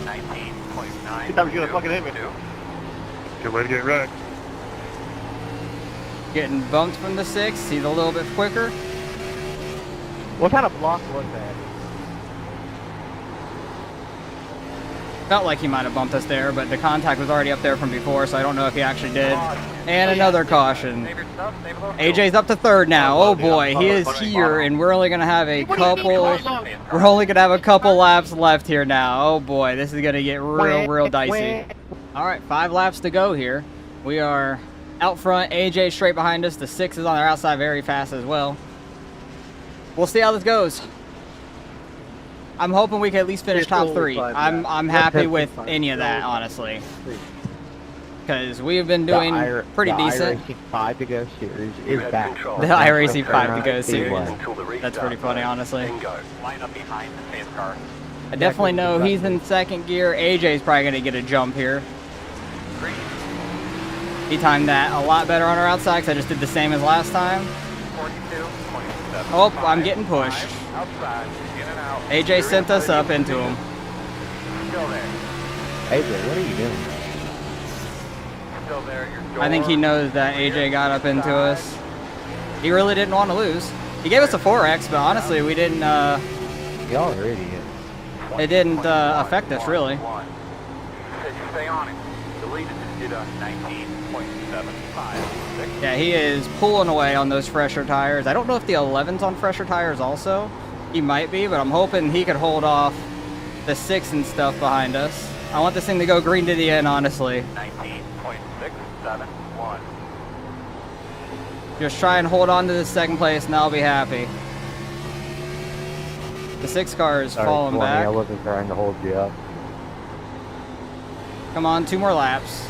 19.9. He thought he was gonna fucking hit me. Good way to get wrecked. Getting bumped from the 6. He's a little bit quicker. What kind of block was that? Felt like he might have bumped us there, but the contact was already up there from before, so I don't know if he actually did. And another caution. AJ's up to 3rd now. Oh boy, he is here, and we're only gonna have a couple. We're only gonna have a couple laps left here now. Oh boy, this is gonna get real dicey. All right, 5 laps to go here. We are out front. AJ straight behind us. The 6 is on their outside, very fast as well. We'll see how this goes. I'm hoping we can at least finish top 3. I'm happy with any of that, honestly, because we've been doing pretty decent. The iracing 5 to go series is back. The iracing 5 to go series. That's pretty funny, honestly. Line up behind the pace car. I definitely know he's in 2nd gear. AJ's probably gonna get a jump here. He timed that a lot better on our outside because I just did the same as last time. 42, 27. Oh, I'm getting pushed. Outside, in and out. AJ sent us up into him. Still there. AJ, what are you doing? Still there. Your I think he knows that AJ got up into us. He really didn't want to lose. He gave us a 4X, but honestly, we didn't. Y'all are idiots. It didn't affect us really. Said you stay on it. The lead is did a 19.756. Yeah, he is pulling away on those fresher tires. I don't know if the 11's on fresher tires also. He might be, but I'm hoping he could hold off the 6 and stuff behind us. I want this thing to go green to the end, honestly. 19.671. Just try and hold on to the 2nd place and I'll be happy. The 6 car is falling back. I wasn't trying to hold you up. Come on, 2 more laps.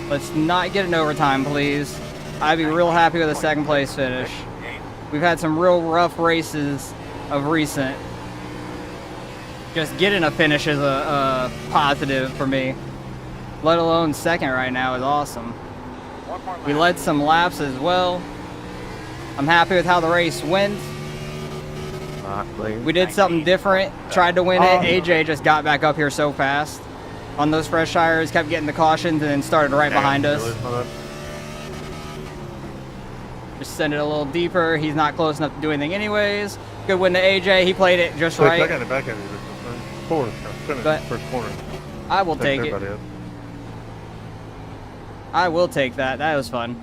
Let's not get an overtime, please. I'd be real happy with a 2nd place finish. We've had some real rough races of recent. Just getting a finish is a positive for me. Let alone 2nd right now is awesome. We led some laps as well. I'm happy with how the race went. We did something different, tried to win it. AJ just got back up here so fast on those fresh tires, kept getting the cautions, and then started right behind us. Just send it a little deeper. He's not close enough to do anything anyways. Good win to AJ. He played it just right. Back end it, back end it. Forward, finish, But- first corner. I will take it. Everybody up. I will take that. That was fun.